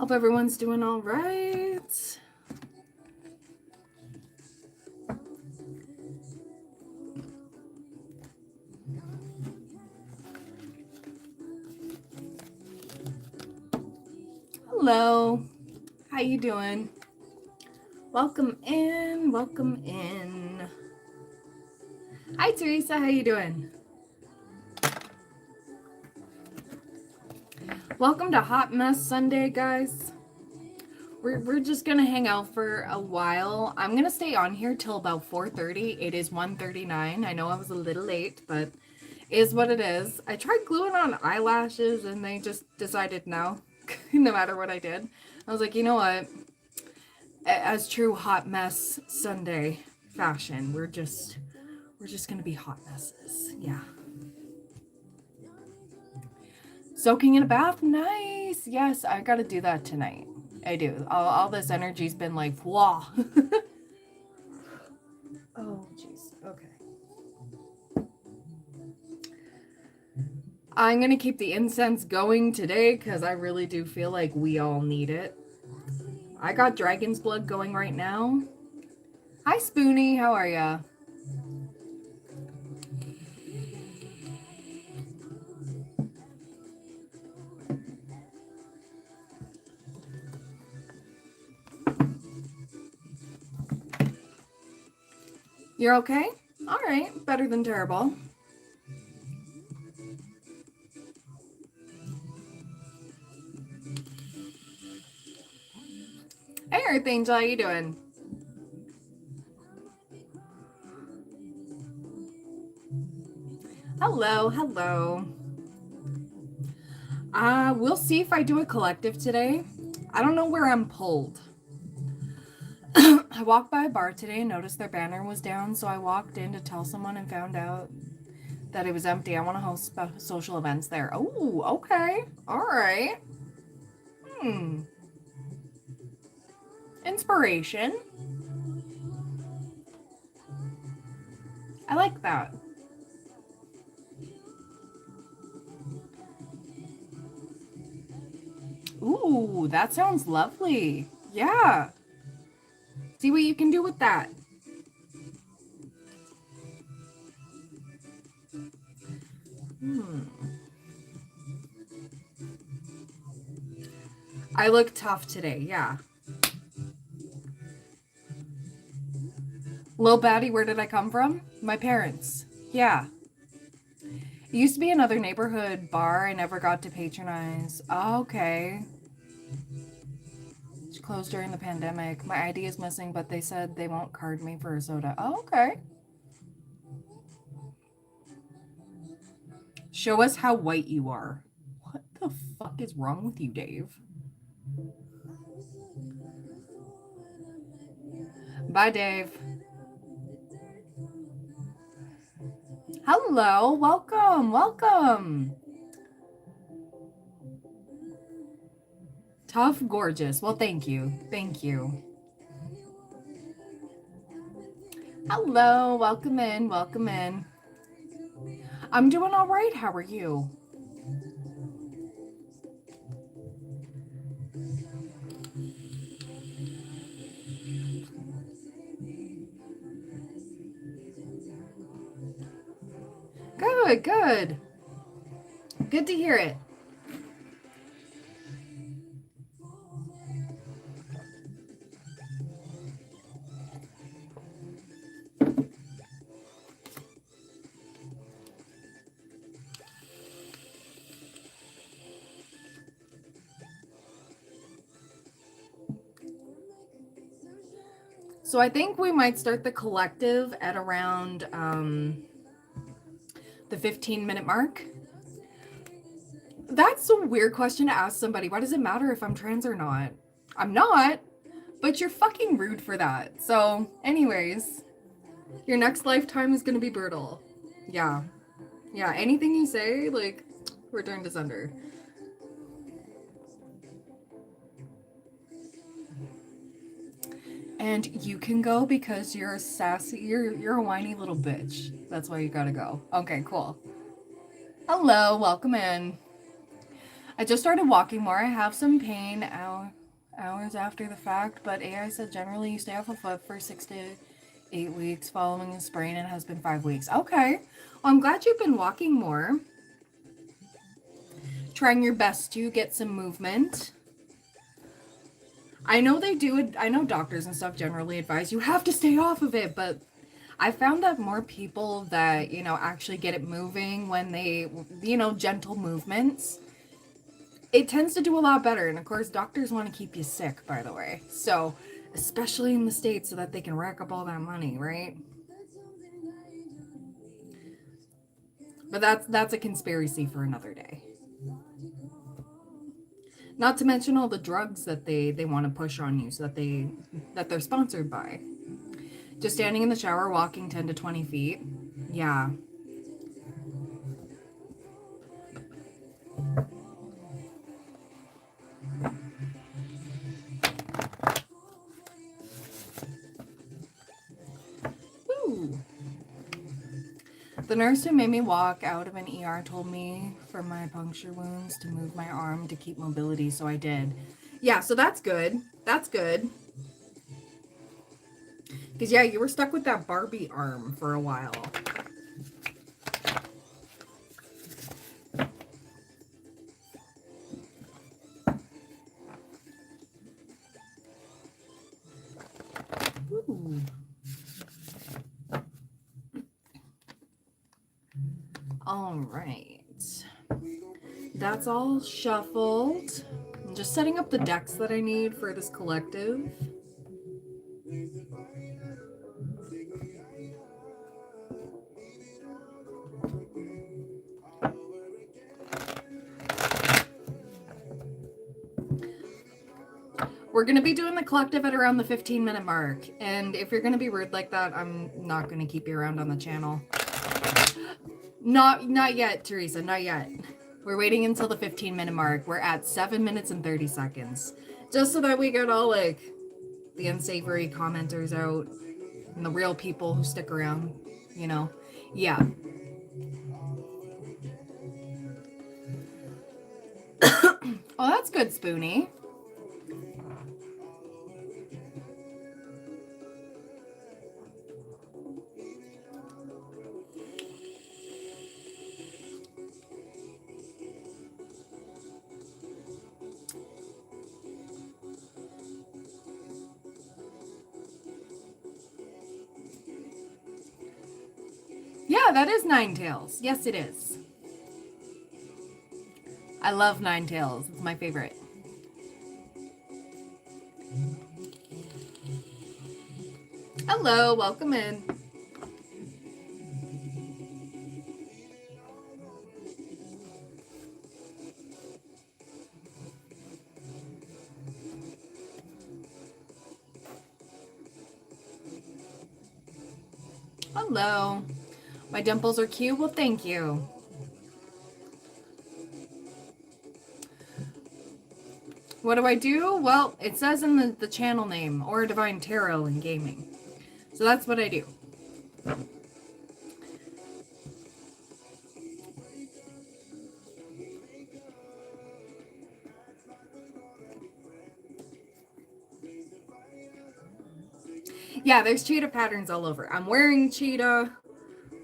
Hope everyone's doing all right. Hello. How you doing? Welcome in. Welcome in. Hi, Teresa. How you doing? Welcome to Hot Mess Sunday, guys. We're just gonna hang out for a while. I'm gonna stay on here till about 4:30. It is 1:39. I know I was a little late, but it is what it is. I tried gluing on eyelashes and they just decided no, no matter what I did. I was like, you know what? As true Hot Mess Sunday fashion, we're just gonna be hot messes. Yeah. Soaking in a bath, nice. Yes, I gotta do that tonight. I do. All this energy's been like, whoa. Oh, jeez. Okay. I'm gonna keep the incense going today because I really do feel like we all need it. I got dragon's blood going right now. Hi, Spoony. How are ya? You're okay? All right. Better than terrible. Hey, Earth Angel. How you doing? Hello. Hello. We'll see if I do a collective today. I don't know where I'm pulled. I walked by a bar today and noticed their banner was down, so I walked in to tell someone and found out that it was empty. I want to host social events there. Oh, okay. All right. Inspiration. I like that. Ooh, that sounds lovely. Yeah. See what you can do with that. I look tough today, yeah. Lil Batty, where did I come from? My parents. Yeah. It used to be another neighborhood bar I never got to patronize. Oh, okay. It's closed during the pandemic. My ID is missing, but they said they won't card me for a soda. Oh, okay. Show us how white you are. What the fuck is wrong with you, Dave? Bye, Dave. Hello, welcome, welcome. Tough, gorgeous. Well, thank you. Thank you. Hello, welcome in, welcome in. I'm doing all right. How are you? Good, good. Good to hear it. So I think we might start the collective at around the 15-minute mark. That's a weird question to ask somebody. Why does it matter if I'm trans or not? I'm not, but you're fucking rude for that. So anyways, your next lifetime is going to be brutal. Yeah. Yeah, anything you say, like, we're turned asunder. And you can go because you're a sassy, you're a whiny little bitch. That's why you gotta go. Okay, cool. Hello, welcome in. I just started walking more. I have some pain. Ow. hours after the fact, but AI said generally you stay off a foot for 6 to 8 weeks following a sprain, and it has been 5 weeks. Okay. Well, I'm glad you've been walking more. Trying your best to get some movement. I know they do, I know doctors and stuff generally advise you have to stay off of it, but I found that more people that, you know, actually get it moving when they, you know, gentle movements, it tends to do a lot better. And of course, doctors want to keep you sick, by the way. So, especially in the States so that they can rack up all that money, right? But that's a conspiracy for another day. Not to mention all the drugs that they want to push on you so that they're sponsored by. Just standing in the shower, walking 10 to 20 feet. Yeah. Woo. The nurse who made me walk out of an ER told me for my puncture wounds to move my arm to keep mobility, so I did. Yeah, so that's good. That's good. Because, yeah, you were stuck with that Barbie arm for a while. Ooh. All right. That's all shuffled. I'm just setting up the decks that I need for this collective. We're going to be doing the collective at around the 15-minute mark. And if you're going to be rude like that, I'm not going to keep you around on the channel. Not yet, Teresa. Not yet. We're waiting until the 15-minute mark. We're at 7 minutes and 30 seconds. Just so that we get all, like, the unsavory commenters out. And the real people who stick around. You know? Yeah. Oh, that's good, Spoony. Yeah, that is Ninetales. Yes, it is. I love Ninetales. It's my favorite. Hello, welcome in. Hello. My dimples are cute. Well, thank you. What do I do? Well, it says in the channel name, or Divine Tarot in gaming. So that's what I do. Yeah, there's cheetah patterns all over. I'm wearing cheetah.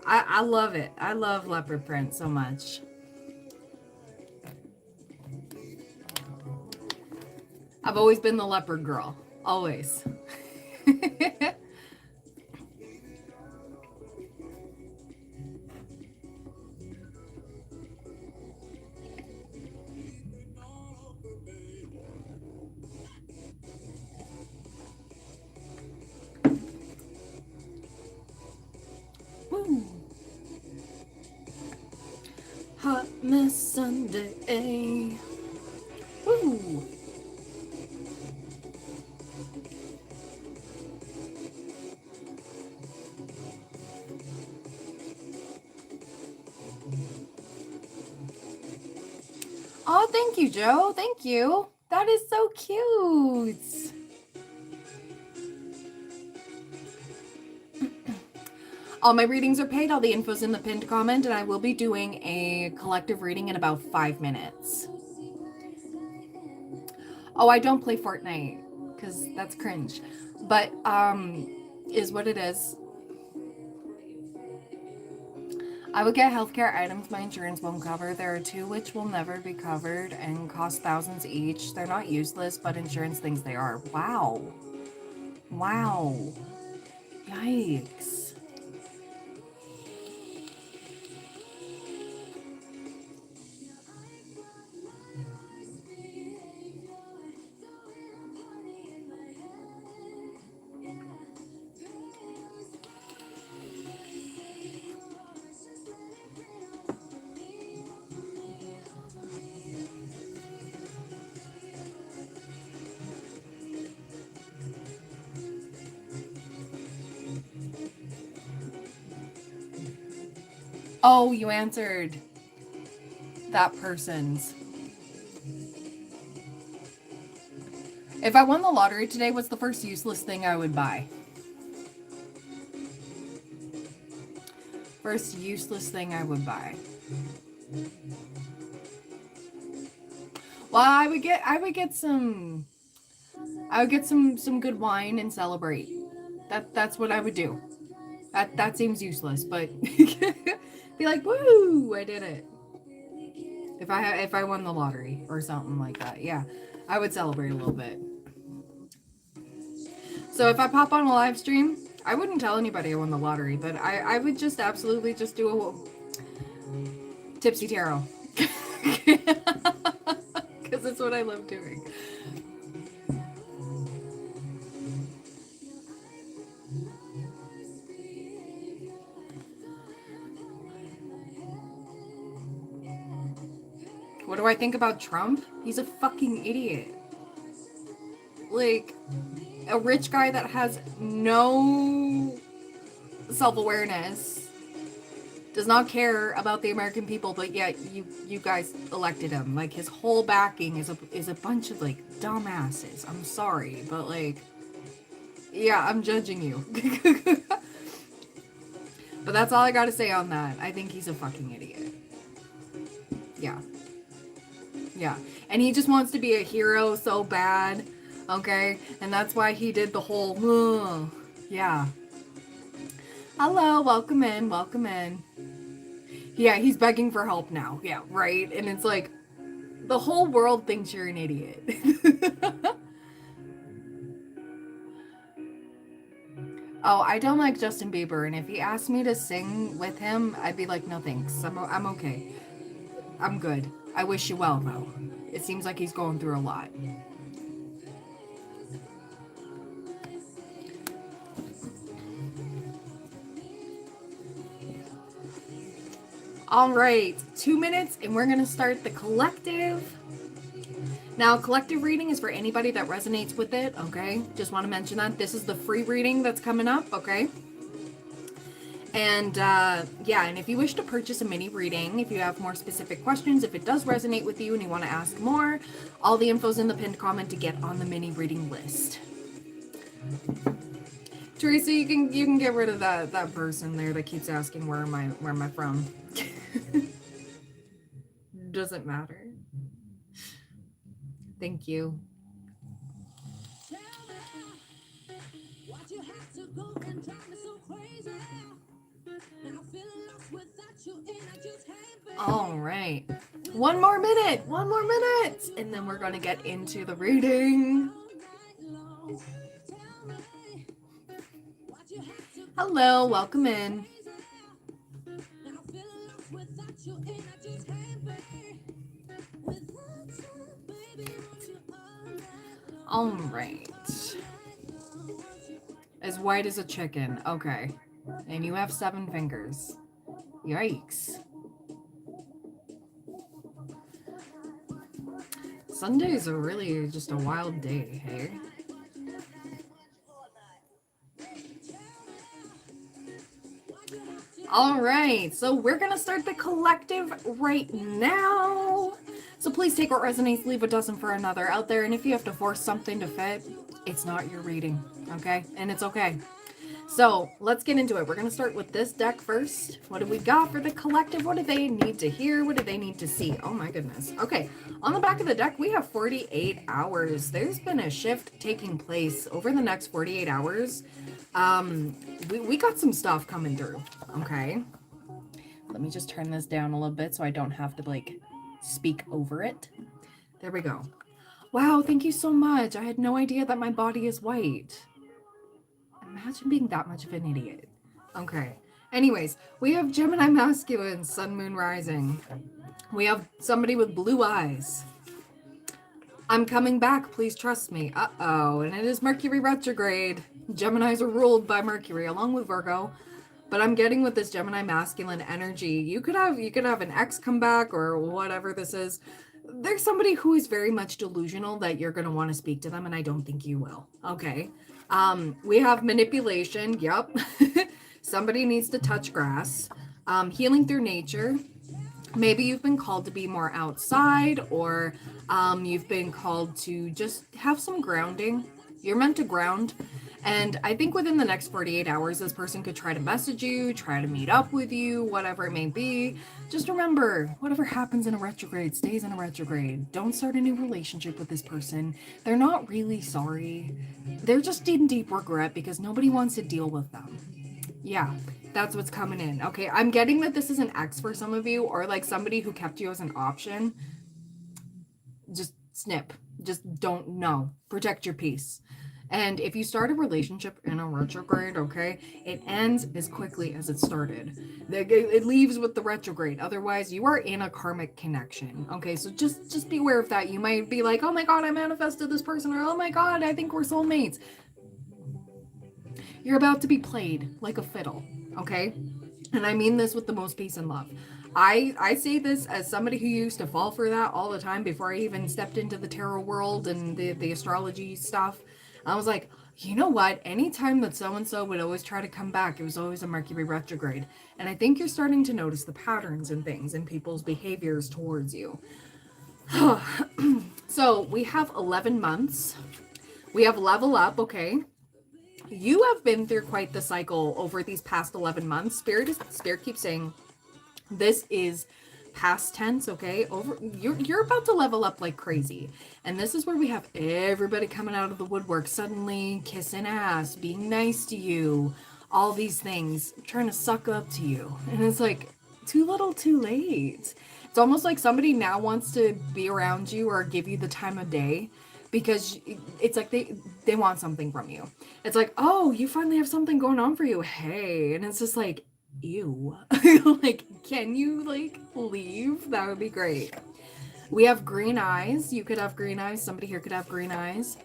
I love it. I love leopard print so much. I've always been the leopard girl. Always. Woo. Hot Mess Sunday. Woo. Oh, thank you, Joe. Thank you. That is so cute. All my readings are paid. All the info's in the pinned comment, and I will be doing a collective reading in about 5 minutes. Oh, I don't play Fortnite because that's cringe. But is what it is. I would get healthcare items my insurance won't cover. There are 2 which will never be covered and cost thousands each. They're not useless, but insurance thinks they are. Wow. Wow. Yikes. Oh, you answered that person's. If I won the lottery today, what's the first useless thing I would buy? First useless thing I would buy. Well, I would get some good wine and celebrate. That's what I would do. That seems useless, but be like, woo, I did it. If I won the lottery or something like that, yeah, I would celebrate a little bit. So if I pop on a live stream, I wouldn't tell anybody I won the lottery, but I would just absolutely just do a tipsy tarot. Because it's what I love doing. What do I think about Trump? He's a fucking idiot. Like, a rich guy that has no self-awareness, does not care about the American people, but yet you guys elected him. Like, his whole backing is a bunch of, like, dumbasses. I'm sorry, but, like, yeah, I'm judging you. But that's all I gotta say on that. I think he's a fucking idiot. Yeah. Yeah. And he just wants to be a hero so bad. Okay? And that's why he did the whole, yeah. Hello, welcome in, welcome in. Yeah, he's begging for help now. Yeah, right? And it's like, the whole world thinks you're an idiot. Oh, I don't like Justin Bieber, and if he asked me to sing with him, I'd be like, no thanks. I'm okay. I'm good. I wish you well, though. It seems like he's going through a lot. All right, 2 minutes, and we're going to start the collective. Now, collective reading is for anybody that resonates with it, okay? Just want to mention that. This is the free reading that's coming up, okay? And, yeah, and if you wish to purchase a mini reading, if you have more specific questions, if it does resonate with you and you want to ask more, all the info's in the pinned comment to get on the mini reading list. Teresa, you can get rid of that person there that keeps asking where am I from. Doesn't matter. Thank you. All right. One more minute, and then we're going to get into the reading. Hello, welcome in. All right. As white as a chicken. Okay. And you have 7 fingers. Yikes. Sundays are really just a wild day, hey? All right, so we're gonna start the collective right now. So please take what resonates, leave what doesn't for another out there. And if you have to force something to fit, it's not your reading, okay? And it's okay. So let's get into it. We're going to start with this deck first. What do we got for the collective? What do they need to hear? What do they need to see? Oh my goodness. Okay, on the back of the deck, we have 48 hours. There's been a shift taking place over the next 48 hours. We got some stuff coming through, okay? Let me just turn this down a little bit so I don't have to, like, speak over it. There we go. Wow, thank you so much. I had no idea that my body is white. Imagine being that much of an idiot. Okay. Anyways, we have Gemini masculine, sun, moon, rising. We have somebody with blue eyes. I'm coming back, please trust me. Uh-oh, and it is Mercury retrograde. Geminis are ruled by Mercury along with Virgo. But I'm getting with this Gemini masculine energy. You could have an ex come back or whatever this is. There's somebody who is very much delusional that you're going to want to speak to them, and I don't think you will. Okay. We have manipulation. Yep. Somebody needs to touch grass. Healing through nature. Maybe you've been called to be more outside, or you've been called to just have some grounding. You're meant to ground. And I think within the next 48 hours, this person could try to message you, try to meet up with you, whatever it may be. Just remember, whatever happens in a retrograde stays in a retrograde. Don't start a new relationship with this person. They're not really sorry. They're just in deep regret because nobody wants to deal with them. Yeah, that's what's coming in. Okay, I'm getting that this is an ex for some of you, or like somebody who kept you as an option. Just snip. Just don't know. Protect your peace. And if you start a relationship in a retrograde, okay, it ends as quickly as it started. It leaves with the retrograde. Otherwise, you are in a karmic connection. Okay, so just be aware of that. You might be like, oh my God, I manifested this person, or oh my God, I think we're soulmates. You're about to be played like a fiddle, okay? And I mean this with the most peace and love. I say this as somebody who used to fall for that all the time before I even stepped into the tarot world and the astrology stuff. I was like, you know what? Anytime that so-and-so would always try to come back, it was always a Mercury retrograde. And I think you're starting to notice the patterns and things in people's behaviors towards you. So we have 11 months. We have level up, okay? You have been through quite the cycle over these past 11 months. Spirit keeps saying this is past tense, okay? You're about to level up like crazy. And this is where we have everybody coming out of the woodwork, suddenly kissing ass, being nice to you, all these things, trying to suck up to you. And it's like, too little, too late. It's almost like somebody now wants to be around you or give you the time of day because it's like they want something from you. It's like, oh, you finally have something going on for you. Hey. And it's just like, ew. Like, can you like leave? That would be great. We have green eyes. You could have green eyes. Somebody here could have green eyes.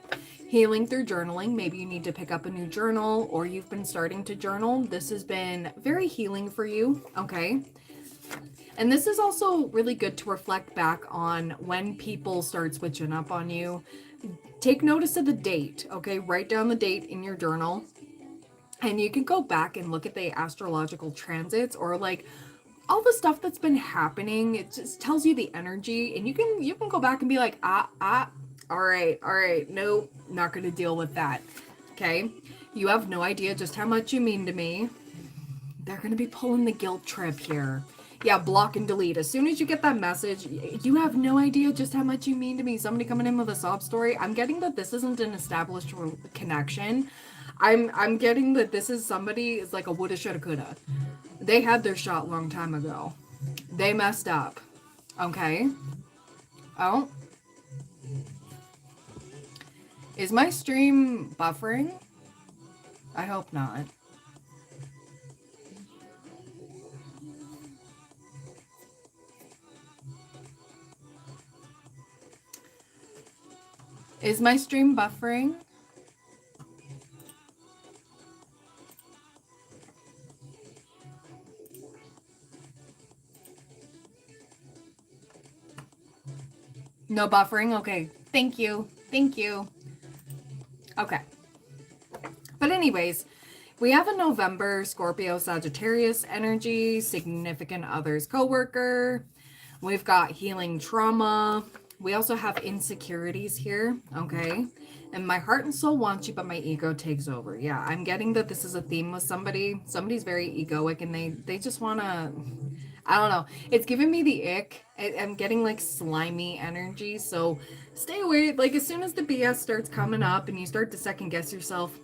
Healing through journaling. Maybe you need to pick up a new journal, or you've been starting to journal. This has been very healing for you. Okay. And this is also really good to reflect back on when people start switching up on you. Take notice of the date. Okay. Write down the date in your journal. And you can go back and look at the astrological transits or like all the stuff that's been happening. It just tells you the energy, and you can go back and be like, all right, nope, not going to deal with that. Okay. You have no idea just how much you mean to me. They're going to be pulling the guilt trip here. Yeah, block and delete. As soon as you get that message, you have no idea just how much you mean to me. Somebody coming in with a sob story. I'm getting that this isn't an established connection. I'm getting that this is somebody is like a woulda, shoulda, coulda. They had their shot long time ago. They messed up. Okay. Oh. Is my stream buffering? I hope not. Is my stream buffering? No buffering? Okay. Thank you. Thank you. Okay. But anyways, we have a November Scorpio Sagittarius energy, significant others coworker. We've got healing trauma. We also have insecurities here, okay? And my heart and soul wants you, but my ego takes over. Yeah, I'm getting that this is a theme with somebody. Somebody's very egoic and they just want to, I don't know. It's giving me the ick. I'm getting like slimy energy. So stay away. Like as soon as the BS starts coming up and you start to second guess yourself,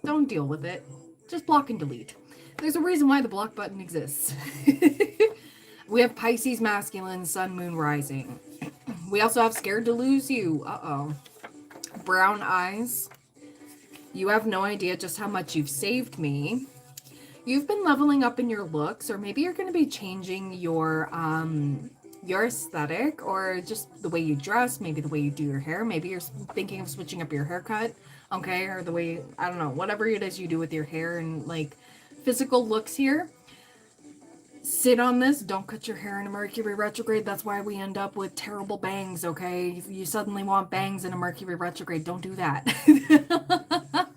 don't deal with it. Just block and delete. There's a reason why the block button exists. We have Pisces masculine, sun, moon, rising. We also have scared to lose you. Uh-oh. Brown eyes. You have no idea just how much you've saved me. You've been leveling up in your looks, or maybe you're going to be changing your aesthetic, or just the way you dress, maybe the way you do your hair. Maybe you're thinking of switching up your haircut, okay? Or the way, I don't know, whatever it is you do with your hair and like physical looks here. Sit on this. Don't cut your hair in a Mercury retrograde. That's why we end up with terrible bangs, okay? If you suddenly want bangs in a Mercury retrograde, don't do that.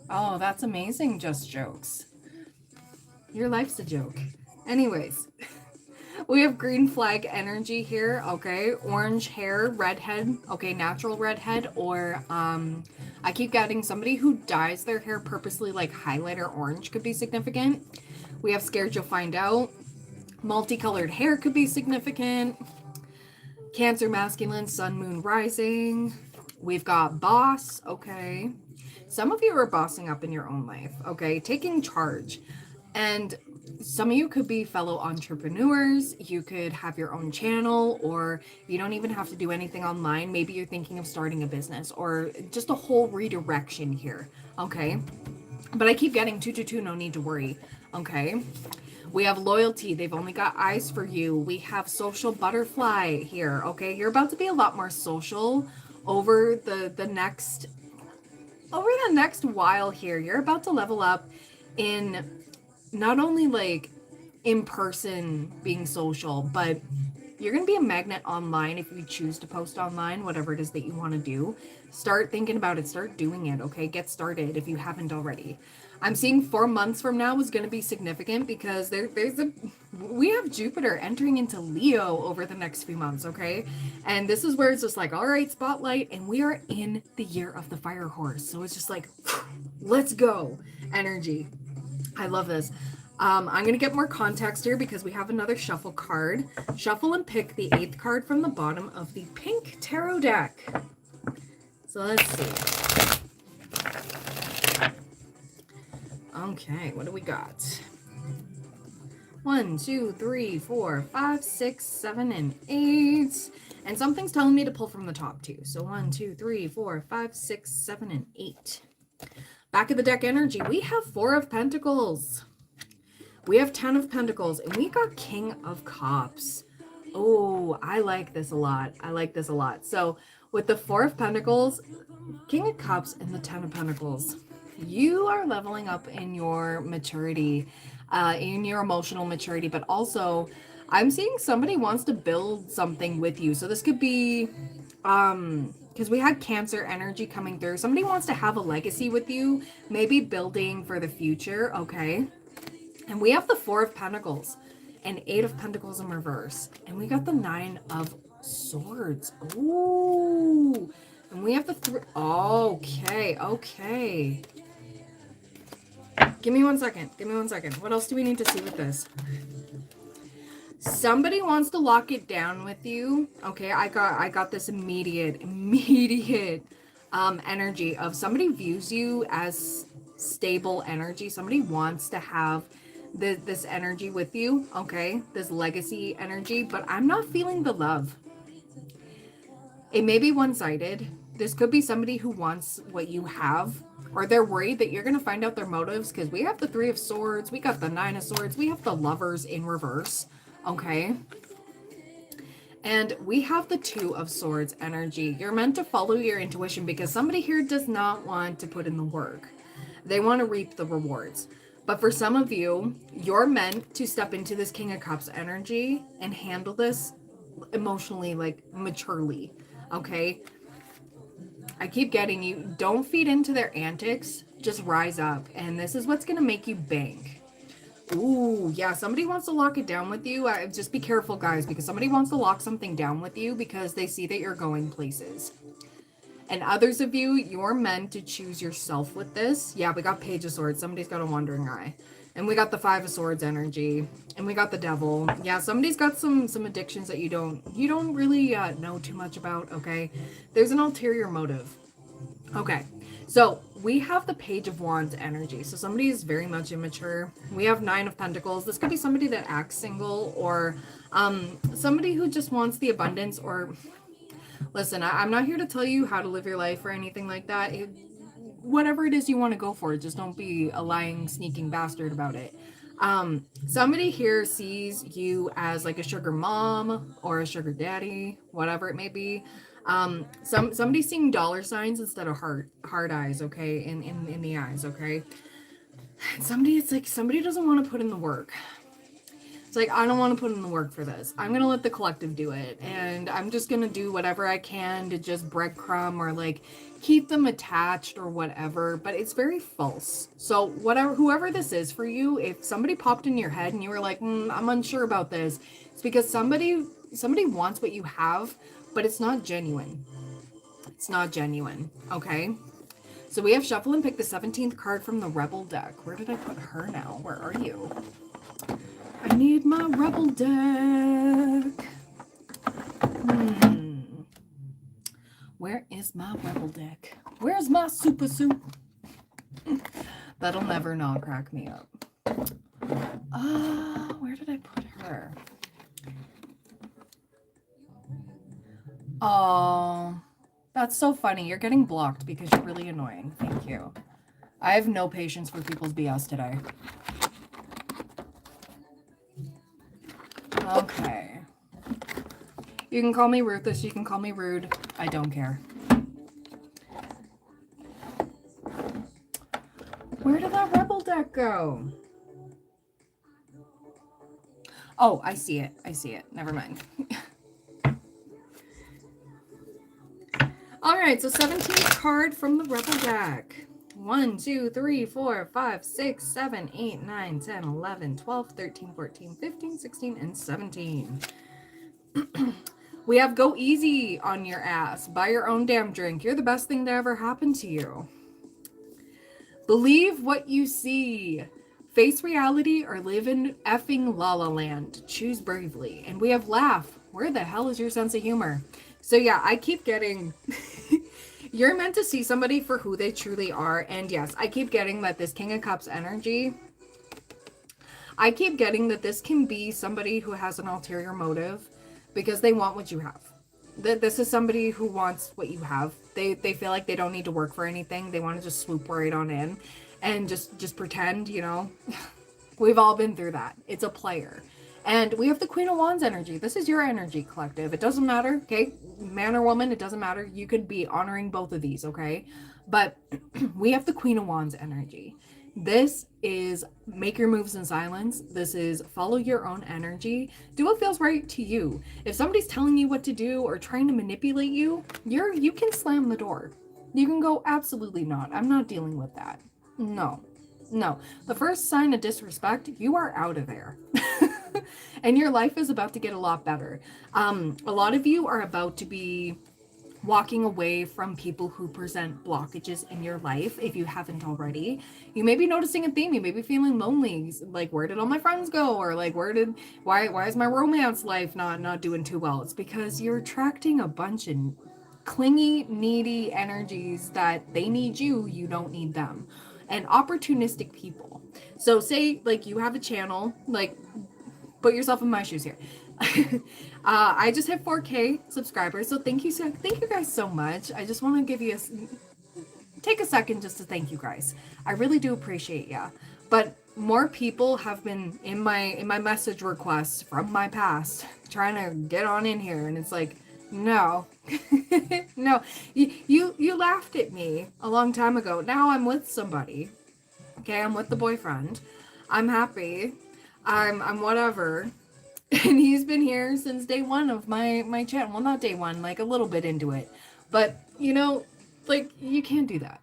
Oh, that's amazing, Just Jokes. Your life's a joke. Anyways, we have green flag energy here, okay? Orange hair, redhead, okay, natural redhead, or I keep getting somebody who dyes their hair purposely, like highlighter orange could be significant. We have scared you'll find out. Multicolored hair could be significant. Cancer masculine, sun, moon, rising. We've got boss, okay. Some of you are bossing up in your own life, okay? Taking charge. And some of you could be fellow entrepreneurs. You could have your own channel, or you don't even have to do anything online. Maybe you're thinking of starting a business, or just a whole redirection here, okay? But I keep getting 222, no need to worry, okay? We have loyalty. They've only got eyes for you. We have social butterfly here, okay? You're about to be a lot more social over the next while here. You're about to level up in not only like in person being social, but you're going to be a magnet online if you choose to post online, whatever it is that you want to do. Start thinking about it. Start doing it, okay? Get started if you haven't already. I'm seeing 4 months from now is going to be significant because we have Jupiter entering into Leo over the next few months, okay? And this is where it's just like, all right, spotlight, and we are in the year of the fire horse. So it's just like, let's go energy. I love this. I'm going to get more context here because we have another shuffle card. Shuffle and pick the 8th card from the bottom of the pink tarot deck. So let's see. Okay, what do we got? 1, 2, 3, 4, 5, 6, 7, and 8. And something's telling me to pull from the top too. So 1, 2, 3, 4, 5, 6, 7, and 8. Back of the deck energy, we have 4 of Pentacles. We have 10 of Pentacles, and we got King of Cups. Oh, I like this a lot. I like this a lot. So with the 4 of Pentacles, King of Cups, and the 10 of Pentacles, you are leveling up in your maturity, in your emotional maturity, but also I'm seeing somebody wants to build something with you. So this could be, because we had Cancer energy coming through. Somebody wants to have a legacy with you, maybe building for the future, okay? And we have the 4 of Pentacles and 8 of Pentacles in reverse. And we got the 9 of Swords. Ooh. And we have the 3. Okay, okay. Give me 1 second. Give me 1 second. What else do we need to see with this? Somebody wants to lock it down with you. Okay, I got this immediate energy of somebody views you as stable energy. Somebody wants to have this energy with you, okay? This legacy energy, but I'm not feeling the love. It may be one-sided. This could be somebody who wants what you have, or they're worried that you're going to find out their motives, because we have the 3 of Swords, we got the 9 of Swords, we have the Lovers in reverse, okay? And we have the 2 of Swords energy. You're meant to follow your intuition because somebody here does not want to put in the work. They want to reap the rewards. But for some of you, you're meant to step into this King of Cups energy and handle this emotionally, like maturely, okay? I keep getting you. Don't feed into their antics. Just rise up. And this is what's going to make you bank. Ooh, yeah, somebody wants to lock it down with you. Just be careful, guys, because somebody wants to lock something down with you because they see that you're going places. And others of you, you're meant to choose yourself with this. Yeah, we got Page of Swords. Somebody's got a wandering eye. And we got the Five of Swords energy. And we got the Devil. Yeah, somebody's got some addictions that you don't really know too much about, okay? There's an ulterior motive. Okay, so we have the Page of Wands energy. So somebody is very much immature. We have Nine of Pentacles. This could be somebody that acts single, or somebody who just wants the abundance. Or listen, I'm not here to tell you how to live your life or anything like that. Whatever it is you want to go for, just don't be a lying, sneaking bastard about it. Somebody here sees you as like a sugar mom or a sugar daddy, whatever it may be. Somebody's seeing dollar signs instead of heart eyes, okay, in the eyes, okay. It's like somebody doesn't want to put in the work. It's like, I don't want to put in the work for this. I'm going to let the collective do it. And I'm just going to do whatever I can to just breadcrumb or like keep them attached or whatever. But it's very false. So whoever this is for you, if somebody popped in your head and you were like, I'm unsure about this, it's because somebody wants what you have, but it's not genuine. It's not genuine. Okay. So we have shuffle and pick the 17th card from the Rebel deck. Where did I put her now? Where are you? I need my Rebel deck. Where is my Rebel deck? Where's my super soup? That'll never not crack me up. Where did I put her? Oh, that's so funny. You're getting blocked because you're really annoying. Thank you. I have no patience for people's BS today. Okay. You can call me ruthless, you can call me rude. I don't care. Where did that Rebel deck go? Oh, I see it. I see it. Never mind. Alright, so 17th card from the Rebel deck. 1, 2, 3, 4, 5, 6, 7, 8, 9, 10, 11, 12, 13, 14, 15, 16, and 17. We have go easy on your ass. Buy your own damn drink. You're the best thing to ever happen to you. Believe what you see. Face reality or live in effing la la land. Choose bravely. And we have laugh. Where the hell is your sense of humor? So yeah, I keep getting... You're meant to see somebody for who they truly are. And yes, I keep getting that this King of Cups energy... I keep getting that this can be somebody who has an ulterior motive because they want what you have. This is somebody who wants what you have. They feel like they don't need to work for anything. They want to just swoop right on in and just pretend, you know. We've all been through that. It's a player. And we have the Queen of Wands energy. This is your energy, collective. It doesn't matter, okay? Man or woman, it doesn't matter. You could be honoring both of these, okay? But we have the Queen of Wands energy. This is make your moves in silence. This is follow your own energy. Do what feels right to you. If somebody's telling you what to do or trying to manipulate you, you can slam the door. You can go, absolutely not. I'm not dealing with that. No. The first sign of disrespect, you are out of there. And your life is about to get a lot better. A lot of you are about to be walking away from people who present blockages in your life if you haven't already. You may be noticing a theme. You may be feeling lonely. Like, where did all my friends go? Or like, why is my romance life not doing too well? It's because you're attracting a bunch of clingy, needy energies that they need you, you don't need them. And opportunistic people. So say like you have a channel, like put yourself in my shoes here. I just hit 4K subscribers, so thank you guys so much. I just want to give you take a second just to thank you guys. I really do appreciate ya. But more people have been in my message requests from my past trying to get on in here, and it's like, no. No, you laughed at me a long time ago. Now I'm with somebody. Okay, I'm with the boyfriend. I'm happy. I'm whatever. And he's been here since day one of my channel. Well, not day one, like a little bit into it. But, you know, like, you can't do that.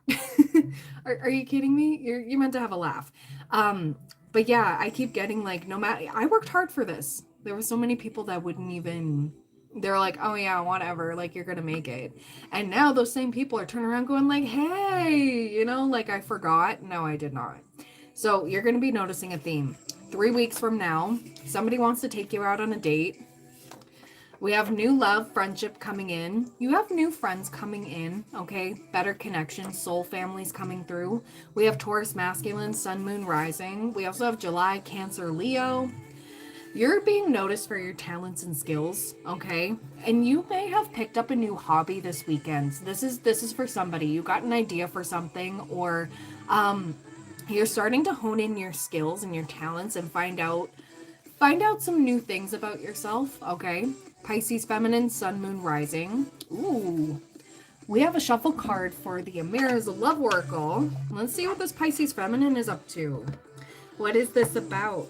Are you kidding me? You're meant to have a laugh. But yeah, I keep getting like, no matter, I worked hard for this. There were so many people that wouldn't even, they're like, oh yeah, whatever, like you're gonna make it. And now those same people are turning around going like, hey, like I forgot. No, I did not. So you're gonna be noticing a theme. 3 weeks from now, somebody wants to take you out on a date. We have new love, friendship coming in. You have new friends coming in, okay? Better connections, soul families coming through. We have Taurus masculine, sun, moon, rising. We also have July, Cancer, Leo. You're being noticed for your talents and skills, okay? And you may have picked up a new hobby this weekend. This is for somebody. You got an idea for something, or you're starting to hone in your skills and your talents and find out some new things about yourself, okay? Pisces feminine, sun, moon, rising. Ooh. We have a shuffle card for the Amir's Love Oracle. Let's see what this Pisces feminine is up to. What is this about?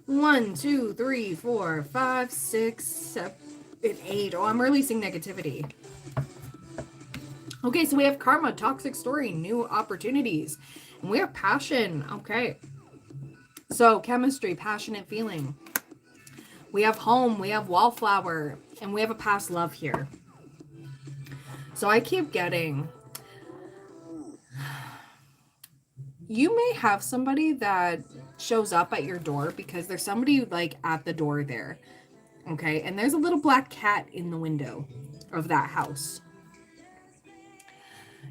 One, two, three, four, five, six, 7, 8. Oh, I'm releasing negativity. Okay, so we have karma, toxic story, new opportunities. And we have passion. Okay. So chemistry, passionate feeling. We have home, we have wallflower, and we have a past love here. So I keep getting, you may have somebody that shows up at your door because there's somebody like at the door there. Okay. And there's a little black cat in the window of that house.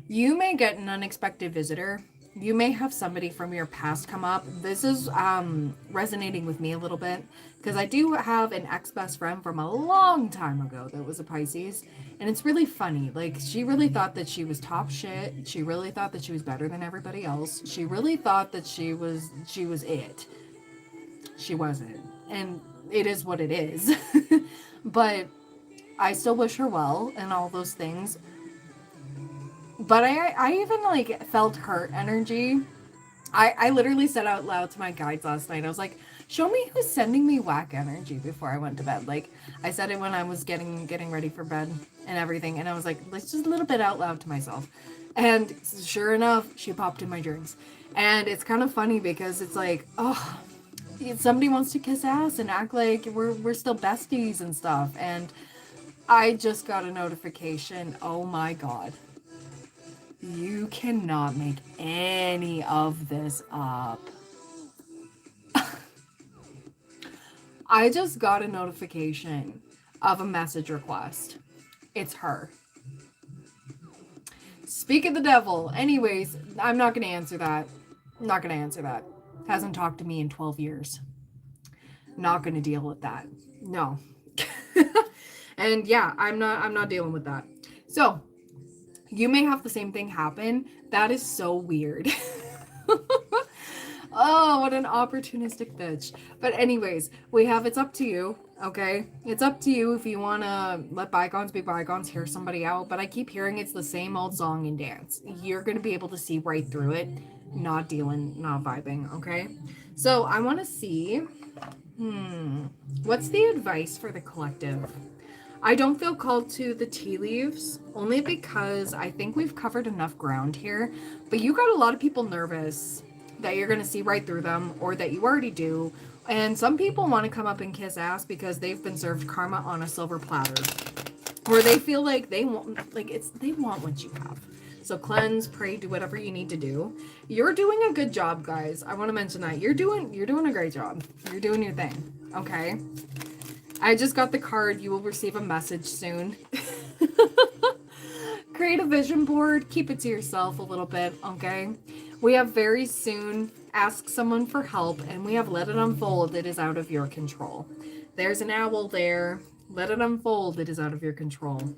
You may get an unexpected visitor. You may have somebody from your past come up. This is resonating with me a little bit because I do have an ex-best friend from a long time ago that was a Pisces, and it's really funny. Like, she really thought that she was top shit. She really thought that she was better than everybody else. She really thought that she was it. She wasn't. And it is what it is. But I still wish her well and all those things. But I even, like, felt her energy. I literally said out loud to my guides last night, I was like, show me who's sending me whack energy before I went to bed. Like, I said it when I was getting ready for bed and everything. And I was like, let's just a little bit out loud to myself. And sure enough, she popped in my dreams. And it's kind of funny because it's like, oh, somebody wants to kiss ass and act like we're still besties and stuff. And I just got a notification. Oh my God. You cannot make any of this up. I just got a notification of a message request. It's her. Speak of the devil. Anyways, I'm not going to answer that. Not going to answer that. Hasn't talked to me in 12 years. Not going to deal with that. No. And yeah, I'm not dealing with that. So, you may have the same thing happen. That is so weird. Oh, what an opportunistic bitch. But anyways, it's up to you, okay? It's up to you if you want to let bygones be bygones, hear somebody out. But I keep hearing it's the same old song and dance. You're going to be able to see right through it. Not dealing, not vibing, okay? So I want to see, what's the advice for the collective? I don't feel called to the tea leaves, only because I think we've covered enough ground here. But you got a lot of people nervous that you're going to see right through them, or that you already do. And some people want to come up and kiss ass because they've been served karma on a silver platter. Or they feel like they want what you have. So cleanse, pray, do whatever you need to do. You're doing a good job, guys. I want to mention that. You're doing a great job. You're doing your thing, okay? I just got the card. You will receive a message soon. Create a vision board. Keep it to yourself a little bit, okay? We have very soon. Ask someone for help. And we have let it unfold. It is out of your control. There's an owl there. Let it unfold. It is out of your control.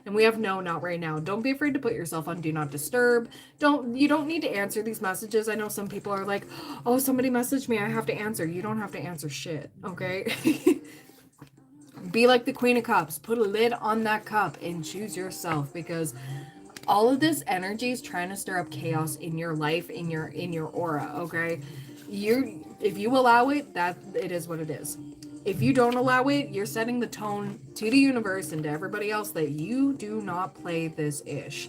And we have no, not right now. Don't be afraid to put yourself on do not disturb. You don't need to answer these messages. I know some people are like, oh, somebody messaged me, I have to answer. You don't have to answer shit, okay? Be like the Queen of Cups. Put a lid on that cup and choose yourself, because all of this energy is trying to stir up chaos in your life, in your aura, okay? If you allow it, that it is what it is. If you don't allow it, you're setting the tone to the universe and to everybody else that you do not play this ish.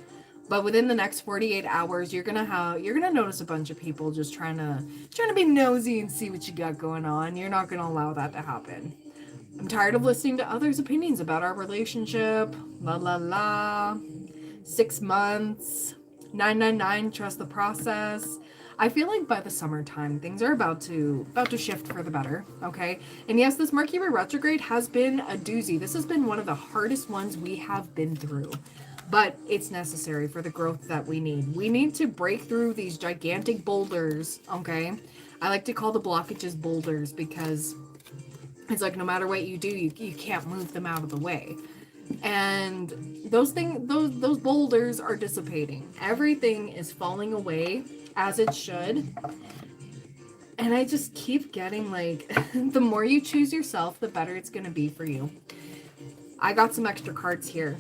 But within the next 48 hours, you're gonna notice a bunch of people just trying to be nosy and see what you got going on. You're not gonna allow that to happen. I'm tired of listening to others' opinions about our relationship. La la la. 6 months. 999. Trust the process. I feel like by the summertime, things are about to shift for the better. Okay, and yes, this Mercury retrograde has been a doozy. This has been one of the hardest ones we have been through. But it's necessary for the growth that we need. We need to break through these gigantic boulders, okay? I like to call the blockages boulders because it's like no matter what you do, you can't move them out of the way. And those boulders are dissipating. Everything is falling away as it should. And I just keep getting like, the more you choose yourself, the better it's going to be for you. I got some extra cards here.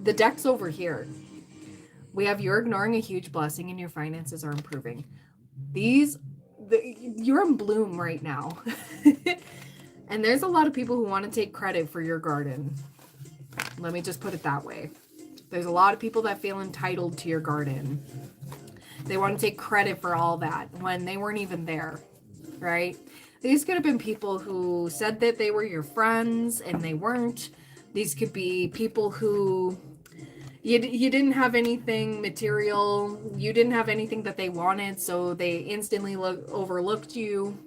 The deck's over here. We have you're ignoring a huge blessing and your finances are improving. You're in bloom right now. And there's a lot of people who want to take credit for your garden. Let me just put it that way. There's a lot of people that feel entitled to your garden. They want to take credit for all that when they weren't even there, right? These could have been people who said that they were your friends and they weren't. These could be people who you didn't have anything material. You didn't have anything that they wanted, so they instantly overlooked you.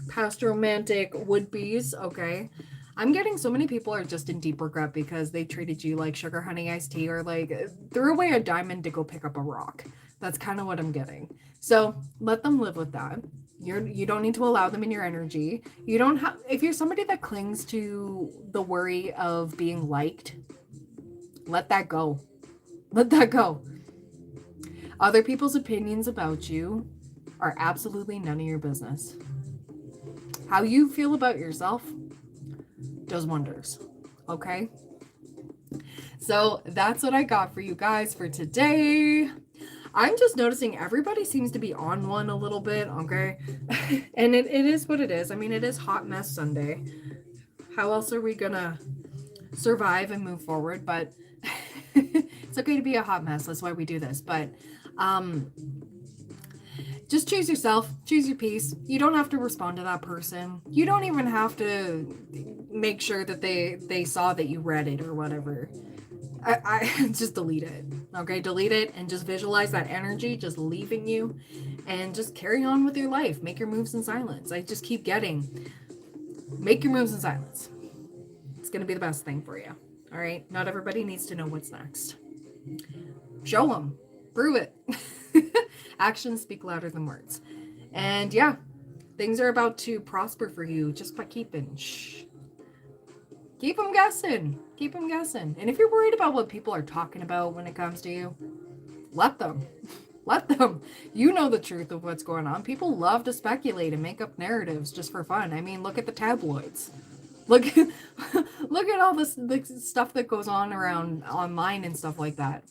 Past romantic would-bes, okay? I'm getting so many people are just in deep regret because they treated you like sugar honey iced tea or like threw away a diamond to go pick up a rock. That's kind of what I'm getting. So let them live with that. You don't need to allow them in your energy. You don't have, if you're somebody that clings to the worry of being liked, let that go. Let that go. Other people's opinions about you are absolutely none of your business. How you feel about yourself does wonders. Okay? So that's what I got for you guys for today. I'm just noticing everybody seems to be on one a little bit, okay? And it is what it is. I mean, it is Hot Mess Sunday. How else are we gonna survive and move forward? But it's okay to be a hot mess. That's why we do this. But just choose yourself. Choose your peace. You don't have to respond to that person. You don't even have to make sure that they saw that you read it or whatever. I just delete it. Okay, delete it and just visualize that energy just leaving you and just carry on with your life. Make your moves in silence. I just keep getting, make your moves in silence. It's going to be the best thing for you. All right, not everybody needs to know what's next. Show them. Prove it. Actions speak louder than words. And yeah, things are about to prosper for you just by keeping keep them guessing. Keep them guessing. And if you're worried about what people are talking about when it comes to you, let them. Let them. You know the truth of what's going on. People love to speculate and make up narratives just for fun. I mean, look at the tabloids. Look at all this stuff that goes on around online and stuff like that.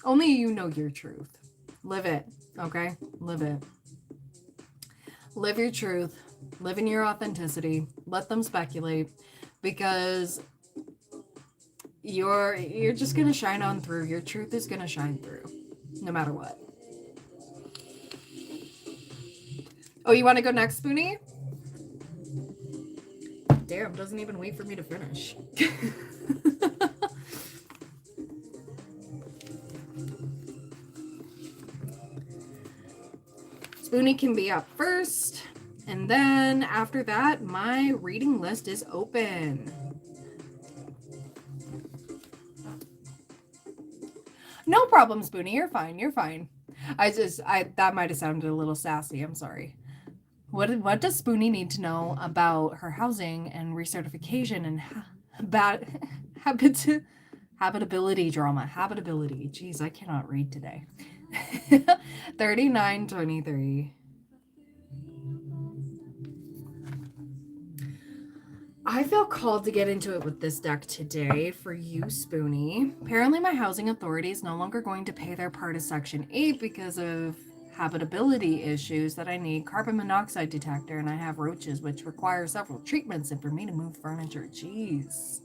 Only you know your truth. Live it, okay? Live it. Live your truth. Live in your authenticity. Let them speculate because you're just going to shine on through. Your truth is going to shine through no matter what. Oh, you want to go next, Spoony? Damn, doesn't even wait for me to finish. Spoony can be up first, and then after that, my reading list is open. No problem, Spoony. You're fine. You're fine. That might have sounded a little sassy. I'm sorry. What does Spoony need to know about her housing and recertification and habitability drama? Habitability. Jeez, I cannot read today. 3923. I feel called to get into it with this deck today for you, Spoony. Apparently my housing authority is no longer going to pay their part of Section 8 because of habitability issues that I need carbon monoxide detector and I have roaches which require several treatments and for me to move furniture. Jeez.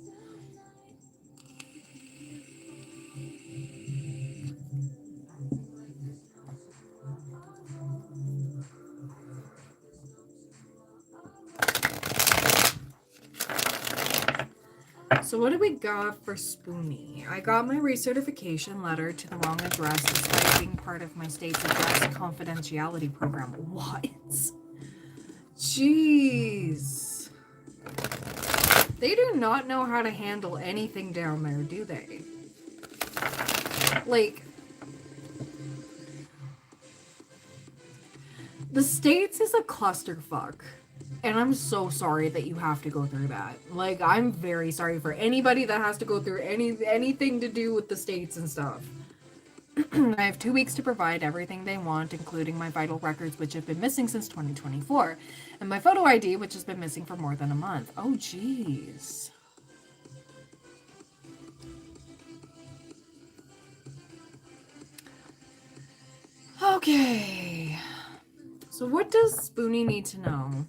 So what do we got for Spoony? I got my recertification letter to the wrong address despite being part of my state's address confidentiality program. What? Jeez. They do not know how to handle anything down there, do they? Like, the States is a clusterfuck. And I'm so sorry that you have to go through that. Like, I'm very sorry for anybody that has to go through anything to do with the States and stuff. I have 2 weeks to provide everything they want, including my vital records, which have been missing since 2024, and my photo ID, which has been missing for more than a month. Oh, jeez. Okay. So what does Spoony need to know?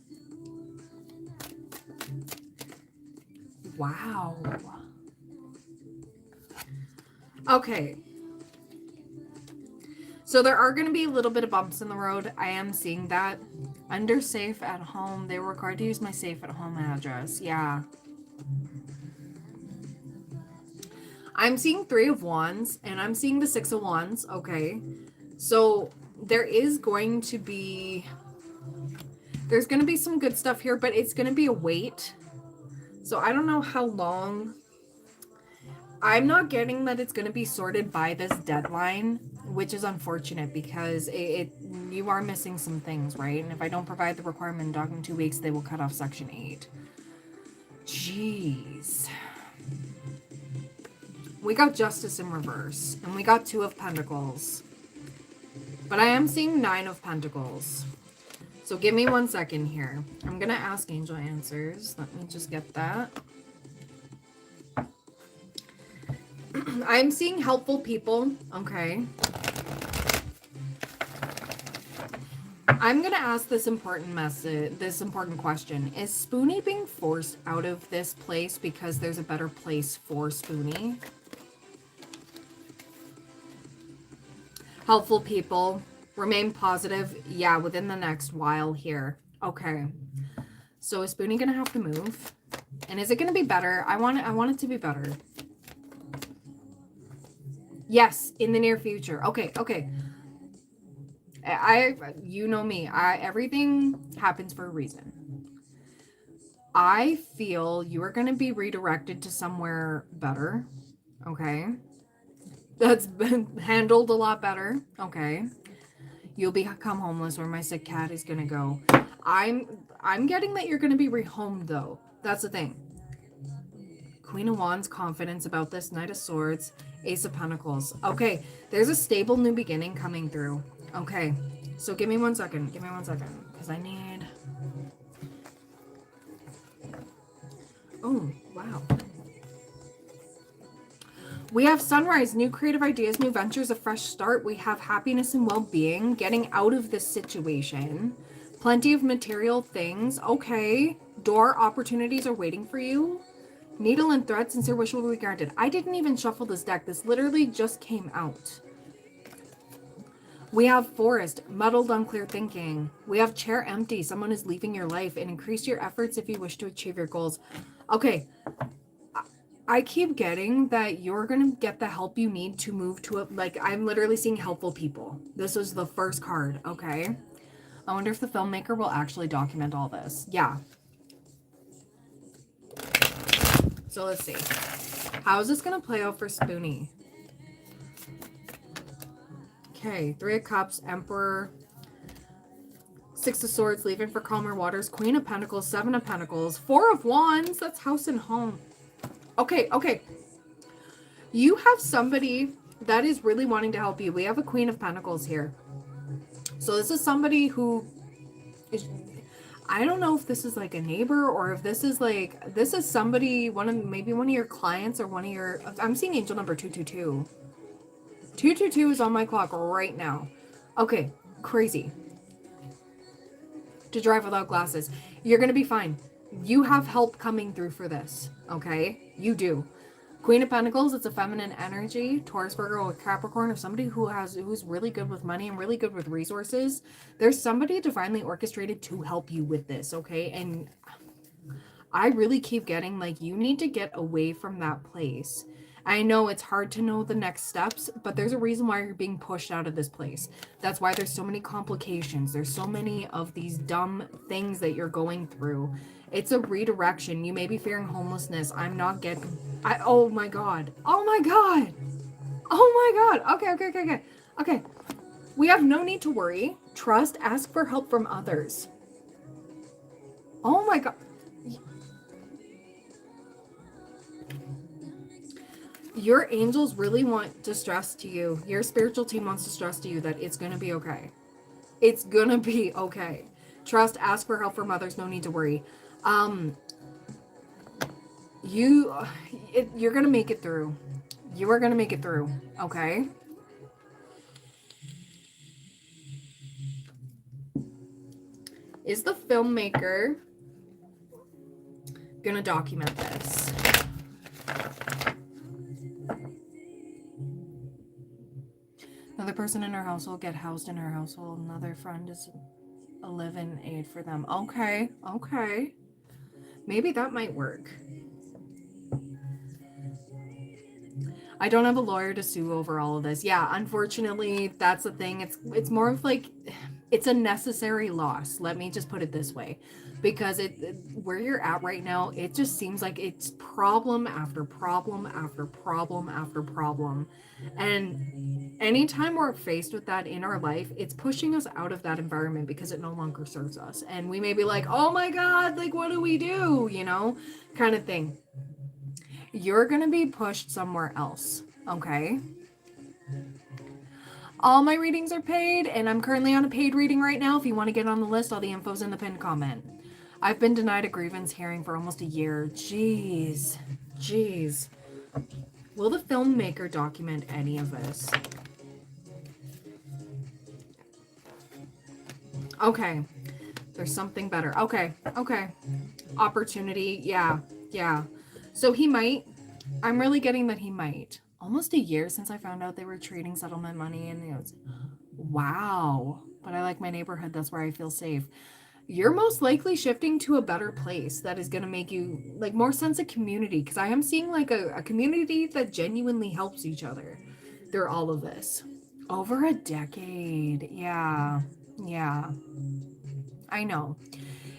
Wow. Okay. So there are going to be a little bit of bumps in the road. I am seeing that. Under safe at home. They were required to use my safe at home address. Yeah. I'm seeing 3 of Wands and I'm seeing the 6 of Wands. Okay. So there is going to be... There's going to be some good stuff here, but it's going to be a wait. So I don't know how long. I'm not getting that it's going to be sorted by this deadline, which is unfortunate because you are missing some things, right? And if I don't provide the requirement doc in 2 weeks, they will cut off Section 8. Jeez. We got Justice in reverse, and we got 2 of Pentacles. But I am seeing 9 of Pentacles. So give me 1 second here. I'm going to ask Angel Answers. Let me just get that. I'm seeing helpful people. Okay. I'm going to ask this important question. Is Spoony being forced out of this place because there's a better place for Spoony? Helpful people. Remain positive. Yeah, within the next while here. Okay. So is Spoony going to have to move? And is it going to be better? I want it to be better. Yes, in the near future. Okay, okay. You know me. Everything happens for a reason. I feel you are going to be redirected to somewhere better. Okay. That's been handled a lot better. Okay. You'll become homeless where my sick cat is going to go. I'm getting that you're going to be rehomed though. That's the thing. Queen of Wands, confidence about this. Knight of Swords, Ace of Pentacles. Okay, there's a stable new beginning coming through. Okay, so give me 1 second. Give me 1 second, because I need... Oh, wow. We have sunrise, new creative ideas, new ventures, a fresh start. We have happiness and well-being, getting out of this situation. Plenty of material things. Okay, door opportunities are waiting for you. Needle and thread, sincere wish will be granted. I didn't even shuffle this deck. This literally just came out. We have forest, muddled, unclear thinking. We have chair empty. Someone is leaving your life, and increase your efforts if you wish to achieve your goals. Okay. I keep getting that you're going to get the help you need to move to a, like, I'm literally seeing helpful people. This was the first card. Okay. I wonder if the filmmaker will actually document all this. Yeah. So let's see. How is this going to play out for Spoony? Okay, 3 of Cups, Emperor, 6 of Swords, leaving for calmer waters, Queen of Pentacles, 7 of Pentacles, 4 of Wands, that's house and home. Okay, okay. You have somebody that is really wanting to help you. We have a Queen of Pentacles here. So this is somebody who is... I don't know if this is like a neighbor or if this is like, this is somebody, maybe one of your clients or one of your, I'm seeing angel number 222. 222 is on my clock right now. Okay, crazy. To drive without glasses. You're going to be fine. You have help coming through for this, okay? You do. Queen of Pentacles, it's a feminine energy. Taurus, Virgo, or Capricorn, or somebody who's really good with money and really good with resources. There's somebody divinely orchestrated to help you with this, okay? And I really keep getting like, you need to get away from that place. I know it's hard to know the next steps, but there's a reason why you're being pushed out of this place. That's why there's so many complications. There's so many of these dumb things that you're going through. It's a redirection. You may be fearing homelessness. I'm not getting... oh my God. Oh my God. Oh my God. Okay. We have no need to worry. Trust. Ask for help from others. Oh my God. Your angels really want to stress to you, your spiritual team wants to stress to you that it's going to be okay. It's going to be okay. Trust, ask for help from others, no need to worry. You're going to make it through. You are going to make it through, okay? Is the filmmaker going to document this? Another person in her household get housed in her household. Another friend is a live-in aid for them. Okay. Maybe that might work. I don't have a lawyer to sue over all of this. Yeah, unfortunately, that's the thing. It's more of like, it's a necessary loss. Let me just put it this way. Because where you're at right now, it just seems like it's problem after problem after problem after problem. And anytime we're faced with that in our life, it's pushing us out of that environment because it no longer serves us. And we may be like, oh my God, like, what do we do? You know, kind of thing. You're going to be pushed somewhere else. Okay. All my readings are paid, and I'm currently on a paid reading right now. If you want to get on the list, all the info's in the pinned comment. I've been denied a grievance hearing for almost a year. Jeez. Will the filmmaker document any of this? Okay. There's something better. Okay. Opportunity. Yeah. So he might. I'm really getting that he might. Almost a year since I found out they were trading settlement money, and it was, wow. But I like my neighborhood. That's where I feel safe. You're most likely shifting to a better place that is going to make you like more sense of community, because I am seeing like a community that genuinely helps each other through all of this. Over a decade. Yeah. I know.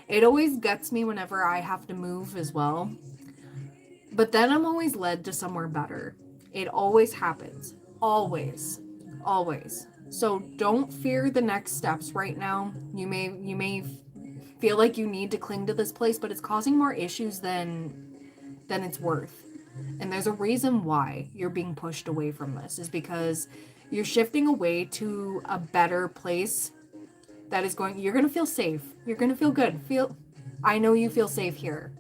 It always gets me whenever I have to move as well. But then I'm always led to somewhere better. It always happens. Always. So don't fear the next steps right now. You may feel like you need to cling to this place, but it's causing more issues than it's worth. And there's a reason why you're being pushed away from this, is because you're shifting away to a better place that is you're going to feel safe. You're going to feel good. I know you feel safe here.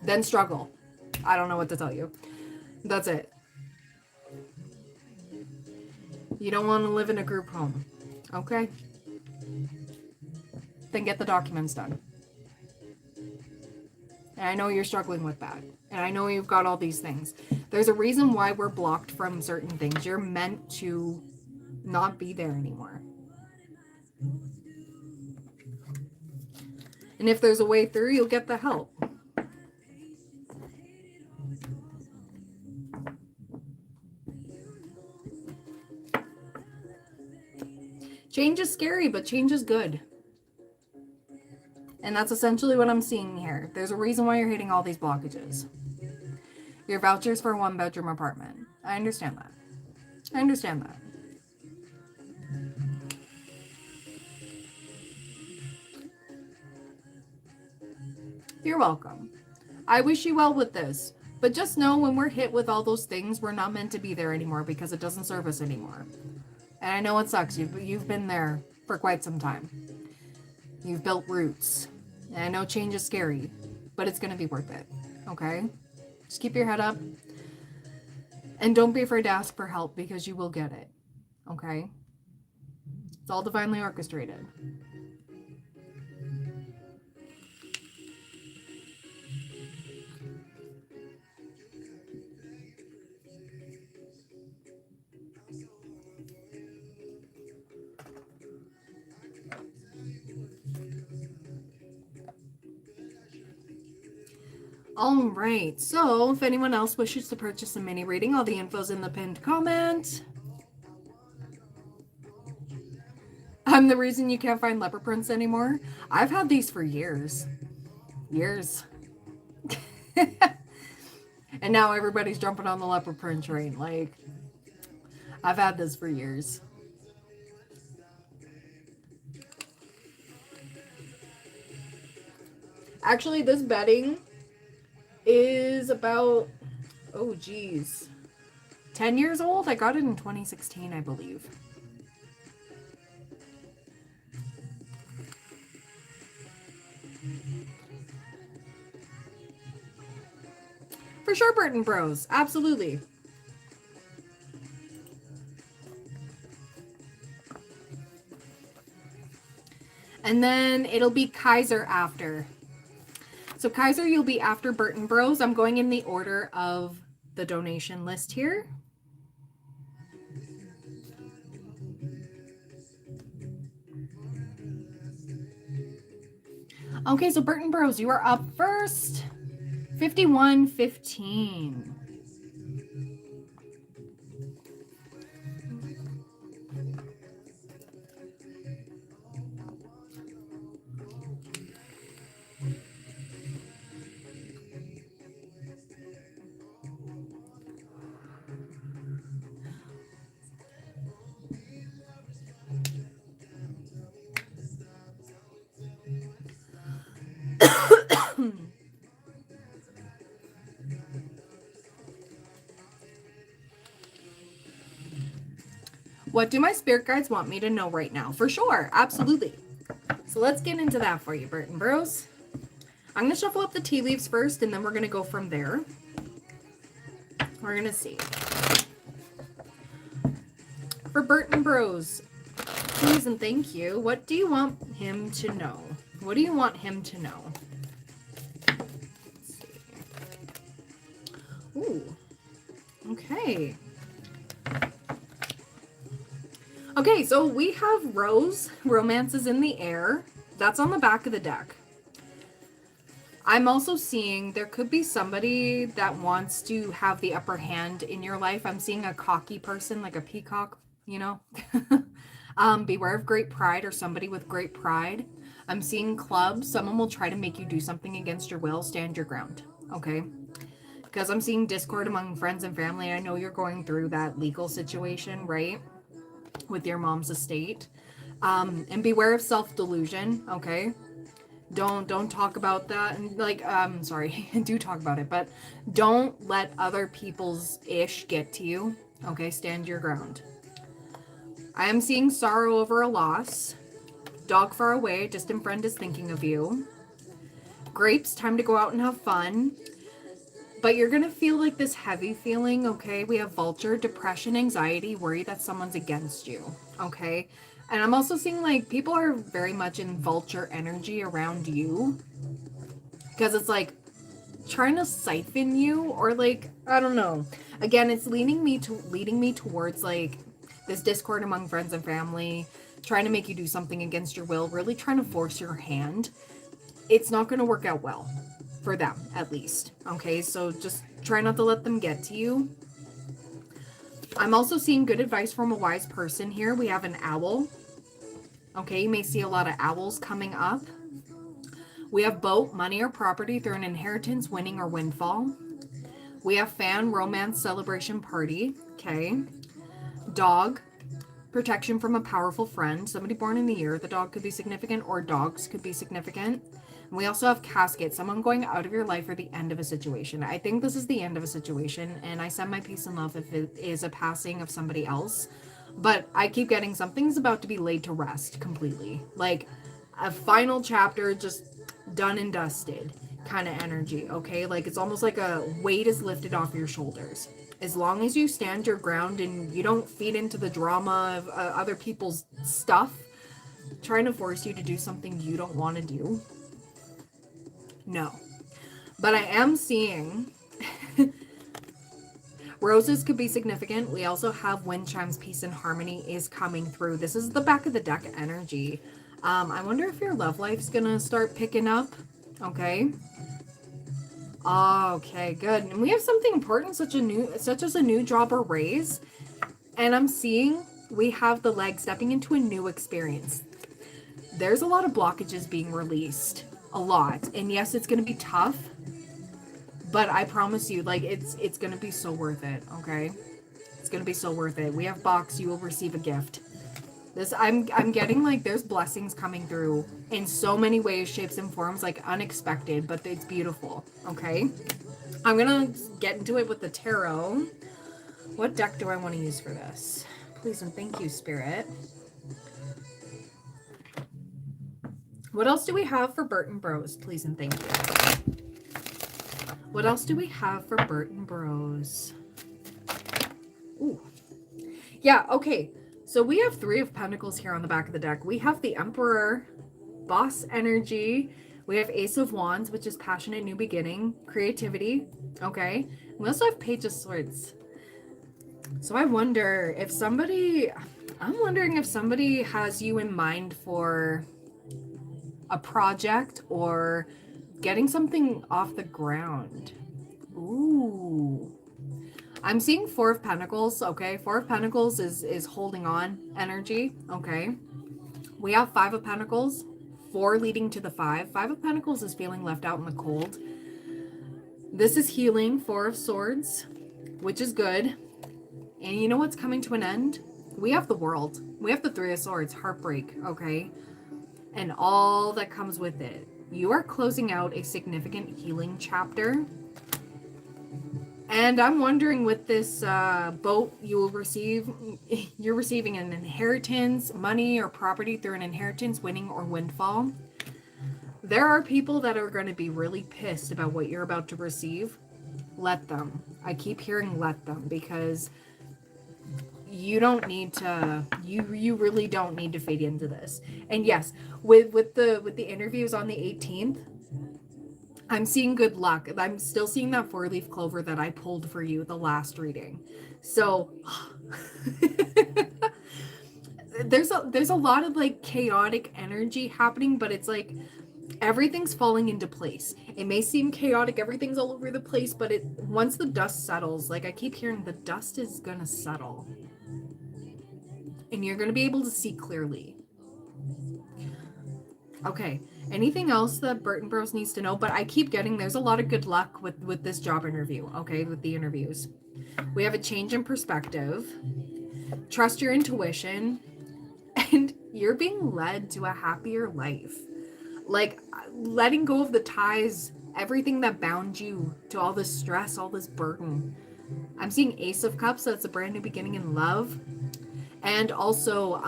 Then struggle. I don't know what to tell you. That's it. You don't want to live in a group home. Okay? Then get the documents done. And I know you're struggling with that. And I know you've got all these things. There's a reason why we're blocked from certain things. You're meant to not be there anymore. And if there's a way through, you'll get the help. Change is scary, but change is good. And that's essentially what I'm seeing here. There's a reason why you're hitting all these blockages. Your vouchers for a 1-bedroom apartment. I understand that. You're welcome. I wish you well with this. But just know when we're hit with all those things, we're not meant to be there anymore because it doesn't serve us anymore. And I know it sucks. You've been there for quite some time. You've built roots. And I know change is scary, but it's going to be worth it. Okay? Just keep your head up. And don't be afraid to ask for help, because you will get it. Okay? It's all divinely orchestrated. All right, so if anyone else wishes to purchase a mini reading, all the info's in the pinned comment. I'm the reason you can't find leopard prints anymore. I've had these for years. Years. And now everybody's jumping on the leopard print train. Like, I've had this for years. Actually, this bedding is about, oh geez, 10 years old. I got it in 2016, I believe. For sure, Burton Bros. Absolutely. And then it'll be Kaiser after. So Kaiser, you'll be after Burton Bros. I'm going in the order of the donation list here. Okay, so Burton Bros, you are up first. 51.15. What do my spirit guides want me to know right now? For sure, absolutely. So let's get into that for you, Burton Bros. I'm going to shuffle up the tea leaves first, and then we're going to go from there. We're going to see. For Burton Bros, please and thank you. What do you want him to know? What do you want him to know? Let's see. Ooh. Okay. Okay, so we have Rose, romances in the air. That's on the back of the deck. I'm also seeing there could be somebody that wants to have the upper hand in your life. I'm seeing a cocky person, like a peacock, you know. Beware of great pride, or somebody with great pride. I'm seeing clubs. Someone will try to make you do something against your will. Stand your ground, okay? Because I'm seeing discord among friends and family. I know you're going through that legal situation, right? With your mom's estate. And beware of self-delusion, okay? Don't talk about that. And like, sorry, do talk about it, but don't let other people's ish get to you, okay? Stand your ground. I am seeing sorrow over a loss. Dog far away, distant friend is thinking of you. Grapes, time to go out and have fun. But you're going to feel like this heavy feeling, okay? We have vulture, depression, anxiety, worry that someone's against you, okay? And I'm also seeing, like, people are very much in vulture energy around you. Because it's, like, trying to siphon you, or, like, I don't know. Again, it's leading me towards, like, this discord among friends and family, trying to make you do something against your will, really trying to force your hand. It's not going to work out well. For them, at least. Okay, so just try not to let them get to you. I'm also seeing good advice from a wise person here. We have an owl. Okay, you may see a lot of owls coming up. We have boat, money or property through an inheritance, winning or windfall. We have fan, romance, celebration, party. Okay. Dog, protection from a powerful friend. Somebody born in the year the dog could be significant, or dogs could be significant. We also have casket, someone going out of your life, or the end of a situation. I think this is the end of a situation, and I send my peace and love if it is a passing of somebody else. But I keep getting something's about to be laid to rest completely. Like a final chapter, just done and dusted kind of energy, okay? Like it's almost like a weight is lifted off your shoulders. As long as you stand your ground and you don't feed into the drama of other people's stuff, trying to force you to do something you don't want to do. No. But I am seeing roses could be significant. We also have wind chimes, peace and harmony is coming through. This is the back of the deck energy. I wonder if your love life's gonna start picking up. Okay. Okay, good. And we have something important, such as a new job or raise. And I'm seeing we have the leg stepping into a new experience. There's a lot of blockages being released. A lot. And yes, it's gonna be tough. But I promise you, like, it's gonna be so worth it, okay? It's gonna be so worth it. We have box, you will receive a gift. This I'm getting like there's blessings coming through in so many ways, shapes, and forms, like unexpected, but it's beautiful. Okay. I'm gonna get into it with the tarot. What deck do I want to use for this? Please and thank you, Spirit. What else do we have for Burton Bros? Please and thank you. What else do we have for Burton Bros? Ooh. Yeah, okay. So we have 3 of Pentacles here on the back of the deck. We have the Emperor, Boss Energy. We have Ace of Wands, which is passionate new beginning, creativity. Okay. We also have Page of Swords. So I'm wondering if somebody has you in mind for a project or getting something off the ground. Ooh. I'm seeing 4 of Pentacles, okay? 4 of Pentacles is holding on energy, okay? We have 5 of Pentacles, 4 leading to the 5. 5 of Pentacles is feeling left out in the cold. This is healing, 4 of Swords, which is good. And you know what's coming to an end? We have the World. We have the 3 of Swords, heartbreak, okay? And all that comes with it. You are closing out a significant healing chapter. And I'm wondering with this boat you will receive, you're receiving an inheritance, money or property through an inheritance, winning or windfall. There are people that are going to be really pissed about what you're about to receive. Let them. I keep hearing let them, because you don't need to, you really don't need to fade into this. And yes, with the interviews on the 18th, I'm seeing good luck. I'm still seeing that 4-leaf clover that I pulled for you the last reading. So there's a lot of like chaotic energy happening, but it's like everything's falling into place. It may seem chaotic, everything's all over the place, but once the dust settles, like I keep hearing, the dust is gonna settle. And you're gonna be able to see clearly. Okay. Anything else that Burton Bros needs to know? But I keep getting there's a lot of good luck with this job interview, okay, with the interviews. We have a change in perspective. Trust your intuition. And you're being led to a happier life. Like, letting go of the ties, everything that bound you to all this stress, all this burden. I'm seeing Ace of Cups, so it's a brand new beginning in love. And also,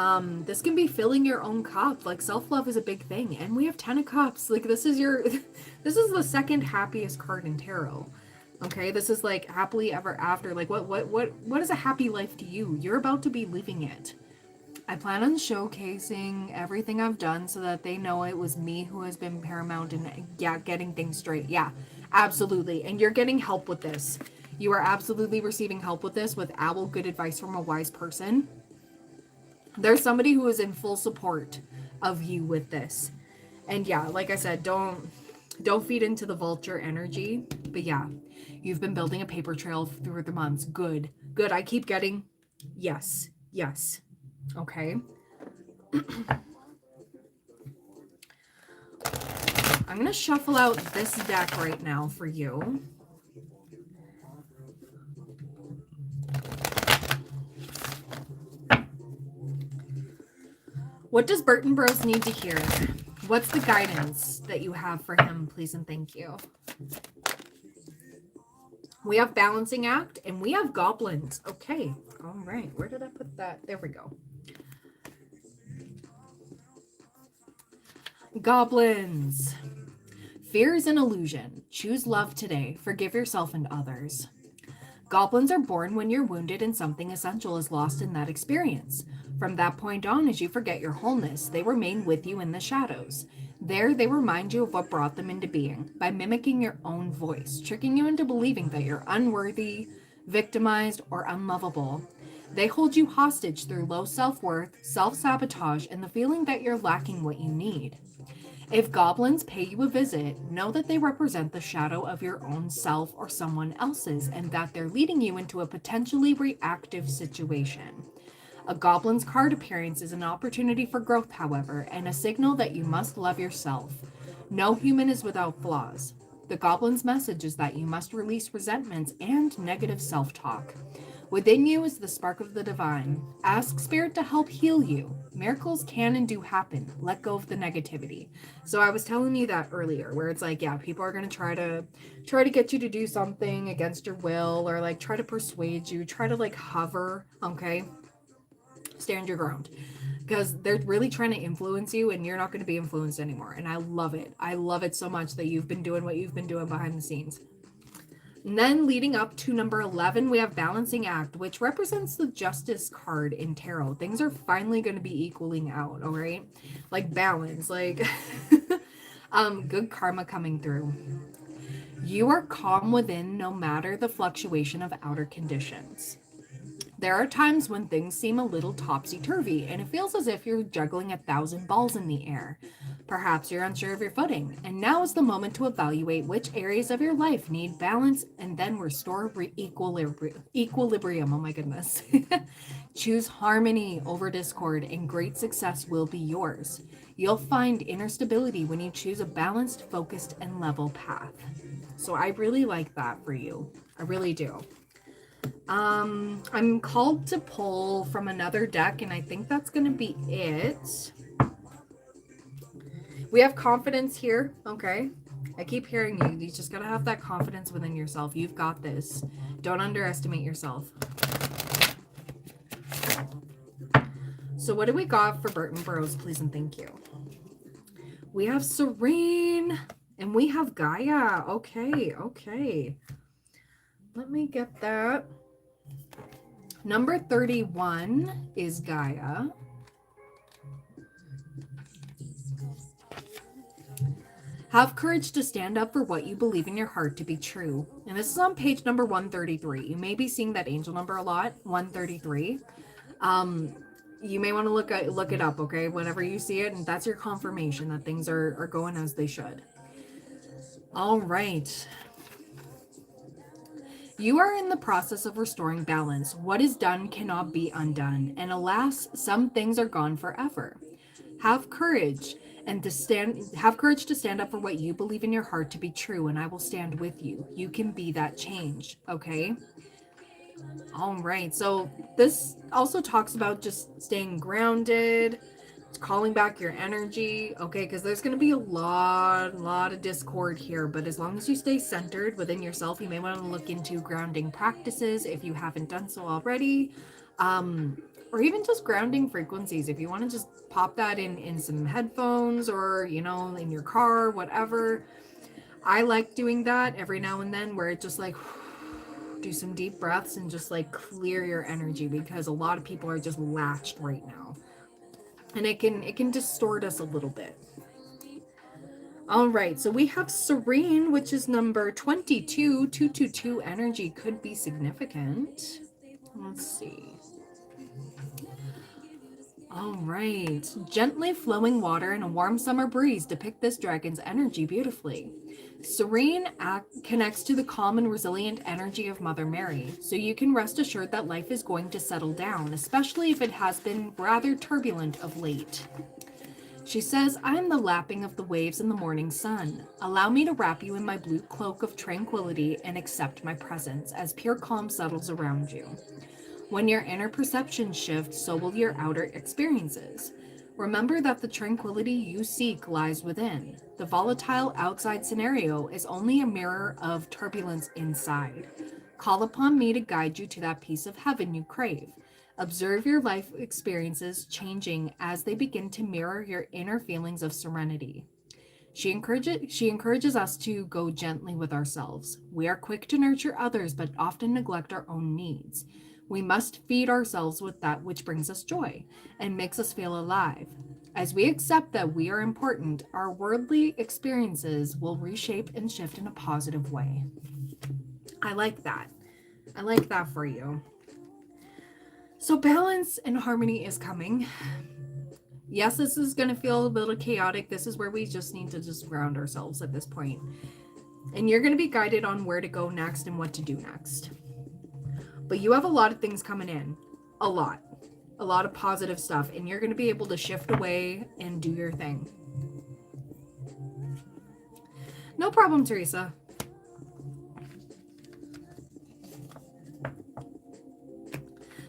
this can be filling your own cup. Like, self-love is a big thing. And we have 10 of Cups. Like, this is the second happiest card in tarot. Okay, this is like happily ever after. Like, what is a happy life to you? You're about to be living it. I plan on showcasing everything I've done so that they know it was me who has been paramount in, yeah, getting things straight. Yeah, absolutely. And you're getting help with this. You are absolutely receiving help with this, with owl, good advice from a wise person. There's somebody who is in full support of you with this. And yeah, like I said, don't feed into the vulture energy. But yeah, you've been building a paper trail through the months. Good. I keep getting yes. Okay. I'm going to shuffle out this deck right now for you. What does Burton Bros need to hear? What's the guidance that you have for him, please and thank you? We have Balancing Act and we have Goblins. Okay. All right. Where did I put that? There we go. Goblins. Fear is an illusion. Choose love today. Forgive yourself and others. Goblins are born when you're wounded and something essential is lost in that experience. From that point on, as you forget your wholeness, they remain with you in the shadows. There, they remind you of what brought them into being, by mimicking your own voice, tricking you into believing that you're unworthy, victimized, or unlovable. They hold you hostage through low self-worth, self-sabotage, and the feeling that you're lacking what you need. If goblins pay you a visit, know that they represent the shadow of your own self or someone else's, and that they're leading you into a potentially reactive situation. A goblin's card appearance is an opportunity for growth, however, and a signal that you must love yourself. No human is without flaws. The goblin's message is that you must release resentments and negative self talk. Within you is the spark of the divine. Ask Spirit to help heal you. Miracles can and do happen. Let go of the negativity. So I was telling you that earlier, where it's like, yeah, people are gonna try to get you to do something against your will, or like try to persuade you, try to like hover, okay? Stand your ground. Because they're really trying to influence you, and you're not going to be influenced anymore. And I love it. I love it so much that you've been doing what you've been doing behind the scenes. And then leading up to number 11, we have Balancing Act, which represents the Justice card in tarot. Things are finally going to be equaling out, all right? Like balance, like good karma coming through. You are calm within no matter the fluctuation of outer conditions. There are times when things seem a little topsy-turvy, and it feels as if you're juggling 1,000 balls in the air. Perhaps you're unsure of your footing, and now is the moment to evaluate which areas of your life need balance and then restore equilibrium. Oh my goodness. Choose harmony over discord, and great success will be yours. You'll find inner stability when you choose a balanced, focused, and level path. So I really like that for you. I really do. I'm called to pull from another deck, and I think that's going to be it. We have confidence here, okay? I keep hearing you. You just got to have that confidence within yourself. You've got this. Don't underestimate yourself. So what do we got for Burton Bros, please and thank you? We have Serene, and we have Gaia. Okay, okay. Let me get that. Number 31 is Gaia. Have courage to stand up for what you believe in your heart to be true. And this is on page number 133. You may be seeing that angel number a lot, 133. You may want to look it up, okay? Whenever you see it, and that's your confirmation that things are going as they should. All right. You are in the process of restoring balance. What is done cannot be undone, and alas, some things are gone forever. Have courage to stand up for what you believe in your heart to be true, and I will stand with you. You can be that change, okay? All right. So this also talks about just staying grounded, calling back your energy, okay? Because there's going to be a lot of discord here, but as long as you stay centered within yourself, you may want to look into grounding practices if you haven't done so already, or even just grounding frequencies. If you want to just pop that in some headphones, or you know, in your car, whatever. I like doing that every now and then, where it just like do some deep breaths and just like clear your energy, because a lot of people are just latched right now. And it can distort us a little bit. All right, so we have Serene, which is number 22. 222 energy could be significant. Let's see. All right, gently flowing water and a warm summer breeze depict this dragon's energy beautifully. Serene connects to the calm and resilient energy of Mother Mary, so you can rest assured that life is going to settle down, especially if it has been rather turbulent of late. She says, I am the lapping of the waves in the morning sun. Allow me to wrap you in my blue cloak of tranquility and accept my presence as pure calm settles around you. When your inner perceptions shift, so will your outer experiences. Remember that the tranquility you seek lies within. The volatile outside scenario is only a mirror of turbulence inside. Call upon me to guide you to that piece of heaven you crave. Observe your life experiences changing as they begin to mirror your inner feelings of serenity. She encourages us to go gently with ourselves. We are quick to nurture others, but often neglect our own needs. We must feed ourselves with that which brings us joy and makes us feel alive. As we accept that we are important, our worldly experiences will reshape and shift in a positive way. I like that. I like that for you. So balance and harmony is coming. Yes, this is going to feel a little chaotic. This is where we just need to just ground ourselves at this point. And you're going to be guided on where to go next and what to do next. But you have a lot of things coming in. A lot of positive stuff. And you're going to be able to shift away and do your thing. No problem, Teresa.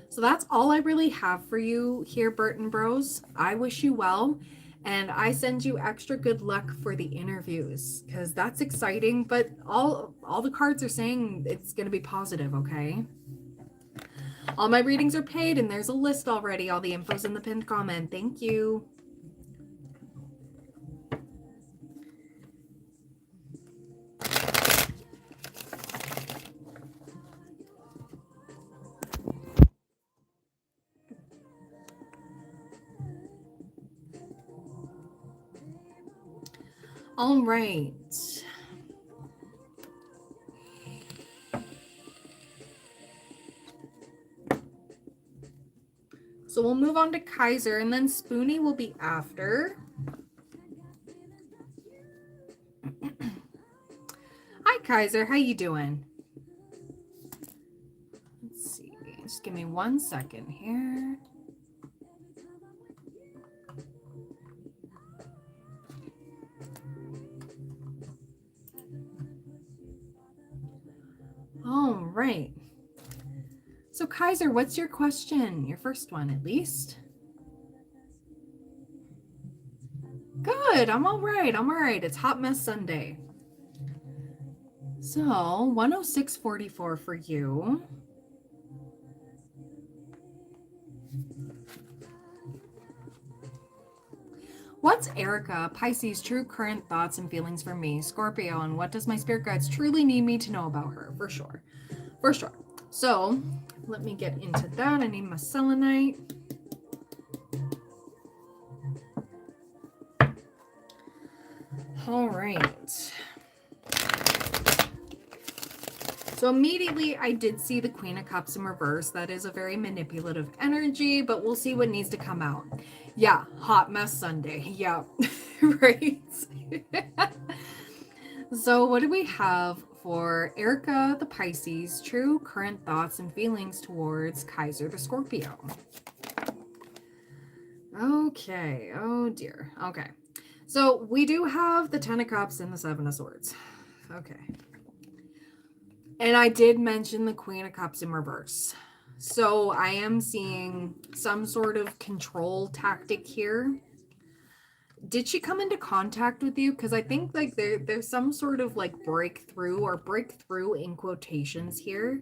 So that's all I really have for you here, Burton Bros. I wish you well, and I send you extra good luck for the interviews, because that's exciting, but all the cards are saying it's going to be positive, okay? All my readings are paid, and there's a list already. All the info's in the pinned comment. Thank you. All right. So we'll move on to Kaiser, and then Spoony will be after. Hi, Kaiser. How you doing? Let's see. Just give me 1 second here. All right. So Kaiser, what's your question? Your first one, at least. Good. I'm all right. I'm all right. It's Hot Mess Sunday. So 106.44 for you. What's Erica, Pisces, true current thoughts and feelings for me, Scorpio, and what does my spirit guides truly need me to know about her? For sure. For sure. So let me get into that. I need my selenite. All right. So immediately I did see the Queen of Cups in reverse. That is a very manipulative energy, but we'll see what needs to come out. Yeah, Hot Mess Sunday. Yeah, right. So what do we have for Erica the Pisces, true current thoughts and feelings towards Kaiser the Scorpio? Okay, oh dear. Okay, so we do have the Ten of Cups and the Seven of Swords. Okay. And I did mention the Queen of Cups in reverse. So I am seeing some sort of control tactic here. Did she come into contact with you? Because I think like there's some sort of like breakthrough in quotations here.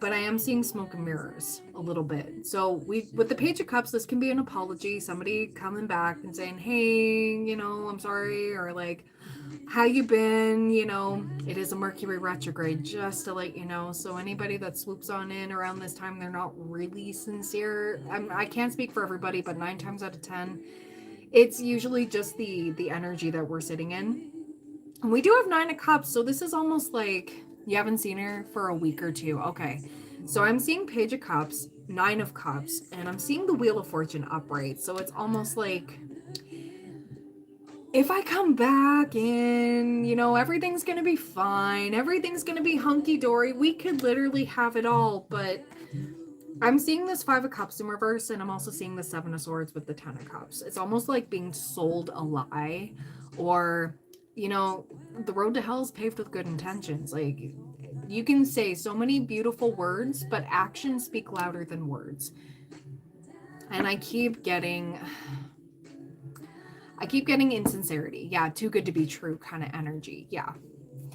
But I am seeing smoke and mirrors a little bit. So with the Page of Cups, this can be an apology. Somebody coming back and saying, hey, you know, I'm sorry. Or like, how you been? You know, it is a Mercury retrograde, just to let you know. So anybody that swoops on in around this time, they're not really sincere. I can't speak for everybody, but 9 times out of 10, it's usually just the energy that we're sitting in. And we do have 9 of Cups, so this is almost like you haven't seen her for a week or two. Okay, so I'm seeing Page of Cups, 9 of Cups, and I'm seeing the Wheel of Fortune upright. So it's almost like if I come back in, you know, everything's going to be fine. Everything's going to be hunky-dory. We could literally have it all, but I'm seeing this 5 of Cups in reverse, and I'm also seeing the 7 of Swords with the 10 of Cups. It's almost like being sold a lie, or, you know, the road to hell is paved with good intentions. Like, you can say so many beautiful words, but actions speak louder than words. And I keep getting insincerity. Yeah, too good to be true kind of energy. Yeah.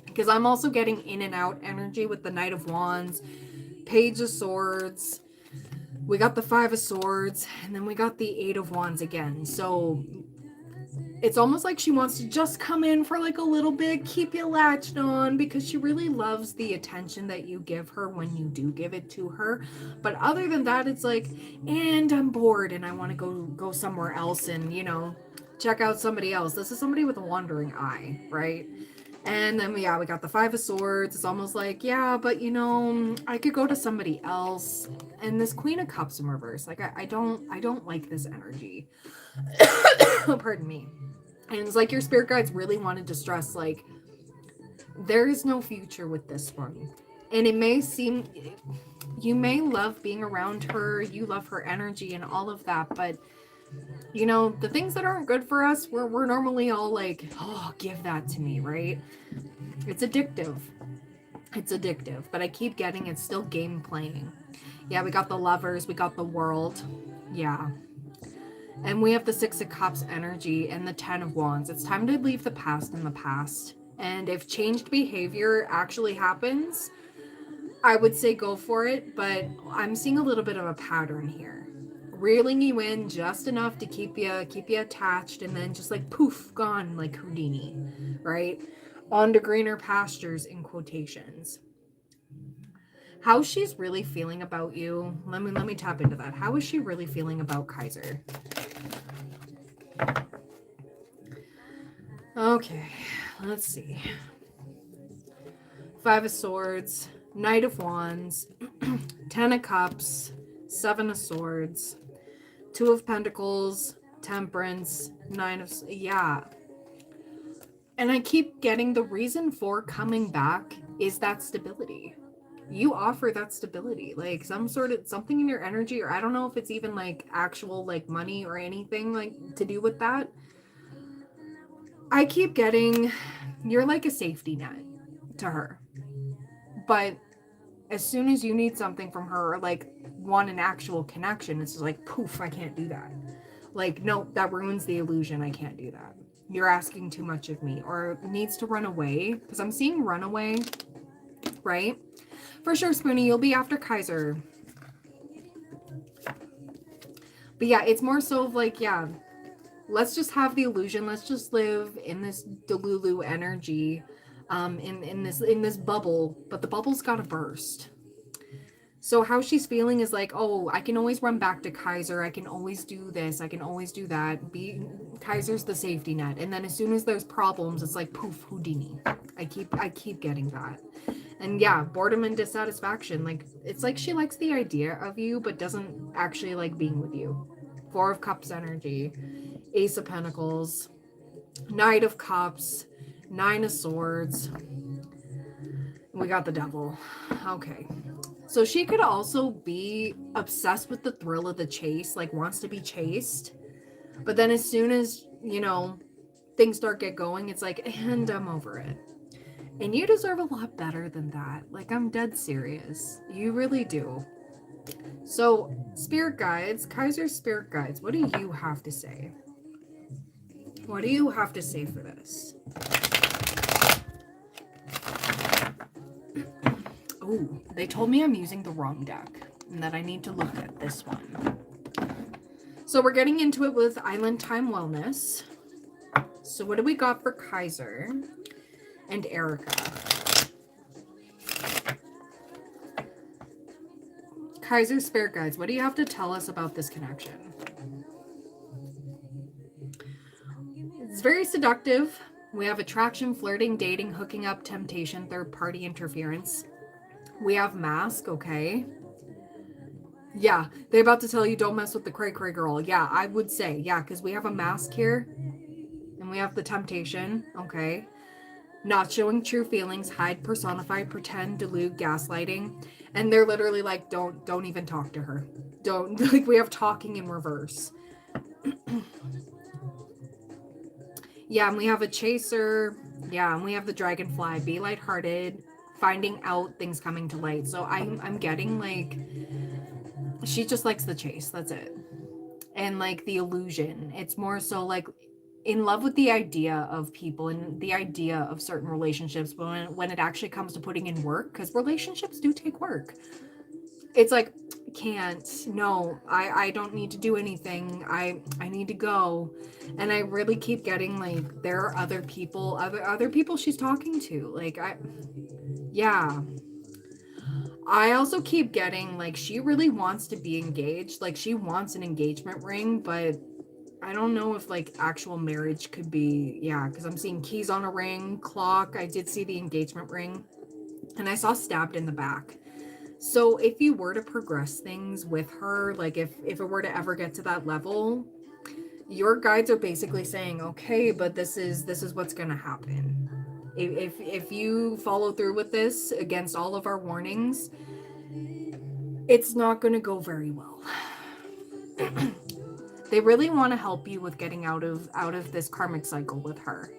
Because I'm also getting in and out energy with the Knight of Wands, Page of Swords. We got the 5 of Swords, and then we got the 8 of Wands again. So it's almost like she wants to just come in for like a little bit, keep you latched on, because she really loves the attention that you give her when you do give it to her. But other than that, it's like, and I'm bored and I want to go somewhere else and, you know, check out somebody else. This is somebody with a wandering eye, right? And then, yeah, we got the Five of Swords. It's almost like, yeah, but you know, I could go to somebody else. And this Queen of Cups in reverse. Like, I don't like this energy. Pardon me. And it's like your spirit guides really wanted to stress, like, there is no future with this one. And it may seem, you may love being around her, you love her energy and all of that, but you know, the things that aren't good for us, we're normally all like, oh, give that to me, right? It's addictive. It's addictive, but I keep getting it's still game playing. Yeah, we got the Lovers, we got the World. Yeah. And we have the Six of Cups energy and the Ten of Wands. It's time to leave the past in the past. And if changed behavior actually happens, I would say go for it, but I'm seeing a little bit of a pattern here. Reeling you in just enough to keep you attached, and then just like poof, gone like Houdini, right? On to greener pastures in quotations. How she's really feeling about you. Let me tap into that. How is she really feeling about Kaiser? Okay, let's see. Five of Swords, Knight of Wands, Ten of Cups, Seven of Swords, Two of Pentacles, Temperance, Nine of... Yeah. And I keep getting the reason for coming back is that stability. You offer that stability, like some sort of something in your energy, or I don't know if it's even like actual like money or anything like to do with that. I keep getting you're like a safety net to her. But as soon as you need something from her, or like want an actual connection, it's just like poof, I can't do that. Like, no, that ruins the illusion. I can't do that. You're asking too much of me, or needs to run away, because I'm seeing runaway, right? For sure, Spoony, you'll be after Kaiser. But yeah, it's more so of like, yeah, let's just have the illusion. Let's just live in this Delulu energy, in this bubble. But the bubble's got to burst. So how she's feeling is like, oh, I can always run back to Kaiser. I can always do this. I can always do that. Kaiser's the safety net. And then as soon as there's problems, it's like poof, Houdini. I keep getting that. And yeah, boredom and dissatisfaction. Like, it's like she likes the idea of you, but doesn't actually like being with you. Four of Cups energy, Ace of Pentacles, Knight of Cups, Nine of Swords. We got the Devil. Okay. So she could also be obsessed with the thrill of the chase, like wants to be chased. But then as soon as, you know, things start get going, it's like, and I'm over it. And you deserve a lot better than that. Like, I'm dead serious. You really do. So, spirit guides, Kaiser's spirit guides, what do you have to say? What do you have to say for this? Oh, they told me I'm using the wrong deck and that I need to look at this one. So we're getting into it with Island Time Wellness. So what do we got for Kaiser and Erica? Kaiser Spirit Guides, what do you have to tell us about this connection? It's very seductive. We have attraction, flirting, dating, hooking up, temptation, third-party interference. We have mask, okay. Yeah, they're about to tell you don't mess with the cray-cray girl. Yeah, I would say, yeah, because we have a mask here. And we have the temptation, okay. Not showing true feelings, hide, personify, pretend, delude, gaslighting. And they're literally like, don't even talk to her. Don't, like, we have talking in reverse. Yeah, and we have a chaser. Yeah, and we have the dragonfly. Be lighthearted. Finding out, things coming to light. So I'm getting like, she just likes the chase. That's it. And like the illusion. It's more so like in love with the idea of people and the idea of certain relationships, but when it actually comes to putting in work, because relationships do take work. It's like, no, I don't need to do anything. I need to go. And I really keep getting like, there are other people she's talking to. Like, yeah. I also keep getting like, she really wants to be engaged. Like, she wants an engagement ring, but I don't know if like actual marriage could be, yeah, because I'm seeing keys on a ring, clock. I did see the engagement ring, and I saw stabbed in the back. So if you were to progress things with her, like if it were to ever get to that level, your guides are basically saying, okay, but this is what's gonna happen. If you follow through with this against all of our warnings, it's not gonna go very well. They really want to help you with getting out of this karmic cycle with her.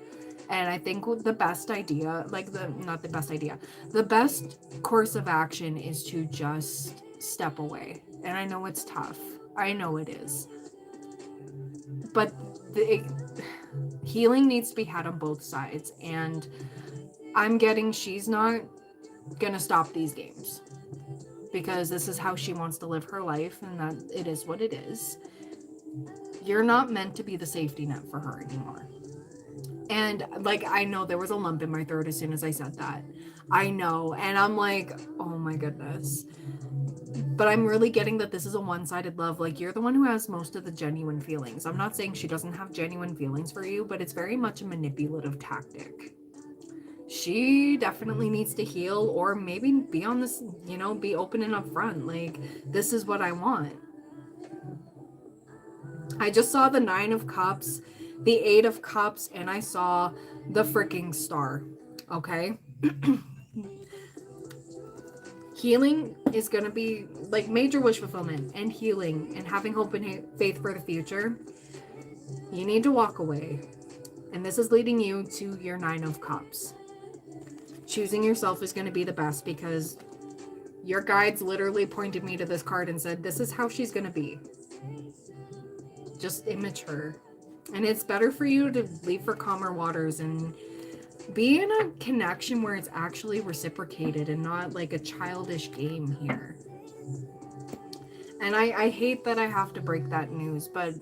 And I think the best idea, like not the best idea, the best course of action is to just step away. And I know it's tough. I know it is. But healing needs to be had on both sides. And I'm getting she's not gonna stop these games. Because this is how she wants to live her life, and that it is what it is. You're not meant to be the safety net for her anymore. And like, I know there was a lump in my throat as soon as I said that. I know. And I'm like, oh my goodness. But I'm really getting that this is a one-sided love. Like, you're the one who has most of the genuine feelings. I'm not saying she doesn't have genuine feelings for you, but it's very much a manipulative tactic. She definitely needs to heal, or maybe be on this, you know, be open and upfront. Like, this is what I want. I just saw the 9 of Cups, the 8 of Cups, and I saw the freaking star. Okay? Healing is going to be like major wish fulfillment and healing and having hope and faith for the future. You need to walk away. And this is leading you to your 9 of Cups. Choosing yourself is going to be the best, because your guides literally pointed me to this card and said, this is how she's going to be. Just immature. And it's better for you to leave for calmer waters and be in a connection where it's actually reciprocated and not like a childish game here. And I hate that I have to break that news, but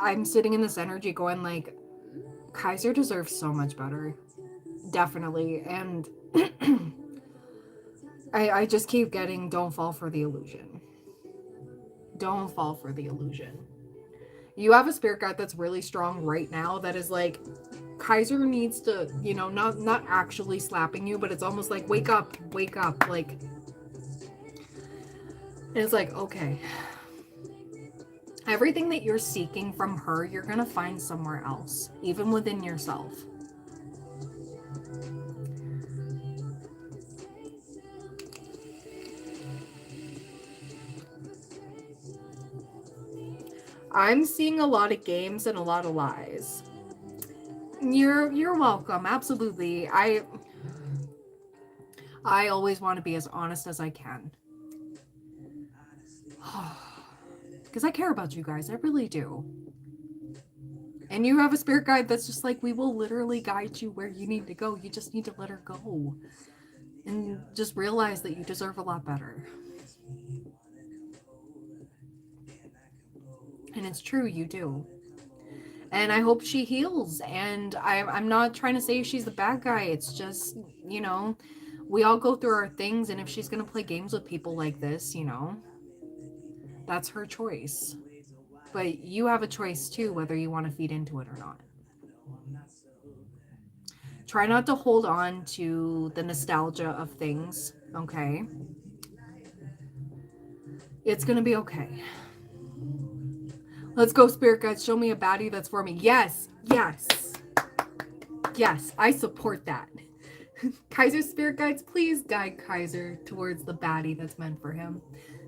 I'm sitting in this energy going like, Kaiser deserves so much better. Definitely. And I just keep getting, don't fall for the illusion. Don't fall for the illusion. You have a spirit guide that's really strong right now that is like, Kaiser needs to, you know, not actually slapping you, but it's almost like, wake up, like, and it's like, okay, everything that you're seeking from her, you're gonna find somewhere else, even within yourself. I'm seeing a lot of games and a lot of lies. You're welcome. Absolutely. I always want to be as honest as I can. Because I care about you guys. I really do. And you have a spirit guide that's just like, we will literally guide you where you need to go. You just need to let her go. And just realize that you deserve a lot better. And it's true, you do. And I hope she heals. And I'm not trying to say she's the bad guy. It's just, you know, we all go through our things. And if she's going to play games with people like this, you know, that's her choice. But you have a choice too, whether you want to feed into it or not. Try not to hold on to the nostalgia of things, okay? It's going to be okay. Let's go, spirit guides. Show me a baddie that's for me. Yes, yes. Yes, I support that. Kaiser spirit guides, please guide Kaiser towards the baddie that's meant for him.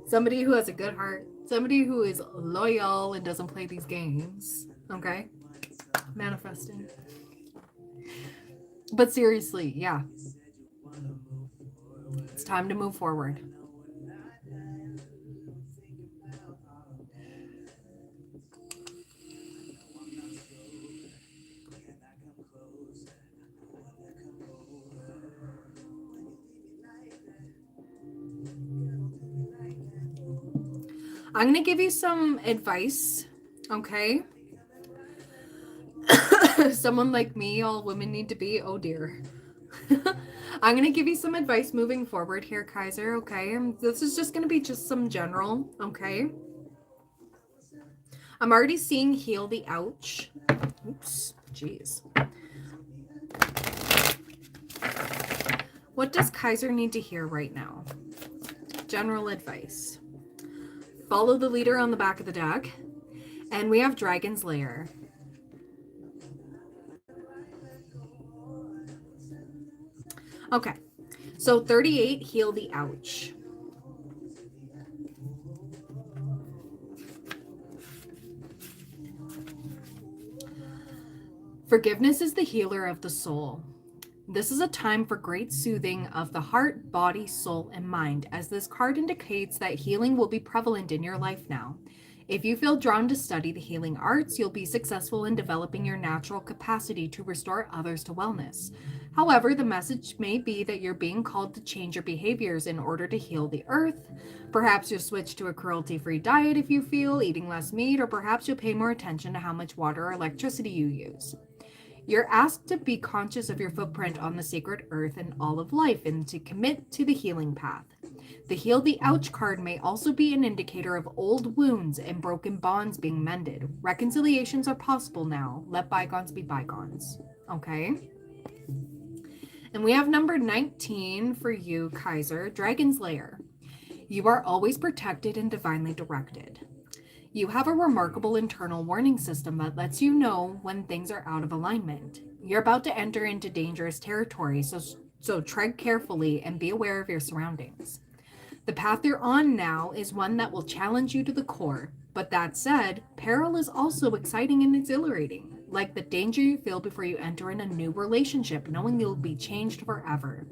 Somebody who has a good heart. Somebody who is loyal and doesn't play these games. Okay? Manifesting. But seriously, yeah. It's time to move forward. I'm going to give you some advice, okay? Someone like me, all women need to be, oh dear. I'm going to give you some advice moving forward here, Kaiser, okay? This is just going to be just some general, okay? I'm already seeing heal the ouch. Oops, jeez. What does Kaiser need to hear right now? General advice. Follow the leader on the back of the deck. And we have Dragon's Lair. Okay, so 38, heal the ouch. Forgiveness is the healer of the soul. This is a time for great soothing of the heart, body, soul, and mind, as this card indicates that healing will be prevalent in your life now. If you feel drawn to study the healing arts, you'll be successful in developing your natural capacity to restore others to wellness. However, the message may be that you're being called to change your behaviors in order to heal the earth. Perhaps you'll switch to a cruelty-free diet if you feel, eating less meat, or perhaps you'll pay more attention to how much water or electricity you use. You're asked to be conscious of your footprint on the sacred earth and all of life and to commit to the healing path. The Heal the Ouch card may also be an indicator of old wounds and broken bonds being mended. Reconciliations are possible now. Let bygones be bygones. Okay? And we have number 19 for you, Kaiser, Dragon's Lair. You are always protected and divinely directed. You have a remarkable internal warning system that lets you know when things are out of alignment. You're about to enter into dangerous territory, so tread carefully and be aware of your surroundings. The path you're on now is one that will challenge you to the core, but that said, peril is also exciting and exhilarating, like the danger you feel before you enter in a new relationship, knowing you'll be changed forever.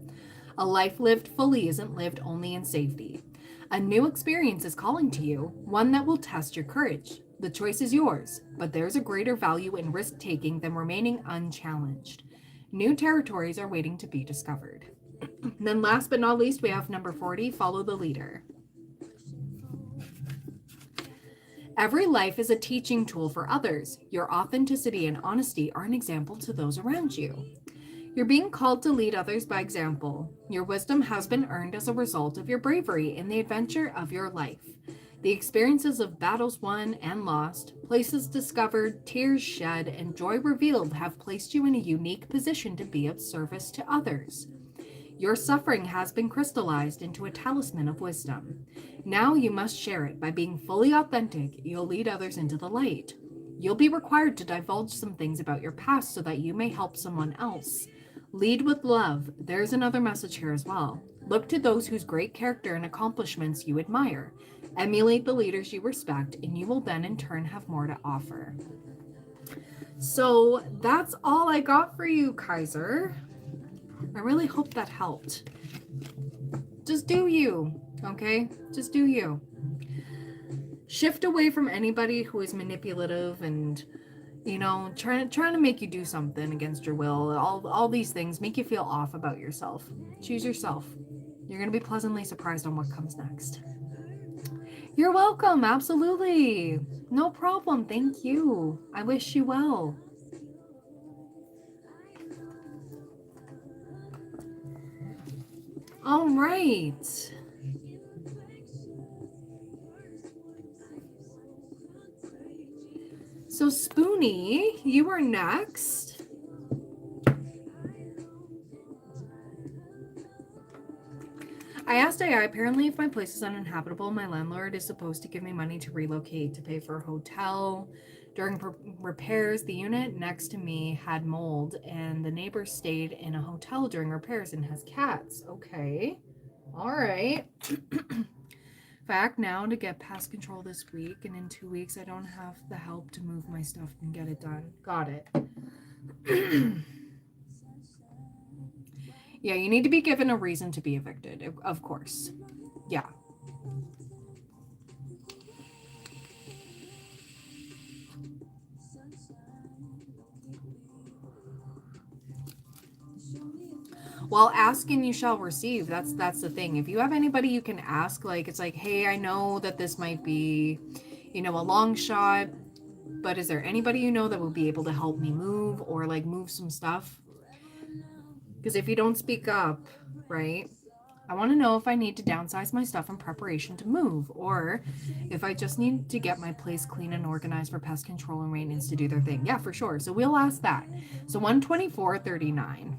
A life lived fully isn't lived only in safety. A new experience is calling to you, one that will test your courage. The choice is yours, but there's a greater value in risk-taking than remaining unchallenged. New territories are waiting to be discovered. Then last but not least, we have number 40, follow the leader. Every life is a teaching tool for others. Your authenticity and honesty are an example to those around you. You're being called to lead others by example. Your wisdom has been earned as a result of your bravery in the adventure of your life. The experiences of battles won and lost, places discovered, tears shed, and joy revealed have placed you in a unique position to be of service to others. Your suffering has been crystallized into a talisman of wisdom. Now you must share it. By being fully authentic, you'll lead others into the light. You'll be required to divulge some things about your past so that you may help someone else. Lead with love. There's another message here as well. Look to those whose great character and accomplishments you admire. Emulate the leaders you respect, and you will then in turn have more to offer. So that's all I got for you, Kaiser. I really hope that helped. Just do you, okay? Just do you. Shift away from anybody who is manipulative and, you know, trying to make you do something against your will. All these things make you feel off about yourself. Choose yourself. You're going to be pleasantly surprised on what comes next. You're welcome. Absolutely. No problem. Thank you. I wish you well. All right. So Spoony, you are next. I asked AI, apparently if my place is uninhabitable, my landlord is supposed to give me money to relocate to pay for a hotel. During repairs, the unit next to me had mold, and the neighbor stayed in a hotel during repairs and has cats. Okay. All right. If I act now to get pest control this week, and in 2 weeks I don't have the help to move my stuff and get it done. Got it. Yeah, you need to be given a reason to be evicted, of course. Yeah. Well, ask and you shall receive. That's the thing. If you have anybody you can ask, like, it's like, hey, I know that this might be, you know, a long shot, but is there anybody you know that will be able to help me move or like move some stuff? Because if you don't speak up, right, I want to know if I need to downsize my stuff in preparation to move, or if I just need to get my place clean and organized for pest control and maintenance to do their thing. Yeah, for sure. So we'll ask that. So 124.39.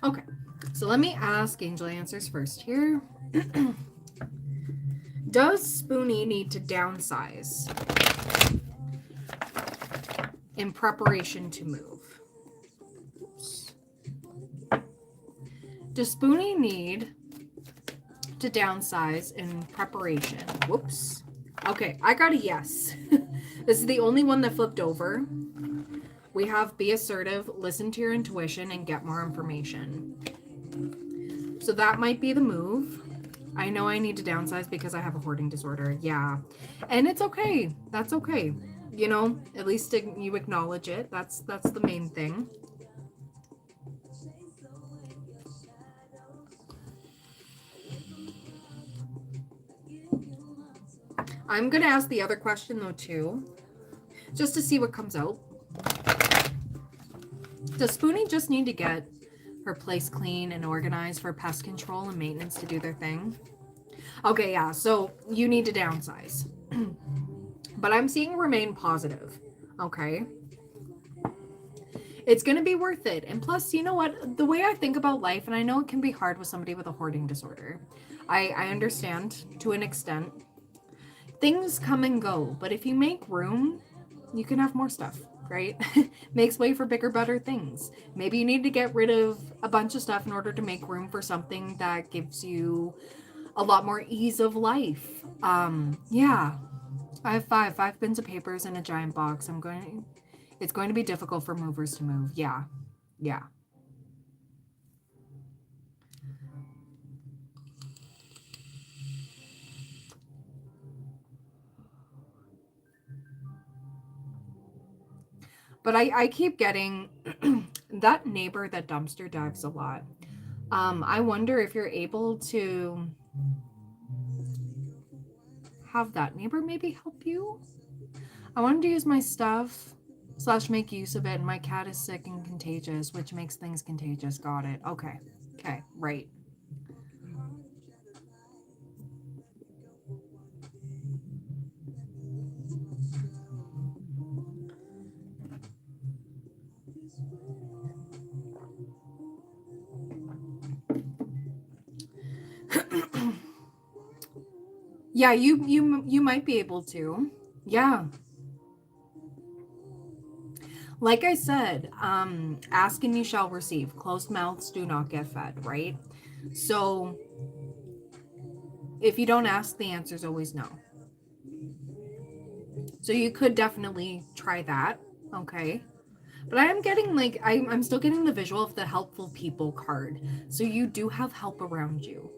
Okay, so let me ask Angel Answers first here. Does Spoony need to downsize in preparation to move? Oops. Does Spoony need to downsize in preparation? Whoops. Okay, I got a yes. This is the only one that flipped over. We have be assertive, listen to your intuition, and get more information. So that might be the move. I know I need to downsize because I have a hoarding disorder. Yeah. And it's okay. That's okay. You know, at least you acknowledge it. That's the main thing. I'm going to ask the other question though too, just to see what comes out. Does Spoony just need to get her place clean and organized for pest control and maintenance to do their thing? Okay, yeah, so you need to downsize. But I'm seeing remain positive, okay? It's going to be worth it. And plus, you know what? The way I think about life, and I know it can be hard with somebody with a hoarding disorder. I understand to an extent. Things come and go, but if you make room, you can have more stuff, right? Makes way for bigger, better things. Maybe you need to get rid of a bunch of stuff in order to make room for something that gives you a lot more ease of life. Yeah. I have five bins of papers in a giant box. It's going to be difficult for movers to move. Yeah. Yeah. But I keep getting that neighbor that dumpster dives a lot. I wonder if you're able to have that neighbor maybe help you. I wanted to use my stuff / make use of it, and my cat is sick and contagious, which makes things contagious. Got it. Okay. Okay. Right. Yeah, you might be able to. Yeah. Like I said, ask and you shall receive. Closed mouths do not get fed, right? So if you don't ask, the answer is always no. So you could definitely try that. Okay. But I am getting like I'm still getting the visual of the helpful people card. So you do have help around you.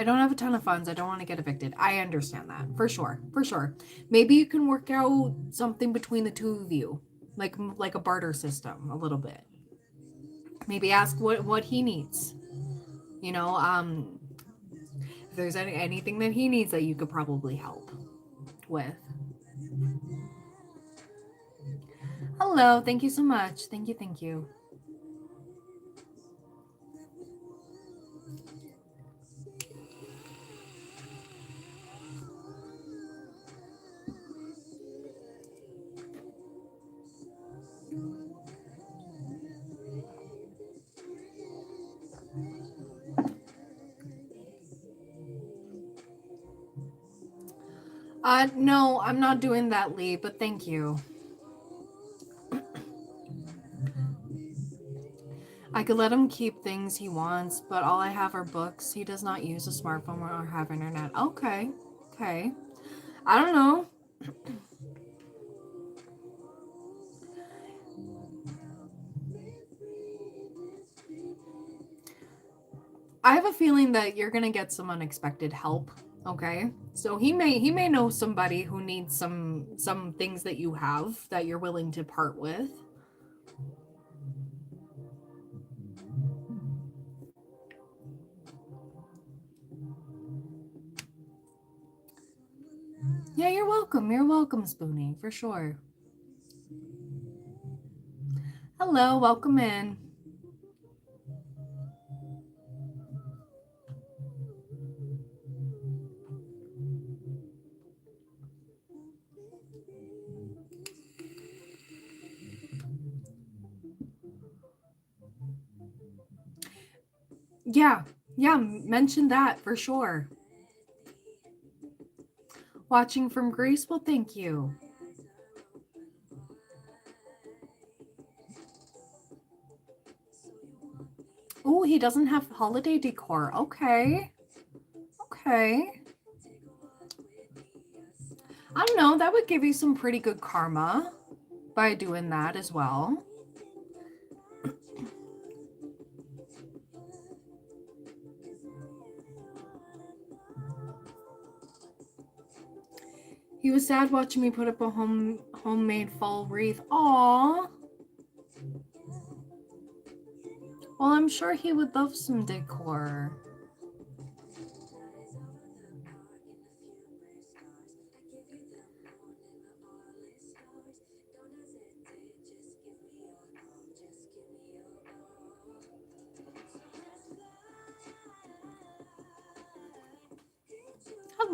I don't have a ton of funds. I don't want to get evicted. I understand that. For sure. For sure. Maybe you can work out something between the two of you. Like a barter system a little bit. Maybe ask what he needs. You know, if there's anything that he needs that you could probably help with. Hello, thank you so much. Thank you, thank you. No, I'm not doing that, Lee, but thank you. I could let him keep things he wants, but all I have are books. He does not use a smartphone or have internet. Okay. Okay. I don't know. I have a feeling that you're gonna get some unexpected help. Okay, so he may know somebody who needs some things that you have that you're willing to part with. welcome. You're welcome, Spoony, for sure. Hello, welcome in. Yeah, mention that for sure. Watching from Greece, well, thank you. Oh, he doesn't have holiday decor. Okay. Okay. I don't know, that would give you some pretty good karma by doing that as well. He was sad watching me put up a homemade fall wreath. Aww. Well, I'm sure he would love some decor.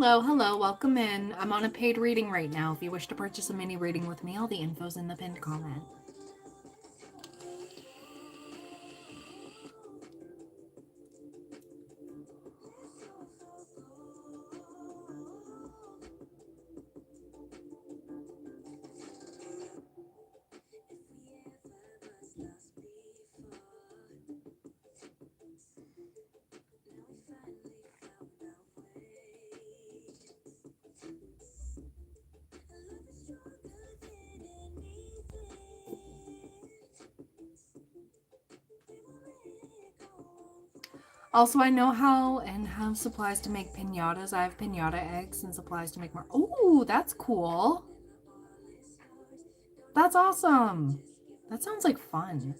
Hello, welcome in. I'm on a paid reading right now. If you wish to purchase a mini reading with me, all the info's in the pinned comment. Also, I know how and have supplies to make piñatas. I have piñata eggs and supplies to make more. Oh, that's cool. That's awesome. That sounds like fun.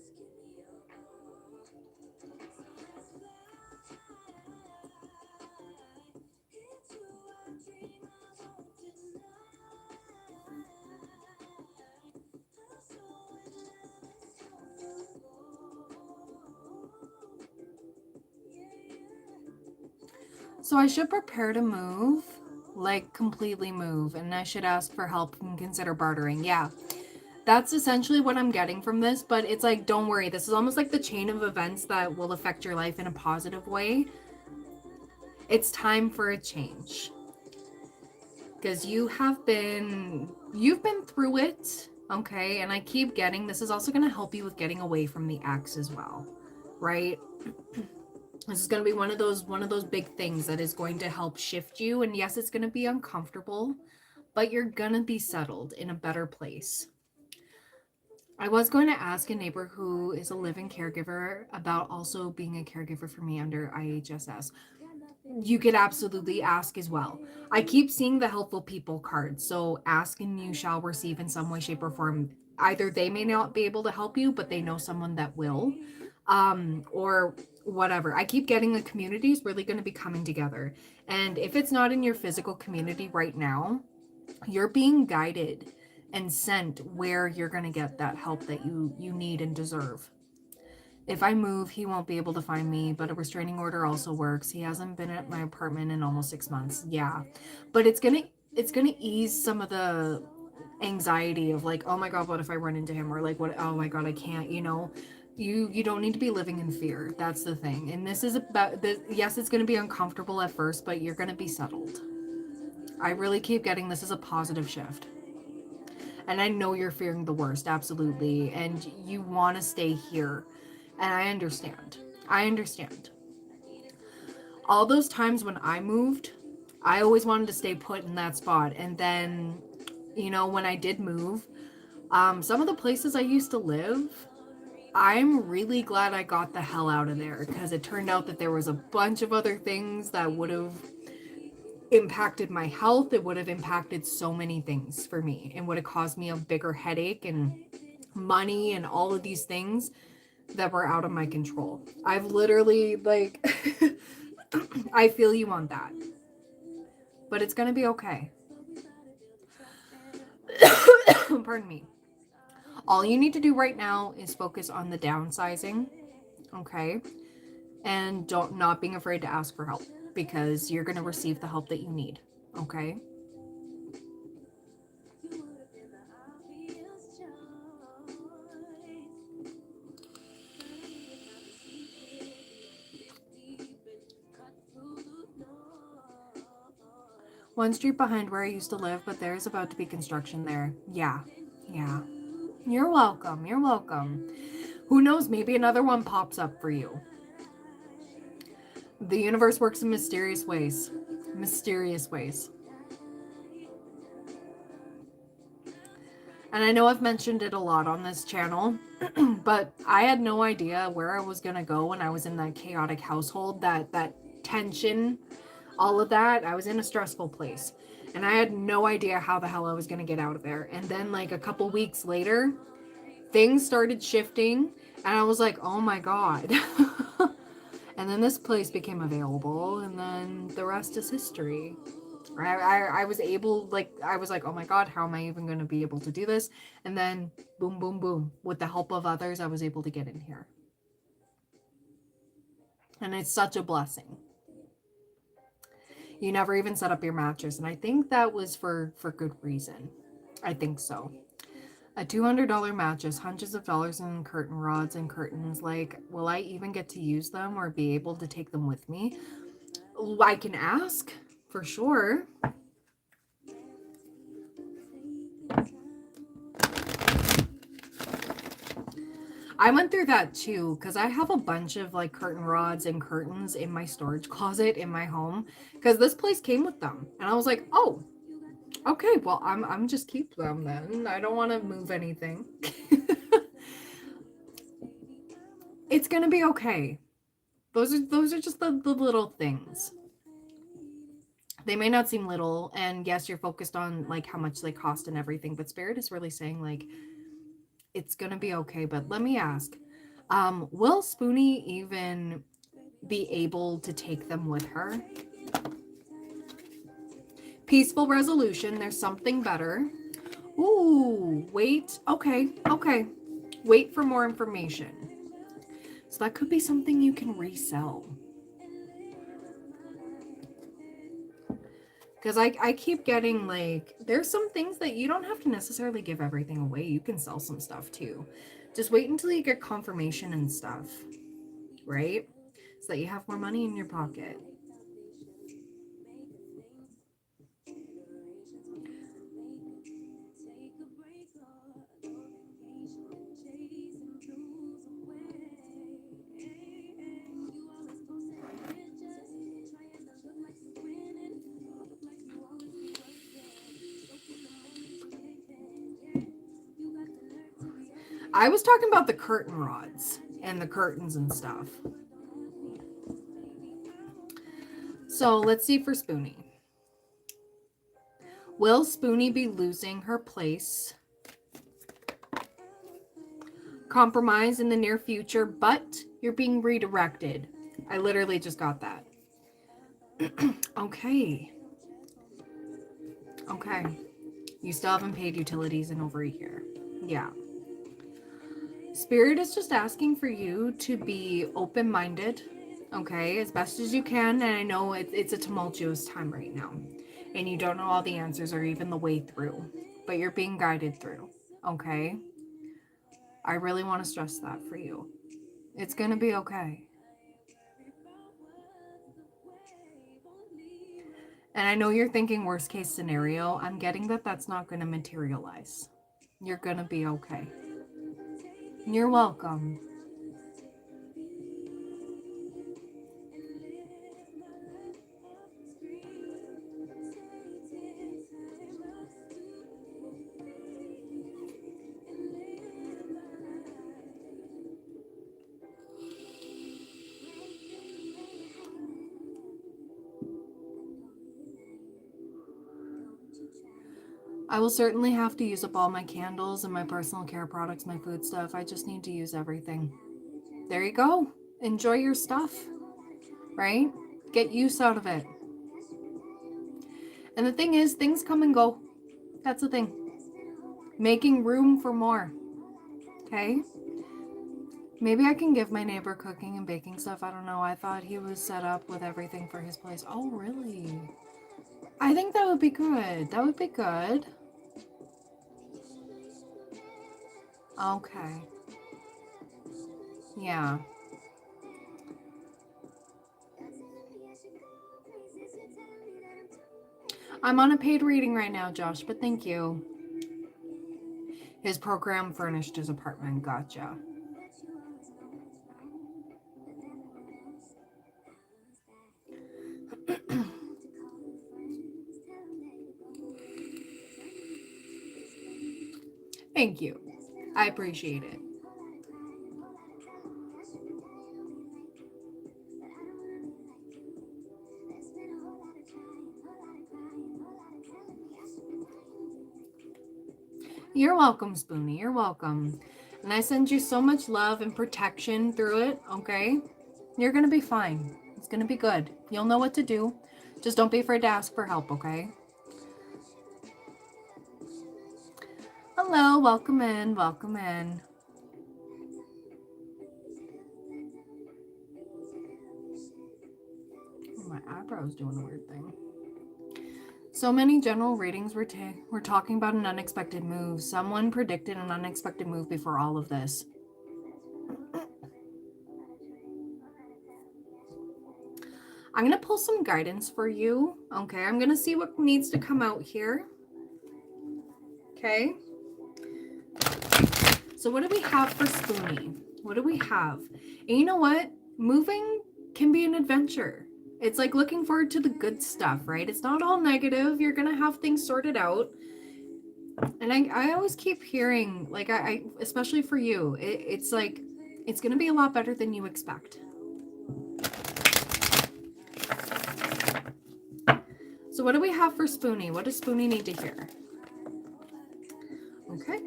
So I should prepare to move, like completely move, and I should ask for help and consider bartering. Yeah, that's essentially what I'm getting from this, but it's like, don't worry. This is almost like the chain of events that will affect your life in a positive way. It's time for a change. Because you've been through it, okay? And I keep getting, this is also going to help you with getting away from the ex as well, right? This is going to be one of those big things that is going to help shift you. And yes, it's going to be uncomfortable, but you're going to be settled in a better place. I was going to ask a neighbor who is a living caregiver about also being a caregiver for me under IHSS. You could absolutely ask as well. I keep seeing the helpful people card, so ask and you shall receive in some way, shape, or form. Either they may not be able to help you, but they know someone that will, or whatever. I keep getting the community is really going to be coming together. And if it's not in your physical community right now, you're being guided and sent where you're going to get that help that you need and deserve. If I move, he won't be able to find me, but a restraining order also works. He hasn't been at my apartment in almost 6 months. Yeah. But it's going to ease some of the anxiety of like, oh my god, what if I run into him, or like, what, oh my god, I can't, you don't need to be living in fear. That's the thing. And this is about this. Yes, it's going to be uncomfortable at first, but you're going to be settled. I really keep getting this as a positive shift. And I know you're fearing the worst, absolutely, and you want to stay here. And I understand. All those times when I moved, I always wanted to stay put in that spot. And then, when I did move, some of the places I used to live, I'm really glad I got the hell out of there, because it turned out that there was a bunch of other things that would have impacted my health. It would have impacted so many things for me, and would have caused me a bigger headache and money and all of these things that were out of my control. I've literally, like, I feel you on that. But it's going to be okay. Pardon me. All you need to do right now is focus on the downsizing, okay? And not being afraid to ask for help, because you're going to receive the help that you need, okay? One street behind where I used to live, but there is about to be construction there. Yeah. You're welcome. You're welcome. Who knows? Maybe another one pops up for you. The universe works in mysterious ways. Mysterious ways. And I know I've mentioned it a lot on this channel, but I had no idea where I was going to go when I was in that chaotic household, that tension, all of that. I was in a stressful place, and I had no idea how the hell I was going to get out of there. And then like a couple weeks later, things started shifting, and I was like, oh my God. And then this place became available, and then the rest is history. I was able, I was like, oh my God, how am I even going to be able to do this? And then boom, boom, boom. With the help of others, I was able to get in here. And it's such a blessing. You never even set up your mattress. And I think that was for good reason. I think so. A $200 mattress, hundreds of dollars in curtain rods and curtains. Like, will I even get to use them or be able to take them with me? I can ask, for sure. I went through that too, because I have a bunch of like curtain rods and curtains in my storage closet in my home, because this place came with them. And I was like, oh, okay, well, I'm just keep them then. I don't want to move anything. It's gonna be okay. Those are just the little things. They may not seem little, and yes, you're focused on like how much they cost and everything, but Spirit is really saying like it's gonna be okay. But let me ask, will Spoony even be able to take them with her? Peaceful resolution. There's something better. Ooh, wait. Okay. Wait for more information. So that could be something you can resell. Because I keep getting like, there's some things that you don't have to necessarily give everything away. You can sell some stuff too. Just wait until you get confirmation and stuff, right? So that you have more money in your pocket. I was talking about the curtain rods and the curtains and stuff. So let's see for Spoony. Will Spoony be losing her place? Compromise in the near future, but you're being redirected. I literally just got that. Okay. You still haven't paid utilities in over a year. Yeah. Spirit is just asking for you to be open-minded, okay, as best as you can. And I know it's a tumultuous time right now, and you don't know all the answers or even the way through, but you're being guided through, okay? I really want to stress that for you. It's going to be okay. And I know you're thinking worst case scenario. I'm getting that that's not going to materialize. You're going to be okay. You're welcome. I will certainly have to use up all my candles and my personal care products, my food stuff. I just need to use everything. There you go. Enjoy your stuff, right? Get use out of it. And the thing is, things come and go. That's the thing. Making room for more. Okay? Maybe I can give my neighbor cooking and baking stuff. I don't know. I thought he was set up with everything for his place. Oh, really? I think that would be good. That would be good. Okay. Yeah. I'm on a paid reading right now, Josh, but thank you. His program furnished his apartment. Gotcha. Thank you. I appreciate it. You're welcome, Spoony. You're welcome. And I send you so much love and protection through it, okay? You're going to be fine. It's going to be good. You'll know what to do. Just don't be afraid to ask for help, okay? Hello, welcome in, welcome in. Oh, my eyebrow's doing a weird thing. So many general readings we're talking about an unexpected move. Someone predicted an unexpected move before all of this. I'm going to pull some guidance for you. Okay, I'm going to see what needs to come out here. Okay. So what do we have for Spoony? What do we have? And you know what? Moving can be an adventure. It's like looking forward to the good stuff, right? It's not all negative. You're going to have things sorted out. And I always keep hearing, like, I especially for you, it's like, it's going to be a lot better than you expect. So what do we have for Spoony? What does Spoony need to hear? Okay.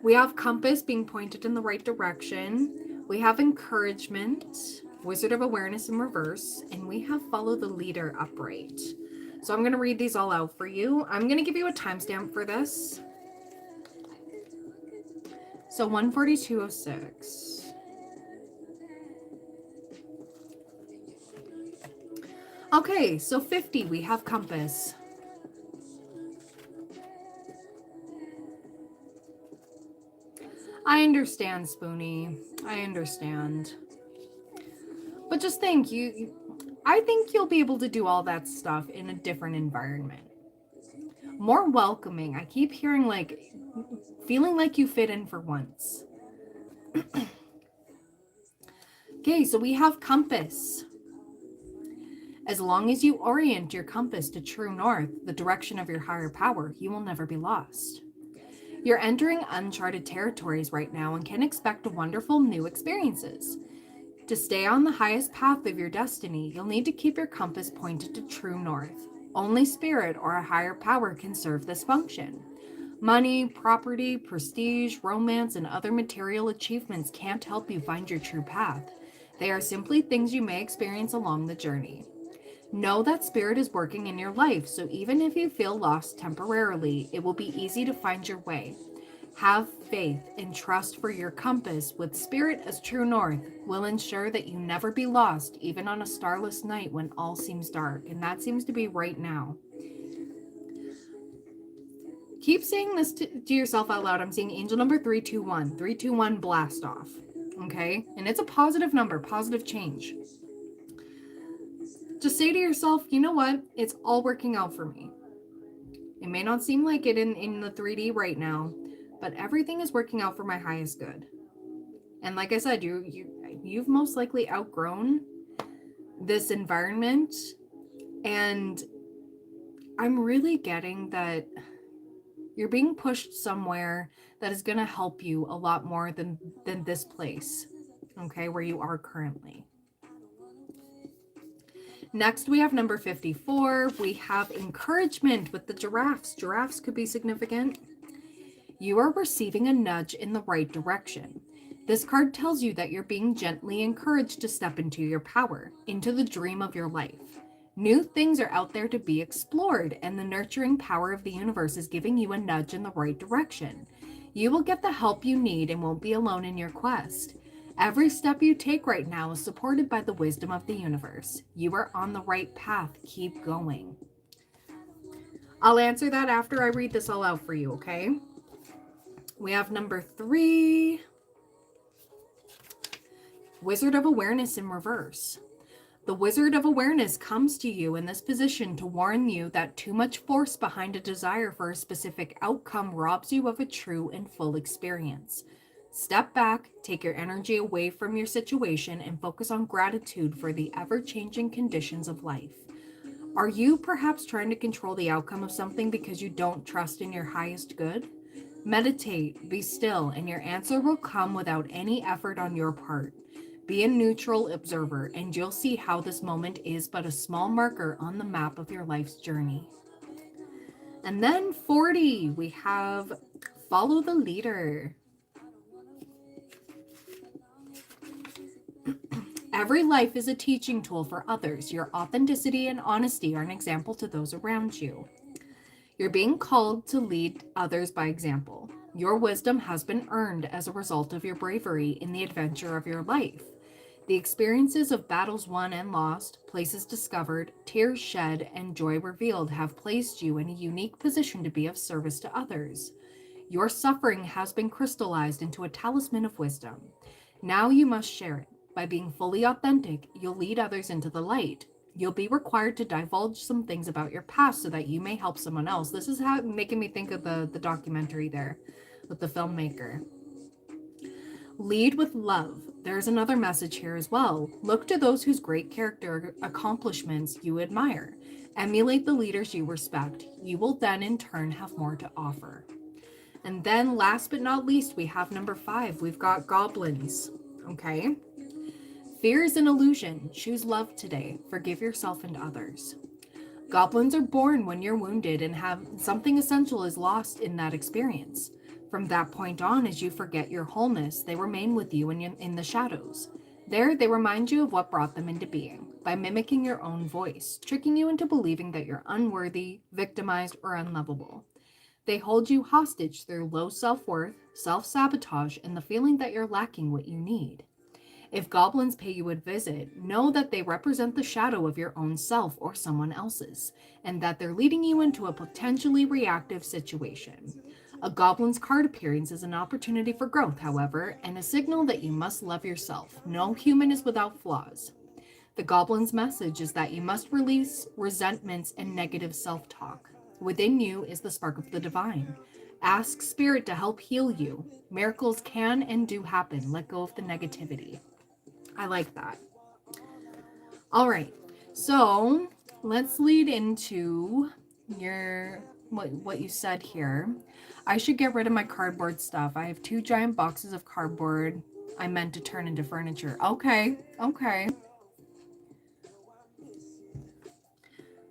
We have compass being pointed in the right direction. We have encouragement, Wizard of Awareness in reverse, and we have follow the leader upright. So I'm going to read these all out for you. I'm going to give you a timestamp for this. So 1:42:06. Okay, so 50, we have compass. I understand, Spoony. I understand. But just think, I think you'll be able to do all that stuff in a different environment. More welcoming. I keep hearing, like, feeling like you fit in for once. Okay, so we have compass. As long as you orient your compass to true north, the direction of your higher power, you will never be lost. You're entering uncharted territories right now and can expect wonderful new experiences. To stay on the highest path of your destiny, you'll need to keep your compass pointed to true north. Only spirit or a higher power can serve this function. Money, property, prestige, romance, and other material achievements can't help you find your true path. They are simply things you may experience along the journey. Know that spirit is working in your life, so even if you feel lost temporarily, it will be easy to find your way. Have faith and trust for your compass with spirit as true north will ensure that you never be lost, even on a starless night when all seems dark, and that seems to be right now. Keep saying this to yourself out loud. I'm seeing angel number 321. 321 blast off. Okay? And it's a positive number, positive change. Just say to yourself, you know what? It's all working out for me. It may not seem like it in the 3D right now, but everything is working out for my highest good. And like I said, you've most likely outgrown this environment, and I'm really getting that you're being pushed somewhere that is going to help you a lot more than this place, okay, where you are currently. Next, we have number 54. We have encouragement with the giraffes. Giraffes could be significant. You are receiving a nudge in the right direction. This card tells you that you're being gently encouraged to step into your power, into the dream of your life. New things are out there to be explored, and the nurturing power of the universe is giving you a nudge in the right direction. You will get the help you need and won't be alone in your quest. Every step you take right now is supported by the wisdom of the universe. You are on the right path. Keep going. I'll answer that after I read this all out for you, okay? We have number 3, Wizard of Awareness in reverse. The Wizard of Awareness comes to you in this position to warn you that too much force behind a desire for a specific outcome robs you of a true and full experience. Step back, take your energy away from your situation, and focus on gratitude for the ever-changing conditions of life. Are you perhaps trying to control the outcome of something because you don't trust in your highest good? Meditate, be still, and your answer will come without any effort on your part. Be a neutral observer, and you'll see how this moment is but a small marker on the map of your life's journey. And then 40, we have Follow the Leader. Every life is a teaching tool for others. Your authenticity and honesty are an example to those around you. You're being called to lead others by example. Your wisdom has been earned as a result of your bravery in the adventure of your life. The experiences of battles won and lost, places discovered, tears shed, and joy revealed have placed you in a unique position to be of service to others. Your suffering has been crystallized into a talisman of wisdom. Now you must share it. By being fully authentic, you'll lead others into the light. You'll be required to divulge some things about your past so that you may help someone else. This is how making me think of the documentary there with the filmmaker. Lead with love. There's another message here as well. Look to those whose great character accomplishments you admire. Emulate the leaders you respect. You will then in turn have more to offer. And then last but not least, we have number 5. We've got goblins. Okay. Fear is an illusion. Choose love today. Forgive yourself and others. Goblins are born when you're wounded and have something essential is lost in that experience. From that point on, as you forget your wholeness, they remain with you in the shadows. There, they remind you of what brought them into being, by mimicking your own voice, tricking you into believing that you're unworthy, victimized, or unlovable. They hold you hostage through low self-worth, self-sabotage, and the feeling that you're lacking what you need. If goblins pay you a visit, know that they represent the shadow of your own self or someone else's, and that they're leading you into a potentially reactive situation. A goblin's card appearance is an opportunity for growth, however, and a signal that you must love yourself. No human is without flaws. The goblin's message is that you must release resentments and negative self-talk. Within you is the spark of the divine. Ask Spirit to help heal you. Miracles can and do happen. Let go of the negativity. I like that. All right, so let's lead into your what you said here. I should get rid of my cardboard stuff. I have 2 giant boxes of cardboard I meant to turn into furniture. Okay.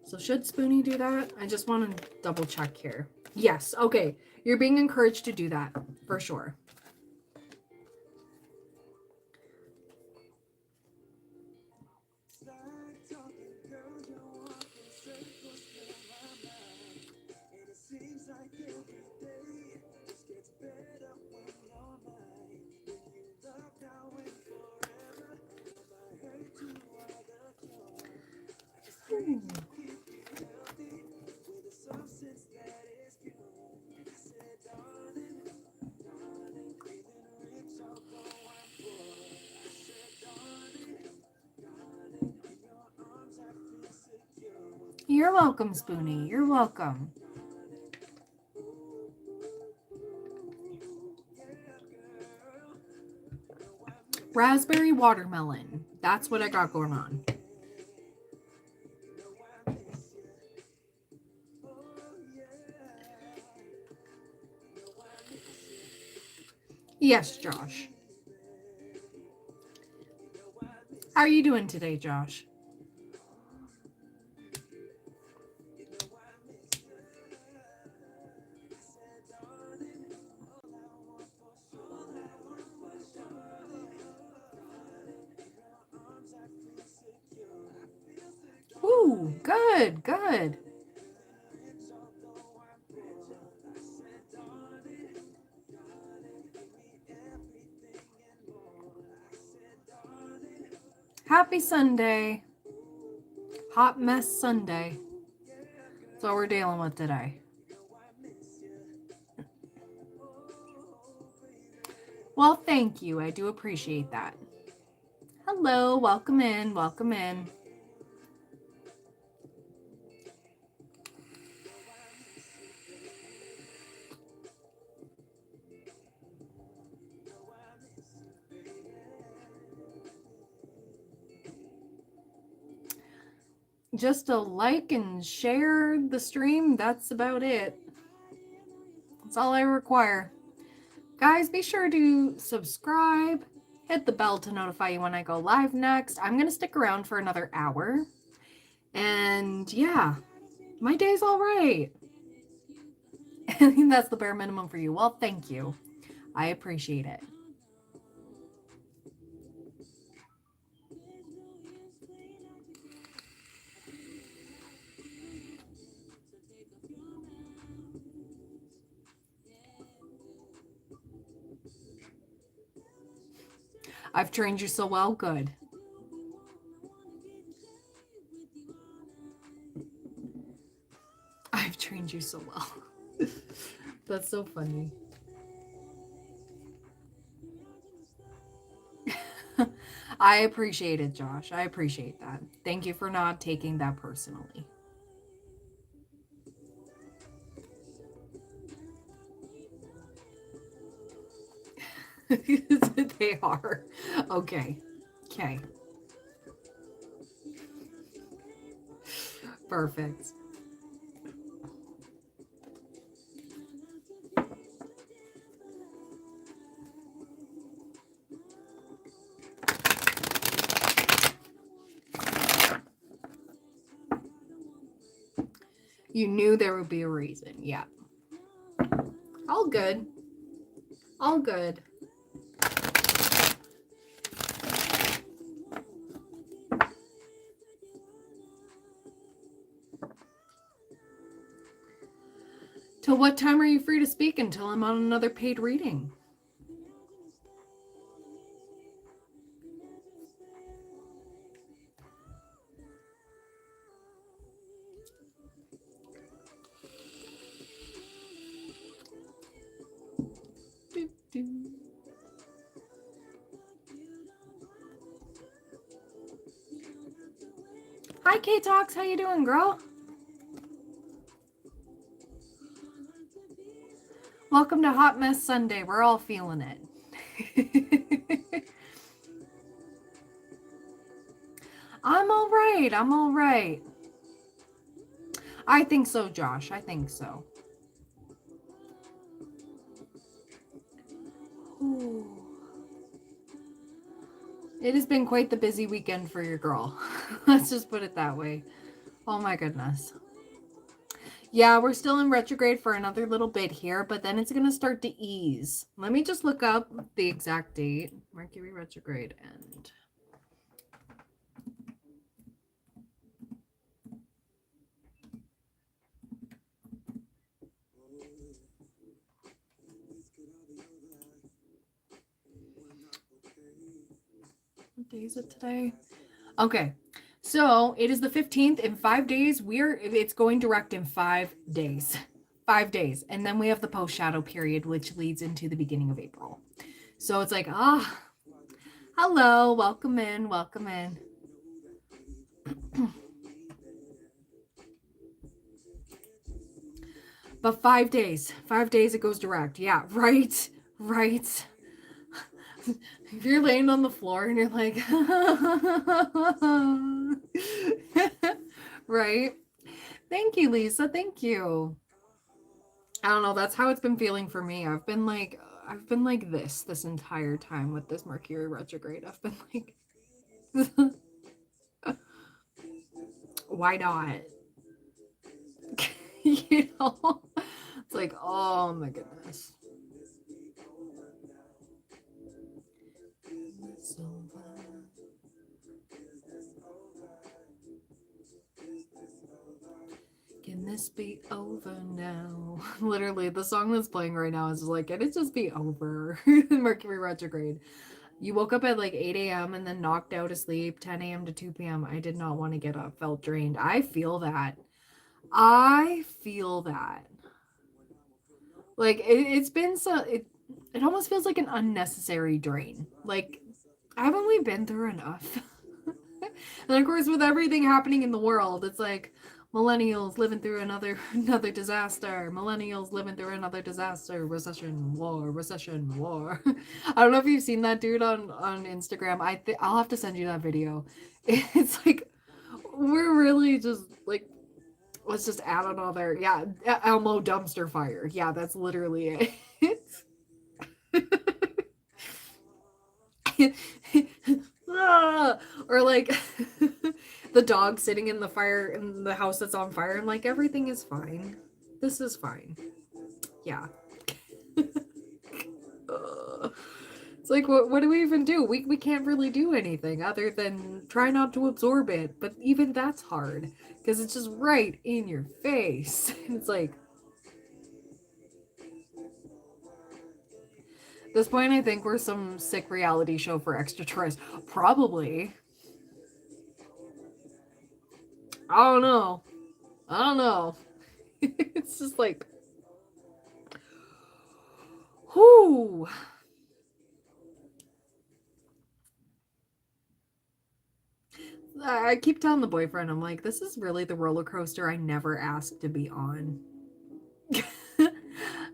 So should Spoony do that? I just want to double check here. Yes, okay. You're being encouraged to do that, for sure. You're welcome, Spoony. You're welcome. Raspberry watermelon. That's what I got going on. Yes, Josh. How are you doing today, Josh? Woo! Ooh, good, good. Happy Sunday. Hot mess Sunday. That's what we're dealing with today. Well, thank you. I do appreciate that. Hello, welcome in, welcome in. Just a like and share the stream. That's about it. That's all I require. Guys, be sure to subscribe. Hit the bell to notify you when I go live next. I'm going to stick around for another hour. And yeah, my day's all right. I think that's the bare minimum for you. Well, thank you. I appreciate it. I've trained you so well. Good. I've trained you so well. That's so funny. I appreciate it, Josh. I appreciate that. Thank you for not taking that personally. They are. Okay. Okay. Perfect. You knew there would be a reason. Yeah. All good. All good. Till what time are you free to speak until I'm on another paid reading? Hi, Ktox. How you doing, girl? Welcome to Hot Mess Sunday. We're all feeling it. I'm all right. I'm all right. I think so, Josh. I think so. Ooh. It has been quite the busy weekend for your girl. Let's just put it that way. Oh my goodness. Yeah, we're still in retrograde for another little bit here, but then it's going to start to ease. Let me just look up the exact date. Mercury retrograde end. What day is it today? Okay. So it is the 15th. In 5 days, it's going direct in 5 days. 5 days. And then we have the post shadow period, which leads into the beginning of April. So it's like, hello, welcome in, welcome in. But 5 days. 5 days it goes direct. Yeah, right. Right. If you're laying on the floor and you're like, right? Thank you, Lisa. Thank you. I don't know. That's how it's been feeling for me. I've been like this entire time with this Mercury retrograde. I've been like, why not? You know, it's like, oh my goodness. this be over now? Literally, the song that's playing right now is like, can it just be over? Mercury retrograde. You woke up at like 8 a.m. and then knocked out asleep, 10 a.m. to 2 p.m. I did not want to get up, felt drained. I feel that. I feel that. Like, it's been so, it almost feels like an unnecessary drain. Like, haven't we been through enough? And of course, with everything happening in the world, it's like millennials living through another disaster. Millennials living through another disaster. Recession, war. Recession, war. I don't know if you've seen that dude on Instagram. I'll have to send you that video. It's like we're really just like, let's just add another, yeah, Elmo dumpster fire. Yeah, that's literally it. Or like the dog sitting in the fire in the house that's on fire and like everything is fine. This is fine. Yeah. It's like what do we even do? We can't really do anything other than try not to absorb it. But even that's hard because it's just right in your face. It's like at this point, I think we're some sick reality show for extraterrestrials. Probably. I don't know. I don't know. It's just like, whoo. I keep telling the boyfriend, I'm like, this is really the roller coaster I never asked to be on.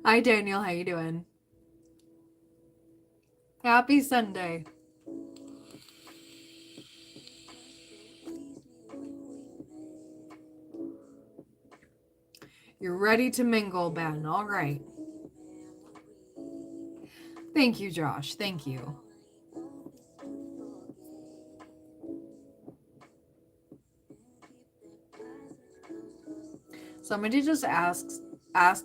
Hi, Daniel. How you doing? Happy Sunday. You're ready to mingle, Ben. All right. Thank you, Josh. Thank you. Somebody just asked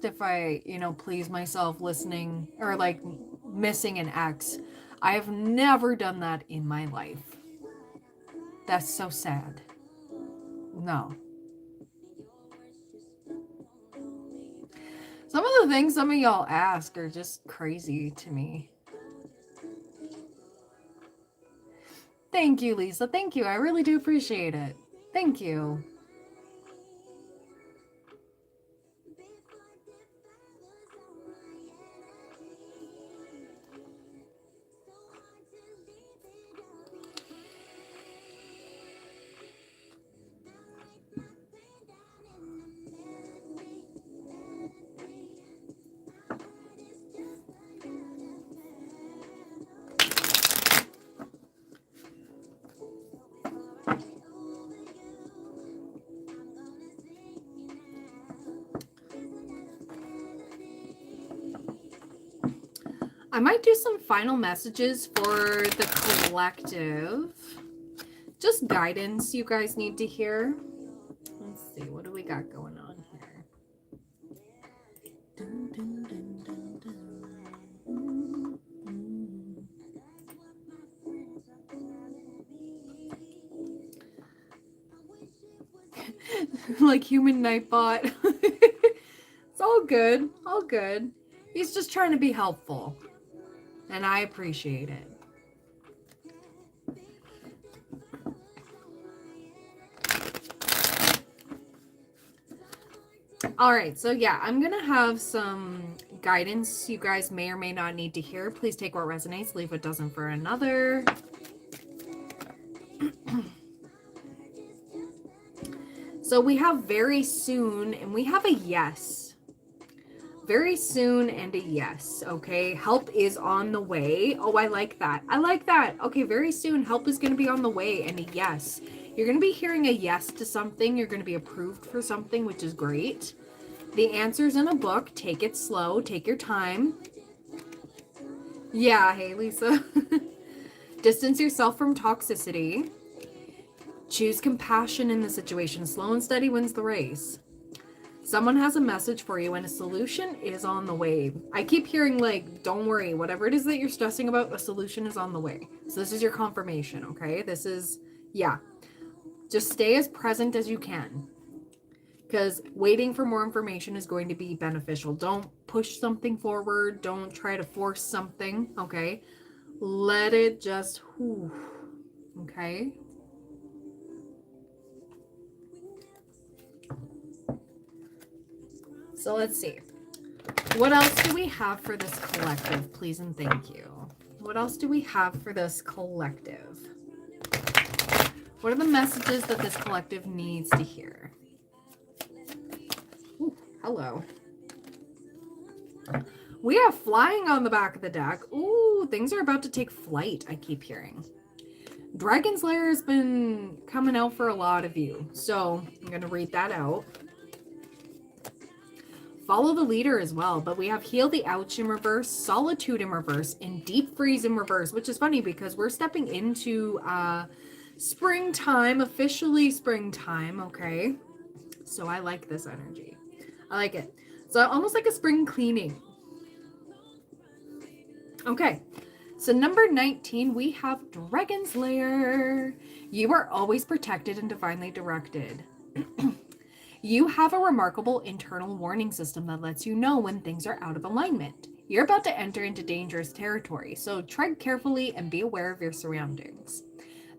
if I, please myself listening or like missing an ex. I have never done that in my life. That's so sad. No. Some of the things some of y'all ask are just crazy to me. Thank you, Lisa. Thank you. I really do appreciate it. Thank you. I might do some final messages for the collective. Just guidance you guys need to hear. Let's see, what do we got going on here? Dun, dun, dun, dun, dun. Like human Nightbot. It's all good. All good. He's just trying to be helpful. And I appreciate it. All right, so yeah, I'm going to have some guidance you guys may or may not need to hear. Please take what resonates, leave what doesn't for another. So we have very soon, and we have a yes. Very soon and a yes, okay? Help is on the way. Oh, I like that. I like that. Okay, very soon, help is going to be on the way and a yes. You're going to be hearing a yes to something. You're going to be approved for something, which is great. The answer's in a book. Take it slow. Take your time. Yeah, hey, Lisa. Distance yourself from toxicity. Choose compassion in the situation. Slow and steady wins the race. Someone has a message for you and a solution is on the way. I keep hearing like, don't worry, whatever it is that you're stressing about, a solution is on the way. So this is your confirmation, okay? This is, yeah. Just stay as present as you can. because waiting for more information is going to be beneficial. Don't push something forward. Don't try to force something, okay? Let it just, whew, okay? So let's see. What else do we have for this collective? Please and thank you. What else do we have for this collective? What are the messages that this collective needs to hear? Ooh, hello. We have flying on the back of the deck. Ooh, things are about to take flight, I keep hearing. Dragon's Lair has been coming out for a lot of you. So I'm going to read that out. Follow the leader as well, but we have Heal the Ouch in reverse, Solitude in reverse, and Deep Freeze in reverse, which is funny because we're stepping into springtime, officially springtime, okay? So I like this energy. I like it. So almost like a spring cleaning. Okay, so number 19, we have Dragon's Lair. You are always protected and divinely directed. You have a remarkable internal warning system that lets you know when things are out of alignment. You're about to enter into dangerous territory, so tread carefully and be aware of your surroundings.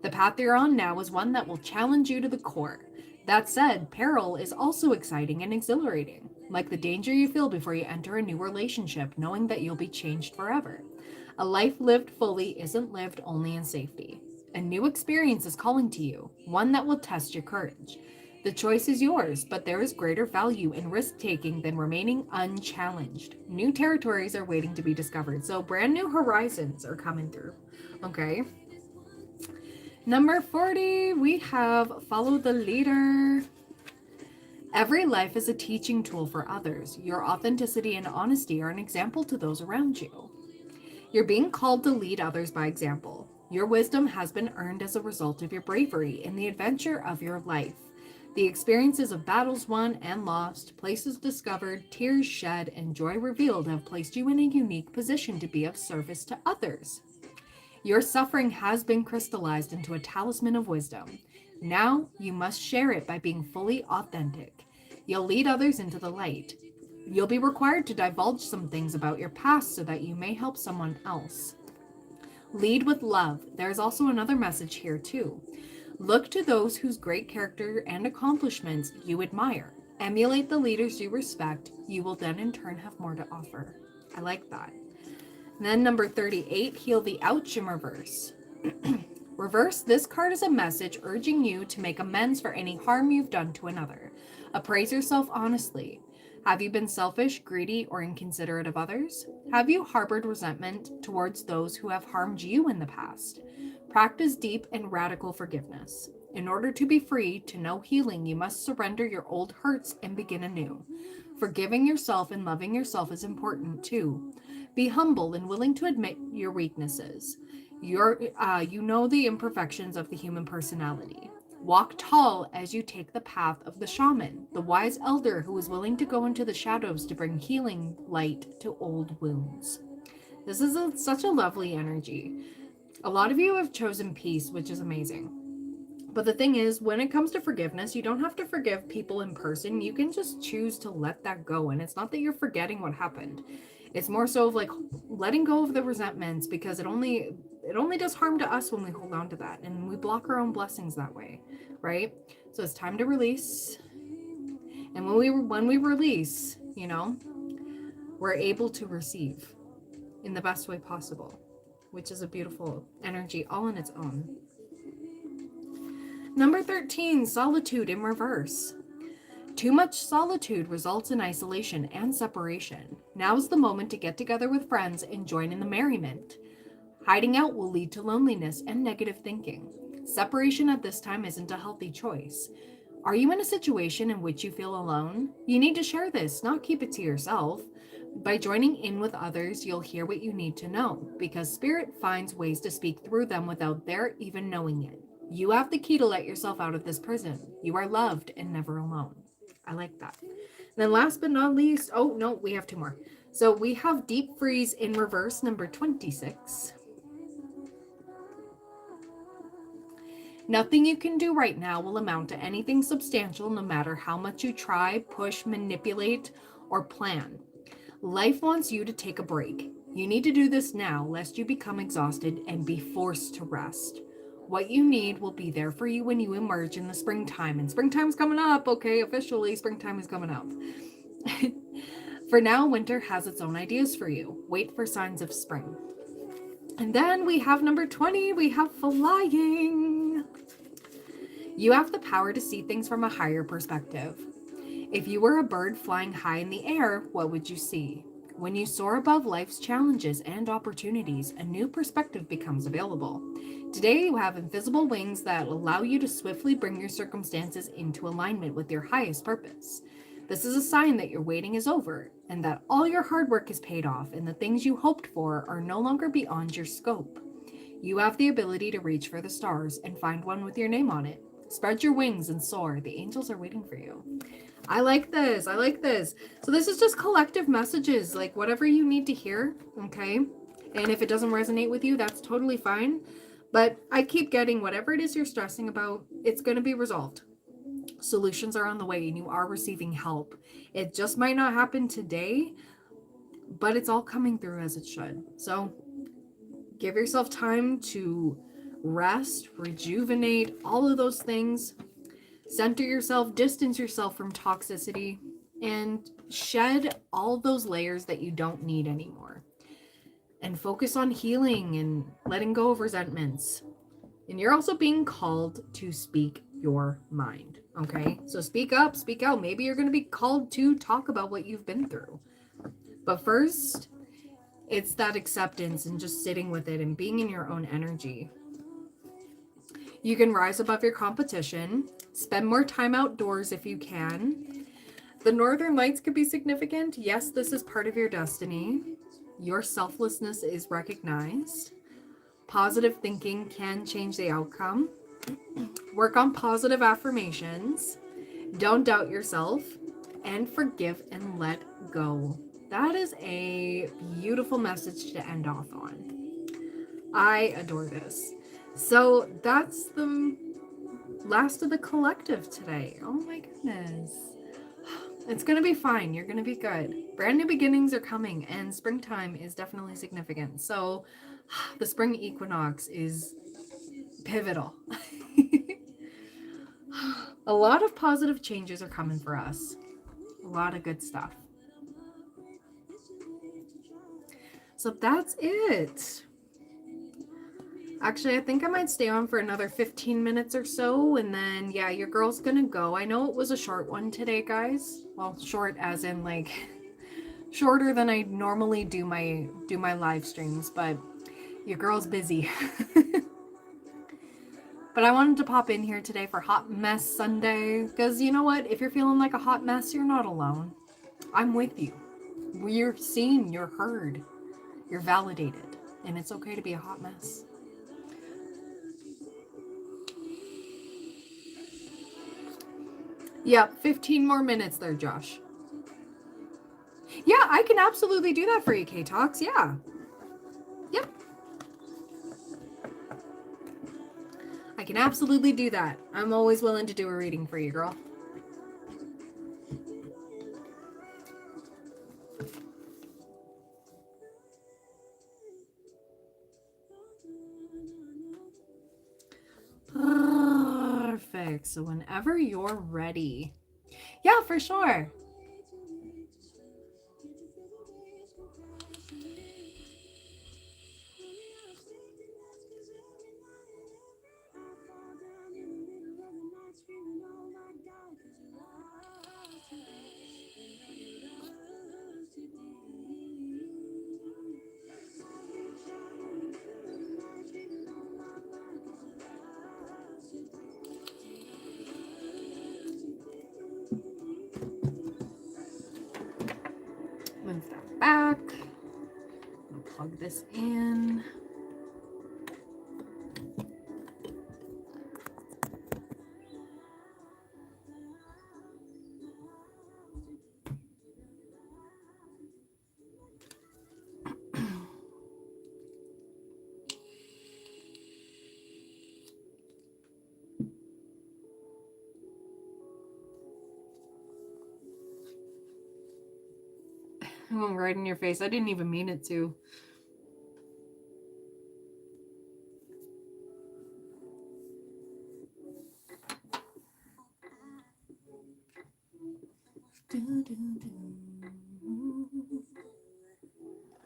The path you're on now is one that will challenge you to the core. That said, peril is also exciting and exhilarating, like the danger you feel before you enter a new relationship, knowing that you'll be changed forever. A life lived fully isn't lived only in safety. A new experience is calling to you, one that will test your courage. The choice is yours, but there is greater value in risk-taking than remaining unchallenged. New territories are waiting to be discovered, so brand new horizons are coming through. Okay. Number 40, we have Follow the Leader. Every life is a teaching tool for others. Your authenticity and honesty are an example to those around you. You're being called to lead others by example. Your wisdom has been earned as a result of your bravery in the adventure of your life. The experiences of battles won and lost, places discovered, tears shed, and joy revealed have placed you in a unique position to be of service to others. Your suffering has been crystallized into a talisman of wisdom. Now you must share it by being fully authentic. You'll lead others into the light. You'll be required to divulge some things about your past so that you may help someone else. Lead with love. There's also another message here too. Look to those whose great character and accomplishments you admire. Emulate the leaders you respect. You will then in turn have more to offer. I like that. And then number 38, Heal the Ouch in reverse. Reverse, this card is a message urging you to make amends for any harm you've done to another. Appraise yourself honestly. Have you been selfish, greedy, or inconsiderate of others? Have you harbored resentment towards those who have harmed you in the past? Practice deep and radical forgiveness. In order to be free, to know healing, you must surrender your old hurts and begin anew. Forgiving yourself and loving yourself is important too. Be humble and willing to admit your weaknesses. You know the imperfections of the human personality. Walk tall as you take the path of the shaman, the wise elder who is willing to go into the shadows to bring healing light to old wounds. This is such a lovely energy. A lot of you have chosen peace, which is amazing. But the thing is, when it comes to forgiveness, you don't have to forgive people in person. You can just choose to let that go. And it's not that you're forgetting what happened. It's more so of like letting go of the resentments, because it only does harm to us when we hold on to that, and we block our own blessings that way, right? So it's time to release. And when we release, you know, we're able to receive in the best way possible, which is a beautiful energy all on its own. Number 13, Solitude in reverse. Too much solitude results in isolation and separation. Now is the moment to get together with friends and join in the merriment. Hiding out will lead to loneliness and negative thinking. Separation at this time isn't a healthy choice. Are you in a situation in which you feel alone? You need to share this, not keep it to yourself. By joining in with others, you'll hear what you need to know, because Spirit finds ways to speak through them without their even knowing it. You have the key to let yourself out of this prison. You are loved and never alone. I like that. And then last but not least, oh no, we have two more. So we have Deep Freeze in reverse, number 26. Nothing you can do right now will amount to anything substantial, no matter how much you try, push, manipulate, or plan. Life wants you to take a break. You need to do this now, lest you become exhausted and be forced to rest. What you need will be there for you when you emerge in the springtime. And springtime's coming up, okay? Officially, springtime is coming up. For now, winter has its own ideas for you. Wait for signs of spring. And then we have number 20, we have flying. You have the power to see things from a higher perspective. If you were a bird flying high in the air, what would you see? When you soar above life's challenges and opportunities, a new perspective becomes available. Today, you have invisible wings that allow you to swiftly bring your circumstances into alignment with your highest purpose. This is a sign that your waiting is over and that all your hard work is paid off and the things you hoped for are no longer beyond your scope. You have the ability to reach for the stars and find one with your name on it. Spread your wings and soar. The angels are waiting for you. I like this. I like this. So this is just collective messages, like whatever you need to hear, okay? And if it doesn't resonate with you, that's totally fine. But I keep getting whatever it is you're stressing about, it's going to be resolved. Solutions are on the way and you are receiving help. It just might not happen today, but it's all coming through as it should. So give yourself time to rest, rejuvenate, all of those things. Center yourself, distance yourself from toxicity, and shed all those layers that you don't need anymore. And focus on healing and letting go of resentments. And you're also being called to speak your mind, okay? So speak up, speak out. Maybe you're going to be called to talk about what you've been through. But first, it's that acceptance and just sitting with it and being in your own energy. You can rise above your competition. Spend more time outdoors if you can. The northern lights could be significant. Yes, this is part of your destiny. Your selflessness is recognized. Positive thinking can change the outcome. Work on positive affirmations. Don't doubt yourself. And forgive and let go. That is a beautiful message to end off on. I adore this. So that's the last of the collective today. Oh my goodness. It's going to be fine. You're going to be good. Brand new beginnings are coming and springtime is definitely significant. So the spring equinox is pivotal. A lot of positive changes are coming for us. A lot of good stuff. So that's it. Actually, I think I might stay on for another 15 minutes or so, and then, yeah, your girl's gonna go. I know it was a short one today, guys. Well, short as in, like, shorter than I normally do my live streams, but your girl's busy. But I wanted to pop in here today for Hot Mess Sunday, because you know what? If you're feeling like a hot mess, you're not alone. I'm with you. You're seen, you're heard, you're validated, and it's okay to be a hot mess. Yep, 15 more minutes there, Josh. Yeah, I can absolutely do that for you, Ktox. Yeah. Yep. I can absolutely do that. I'm always willing to do a reading for you, girl. Perfect. So whenever you're ready. Yeah, for sure. Move that back. I'll plug this in. I went right in your face. I didn't even mean it to.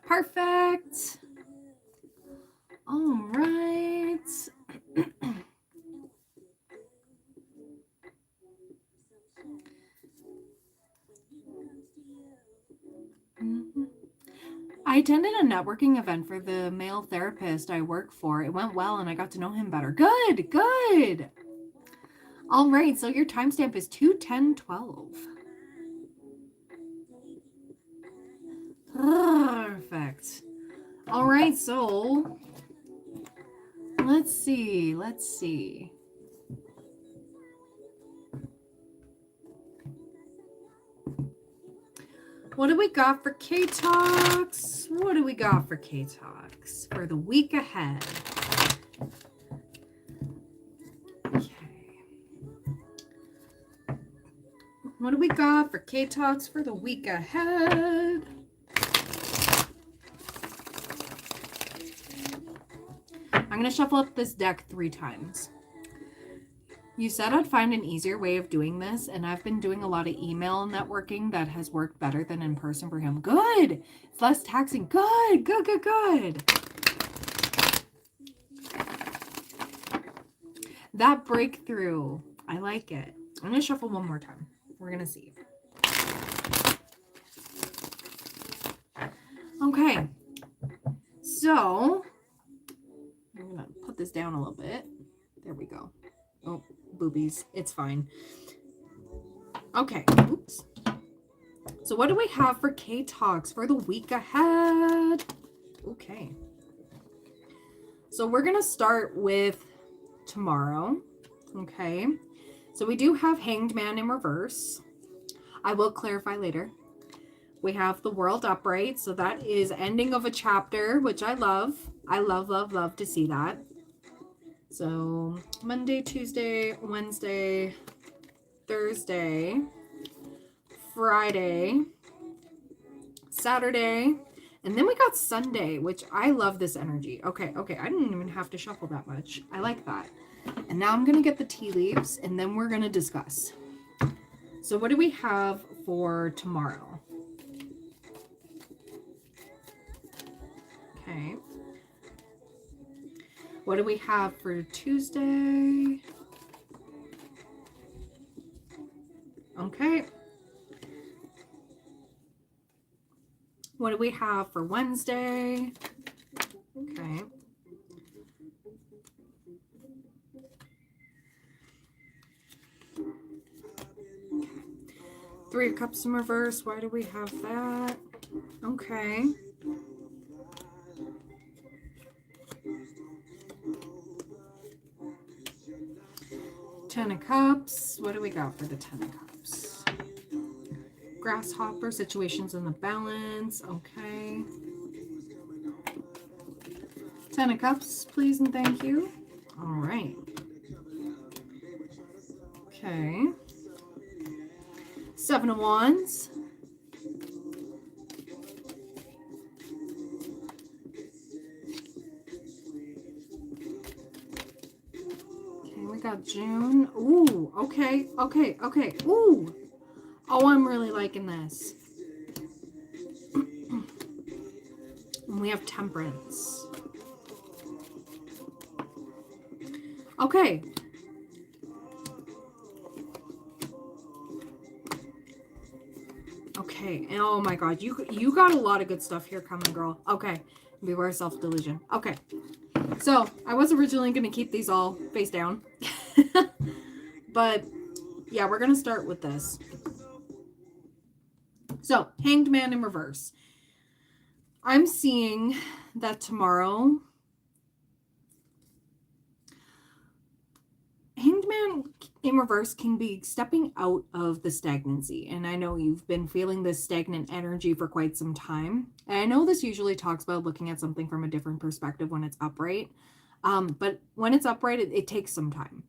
Perfect. All right. I attended a networking event for the male therapist I work for. It went well and I got to know him better. Good, good. All right, so your timestamp is 2:10:12. Perfect. All right, so let's see. What do we got for Ktox? What do we got for Ktox for the week ahead? Okay. What do we got for Ktox for the week ahead? I'm going to shuffle up this deck 3 times. You said I'd find an easier way of doing this, and I've been doing a lot of email networking that has worked better than in person for him. Good! It's less taxing. Good, good, good, good. That breakthrough. I like it. I'm going to shuffle one more time. We're going to see. Okay. So, I'm going to put this down a little bit. There we go. Oh, boobies. It's fine. Okay. Oops. So what do we have for Ktox for the week ahead? Okay. So we're going to start with tomorrow. Okay. So we do have Hanged Man in reverse. I will clarify later. We have the World upright. So that is ending of a chapter, which I love. I love, love, love to see that. So Monday, Tuesday, Wednesday, Thursday, Friday, Saturday, and then we got Sunday, which I love this energy. Okay, I didn't even have to shuffle that much. I like that. And now I'm going to get the tea leaves, and then we're going to discuss. So what do we have for tomorrow? Okay. What do we have for Tuesday? Okay. What do we have for Wednesday? Okay. Three of Cups in reverse. Why do we have that? Okay. Ten of Cups. What do we got for the Ten of Cups? Grasshopper, situations in the balance. Okay. Ten of Cups, please and thank you. All right. Okay. Seven of Wands. We got June. Ooh, okay. Ooh. Oh, I'm really liking this. And we have Temperance. Okay. Okay. And oh my God, you got a lot of good stuff here coming, girl. Okay. Beware self-delusion. Okay. So, I was originally going to keep these all face down. But, yeah, we're going to start with this. So, Hanged Man in reverse. I'm seeing that tomorrow, Hanged Man in reverse can be stepping out of the stagnancy. And I know you've been feeling this stagnant energy for quite some time. And I know this usually talks about looking at something from a different perspective when it's upright. But when it's upright, it takes some time.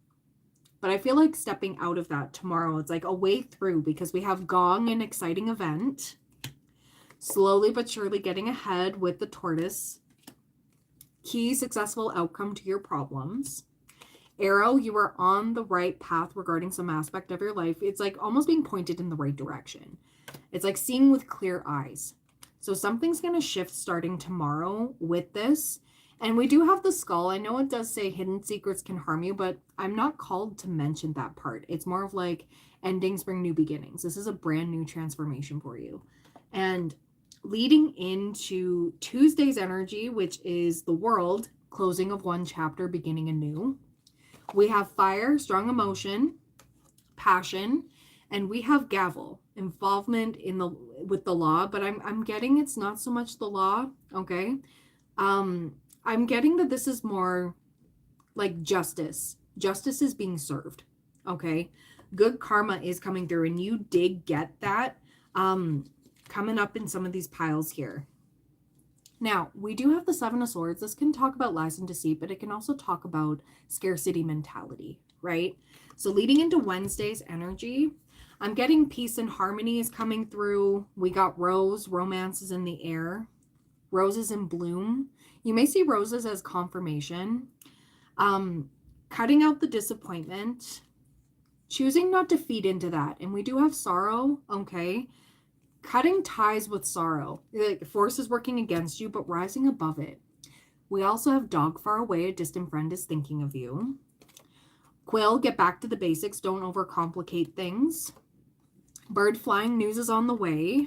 But I feel like stepping out of that tomorrow, it's like a way through because we have Gong, an exciting event. Slowly but surely getting ahead with the tortoise. Key, successful outcome to your problems. Arrow, you are on the right path regarding some aspect of your life. It's like almost being pointed in the right direction. It's like seeing with clear eyes. So something's going to shift starting tomorrow with this. And we do have the skull. I know it does say hidden secrets can harm you, but I'm not called to mention that part. It's more of like endings bring new beginnings. This is a brand new transformation for you. And leading into Tuesday's energy, which is the world, closing of one chapter, beginning anew. We have fire, strong emotion, passion, and we have gavel, involvement with the law, but I'm getting it's not so much the law, okay? I'm getting that this is more like justice. Justice is being served, okay? Good karma is coming through, and you did get that coming up in some of these piles here. Now, we do have the Seven of Swords. This can talk about lies and deceit, but it can also talk about scarcity mentality, right? So leading into Wednesday's energy, I'm getting peace and harmony is coming through. We got rose, romance is in the air. Roses in bloom. You may see roses as confirmation. Cutting out the disappointment. Choosing not to feed into that. And we do have sorrow, okay? Cutting ties with sorrow. Like forces working against you, but rising above it. We also have dog far away. A distant friend is thinking of you. Quill, get back to the basics. Don't overcomplicate things. Bird flying, news is on the way.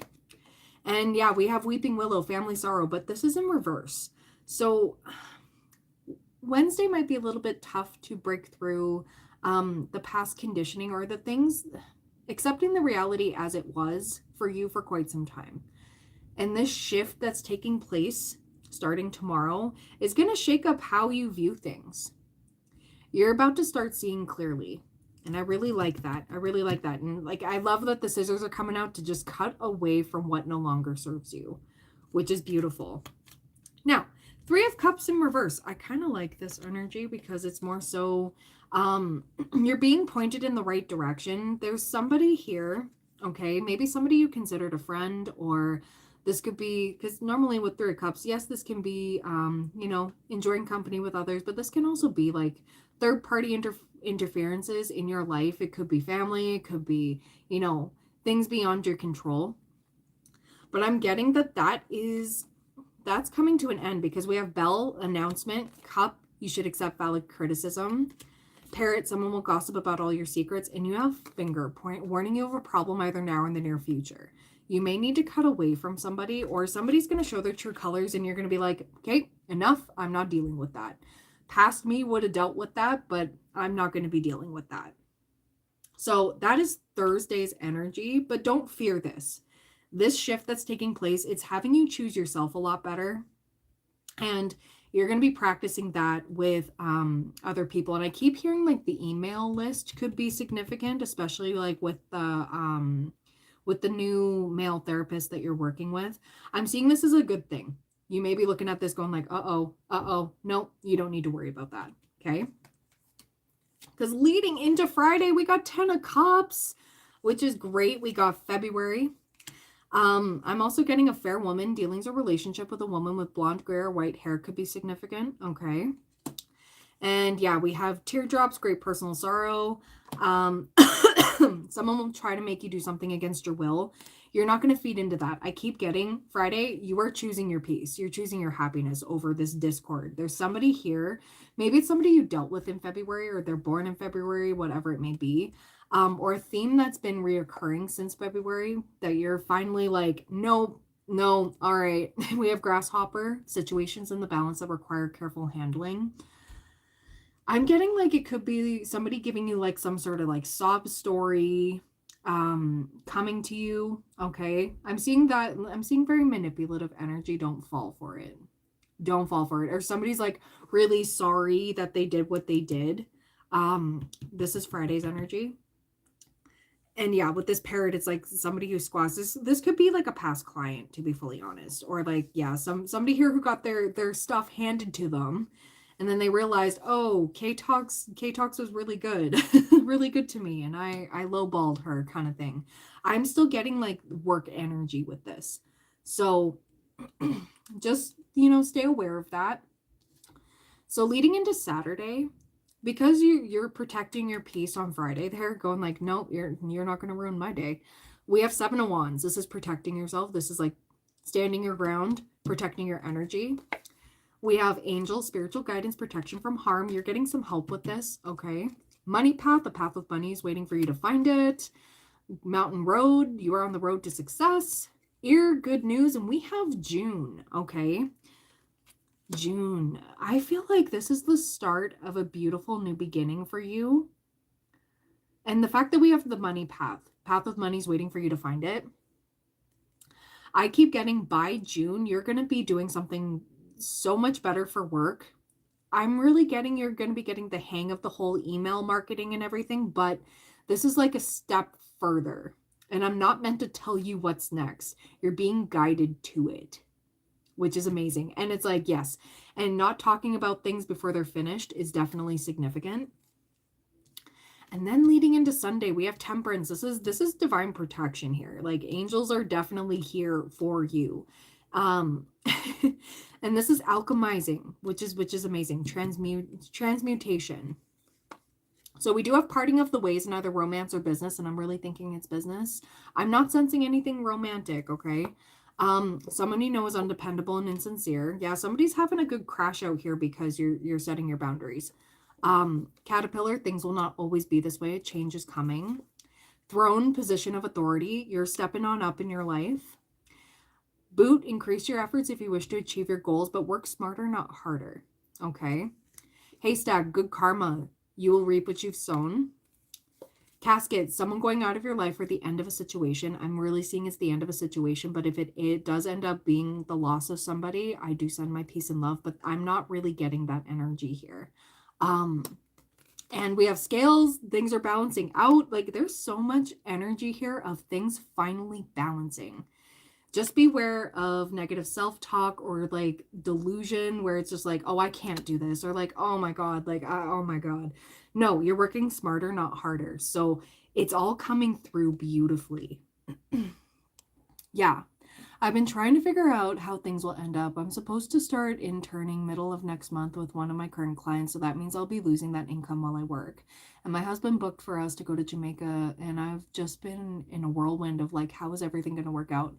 And yeah, we have weeping willow, family sorrow, but this is in reverse. So Wednesday might be a little bit tough to break through the past conditioning or the things, accepting the reality as it was for you for quite some time. And this shift that's taking place starting tomorrow is going to shake up how you view things. You're about to start seeing clearly. And I really like that. I really like that. And like, I love that the scissors are coming out to just cut away from what no longer serves you, which is beautiful. Now, Three of Cups in reverse. I kind of like this energy because it's more so you're being pointed in the right direction. There's somebody here, okay? Maybe somebody you considered a friend, or this could be, because normally with Three of Cups, yes, this can be, you know, enjoying company with others, but this can also be like third-party interferences in your life. It could be family, it could be, you know, things beyond your control. But I'm getting that that's coming to an end because we have bell, announcement, cup, you should accept valid criticism. Parrot, someone will gossip about all your secrets. And you have finger point, warning you of a problem either now or in the near future. You may need to cut away from somebody, or somebody's going to show their true colors and you're going to be like, okay, enough. I'm not dealing with that. Past me would have dealt with that, but I'm not going to be dealing with that. So that is Thursday's energy, but don't fear this. This shift that's taking place, it's having you choose yourself a lot better. And you're going to be practicing that with other people. And I keep hearing like the email list could be significant, especially like with the new male therapist that you're working with. I'm seeing this as a good thing. You may be looking at this going like, uh-oh. No, you don't need to worry about that. Okay. Because leading into Friday, we got 10 of Cups, which is great. We got February. I'm also getting a fair woman. Dealings or relationship with a woman with blonde, gray, or white hair could be significant. Okay. And yeah, we have teardrops, great personal sorrow. Someone will try to make you do something against your will. You're not going to feed into that. I keep getting Friday, you are choosing your peace. You're choosing your happiness over this discord. There's somebody here. Maybe it's somebody you dealt with in February, or they're born in February, whatever it may be. Or a theme that's been reoccurring since February that you're finally like, no, all right. We have grasshopper, situations in the balance that require careful handling. I'm getting like it could be somebody giving you like some sort of like sob story coming to you. Okay. I'm seeing very manipulative energy. Don't fall for it. Don't fall for it. Or somebody's like really sorry that they did what they did. This is Friday's energy. And yeah, with this parrot, it's like somebody who squats. This could be like a past client, to be fully honest. Or like, yeah, somebody here who got their stuff handed to them. And then they realized, oh, Ktox was really good. Really good to me. And I lowballed her kind of thing. I'm still getting like work energy with this. So just, stay aware of that. So leading into Saturday, because you're protecting your peace on Friday, they're going like, nope, you're not going to ruin my day. We have 7 of Wands. This is protecting yourself. This is like standing your ground, protecting your energy. We have angels, spiritual guidance, protection from harm. You're getting some help with this, okay? Money path, the path of money is waiting for you to find it. Mountain road, you are on the road to success. Ear, good news, and we have June, okay? June. I feel like this is the start of a beautiful new beginning for you. And the fact that we have the money path of money is waiting for you to find it. I keep getting by June, you're going to be doing something so much better for work. I'm really getting you're going to be getting the hang of the whole email marketing and everything, but this is like a step further. And I'm not meant to tell you what's next. You're being guided to it, which is amazing. And it's like, yes, and not talking about things before they're finished is definitely significant. And then leading into Sunday, we have temperance. This is divine protection here. Like angels are definitely here for you. And this is alchemizing, which is amazing. Transmutation. So we do have parting of the ways in either romance or business, and I'm really thinking it's business. I'm not sensing anything romantic, okay? Someone you know is undependable and insincere. Yeah, somebody's having a good crash out here because you're setting your boundaries. Caterpillar, things will not always be this way. A change is coming. Throne, position of authority. You're stepping on up in your life. Boot, increase your efforts if you wish to achieve your goals, but work smarter, not harder. Okay. Haystack, good karma. You will reap what you've sown. Casket, someone going out of your life or the end of a situation. I'm really seeing it's the end of a situation, but if it does end up being the loss of somebody, I do send my peace and love, but I'm not really getting that energy here. And we have scales, things are balancing out. Like there's so much energy here of things finally balancing. Just beware of negative self-talk or like delusion where it's just like, oh, I can't do this. Or like, oh my God, like, oh my God. No, you're working smarter, not harder. So it's all coming through beautifully. Yeah. I've been trying to figure out how things will end up. I'm supposed to start interning middle of next month with one of my current clients. So that means I'll be losing that income while I work. And my husband booked for us to go to Jamaica. And I've just been in a whirlwind of like, how is everything going to work out?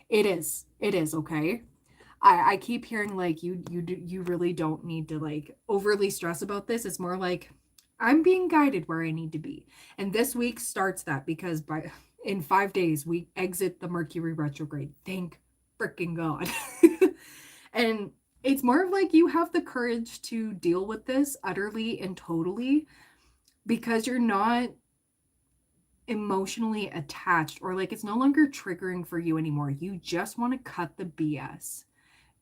It is, okay? I keep hearing like you really don't need to like overly stress about this. It's more like I'm being guided where I need to be. And this week starts that because in 5 days we exit the Mercury retrograde. Thank freaking God. And it's more of like you have the courage to deal with this utterly and totally because you're not emotionally attached or like it's no longer triggering for you anymore. You just want to cut the BS.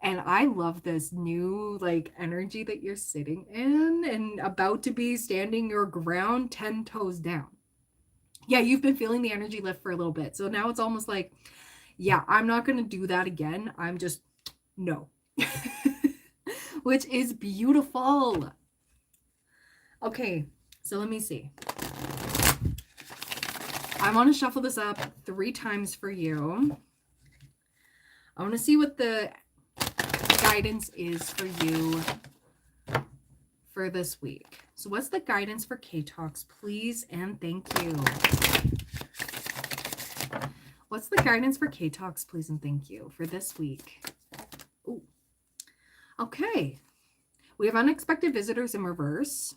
And I love this new like energy that you're sitting in and about to be standing your ground 10 toes down. Yeah, you've been feeling the energy lift for a little bit. So now it's almost like, yeah, I'm not going to do that again. I'm just, no. Which is beautiful. Okay, so let me see. I want to shuffle this up 3 times for you. I want to see what the guidance is for you for this week. So what's the guidance for Ktox, please and thank you? What's the guidance for Ktox, please and thank you for this week? Ooh. Okay. We have unexpected visitors in reverse.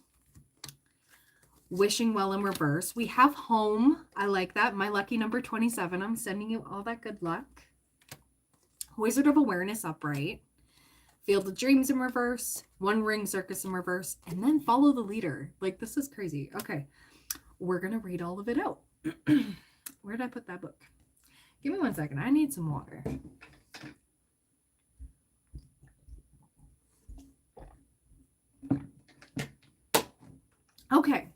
Wishing well in reverse. We have home. I like that. My lucky number 27. I'm sending you all that good luck. Wizard of Awareness upright. Field of Dreams in reverse. One Ring Circus in reverse. And then follow the leader. Like, this is crazy. Okay. We're going to read all of it out. Where did I put that book? Give me 1 second. I need some water. Okay.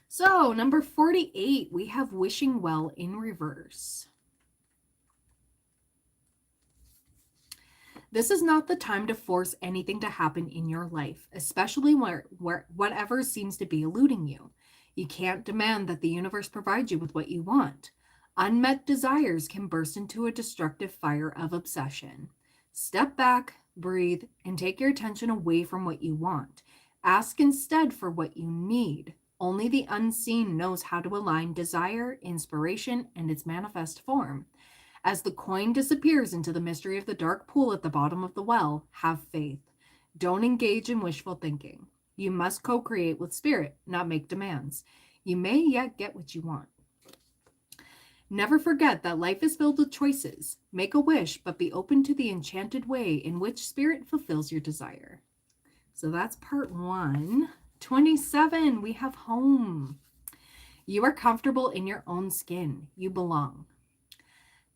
So, number 48, we have Wishing Well in reverse. This is not the time to force anything to happen in your life, especially where whatever seems to be eluding you. You can't demand that the universe provide you with what you want. Unmet desires can burst into a destructive fire of obsession. Step back, breathe, and take your attention away from what you want. Ask instead for what you need. Only the unseen knows how to align desire, inspiration, and its manifest form. As the coin disappears into the mystery of the dark pool at the bottom of the well, have faith. Don't engage in wishful thinking. You must co-create with spirit, not make demands. You may yet get what you want. Never forget that life is filled with choices. Make a wish, but be open to the enchanted way in which spirit fulfills your desire. So that's part 1. 27, we have home. You are comfortable in your own skin. You belong.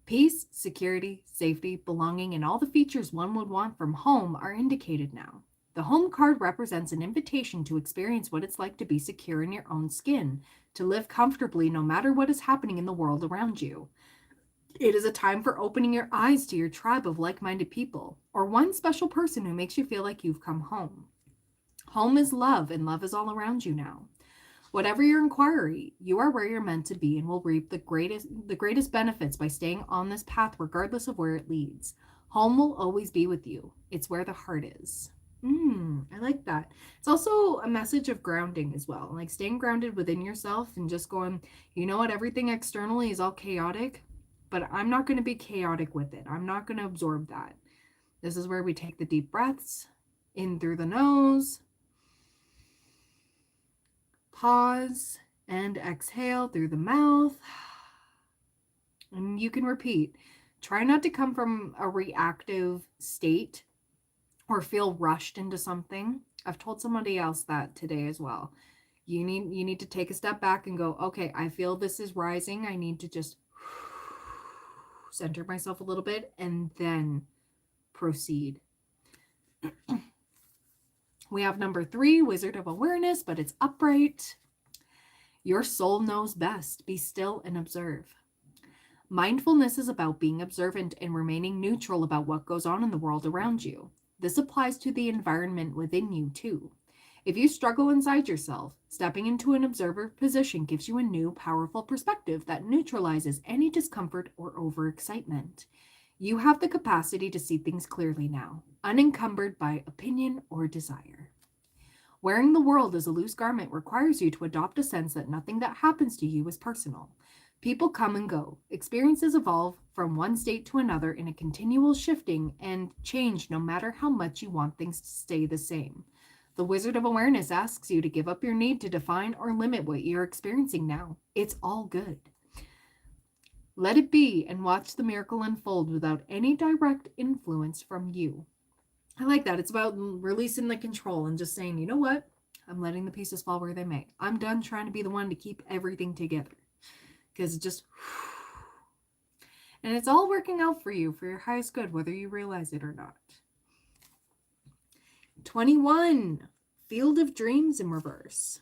Peace, security, safety, belonging, and all the features one would want from home are indicated now. The home card represents an invitation to experience what it's like to be secure in your own skin, to live comfortably no matter what is happening in the world around you. It is a time for opening your eyes to your tribe of like-minded people, or one special person who makes you feel like you've come home. Home is love, and love is all around you now. Whatever your inquiry, you are where you're meant to be and will reap the greatest benefits by staying on this path regardless of where it leads. Home will always be with you. It's where the heart is. I like that. It's also a message of grounding as well, like staying grounded within yourself and just going, you know what, everything externally is all chaotic, but I'm not going to be chaotic with it. I'm not going to absorb that. This is where we take the deep breaths in through the nose, pause, and exhale through the mouth. And you can repeat. Try not to come from a reactive state or feel rushed into something. I've told somebody else that today as well. You need to take a step back and go, okay, I feel this is rising. I need to just center myself a little bit and then proceed. We have number 3, Wizard of Awareness, but it's upright. Your soul knows best. Be still and observe. Mindfulness is about being observant and remaining neutral about what goes on in the world around you. This applies to the environment within you too. If you struggle inside yourself, stepping into an observer position gives you a new, powerful perspective that neutralizes any discomfort or overexcitement. You have the capacity to see things clearly now, unencumbered by opinion or desire. Wearing the world as a loose garment requires you to adopt a sense that nothing that happens to you is personal. People come and go. Experiences evolve from one state to another in a continual shifting and change no matter how much you want things to stay the same. The Wizard of Awareness asks you to give up your need to define or limit what you're experiencing now. It's all good. Let it be and watch the miracle unfold without any direct influence from you. I like that. It's about releasing the control and just saying, you know what? I'm letting the pieces fall where they may. I'm done trying to be the one to keep everything together. Because it just, and it's all working out for you, for your highest good, whether you realize it or not. 21, Field of Dreams in reverse.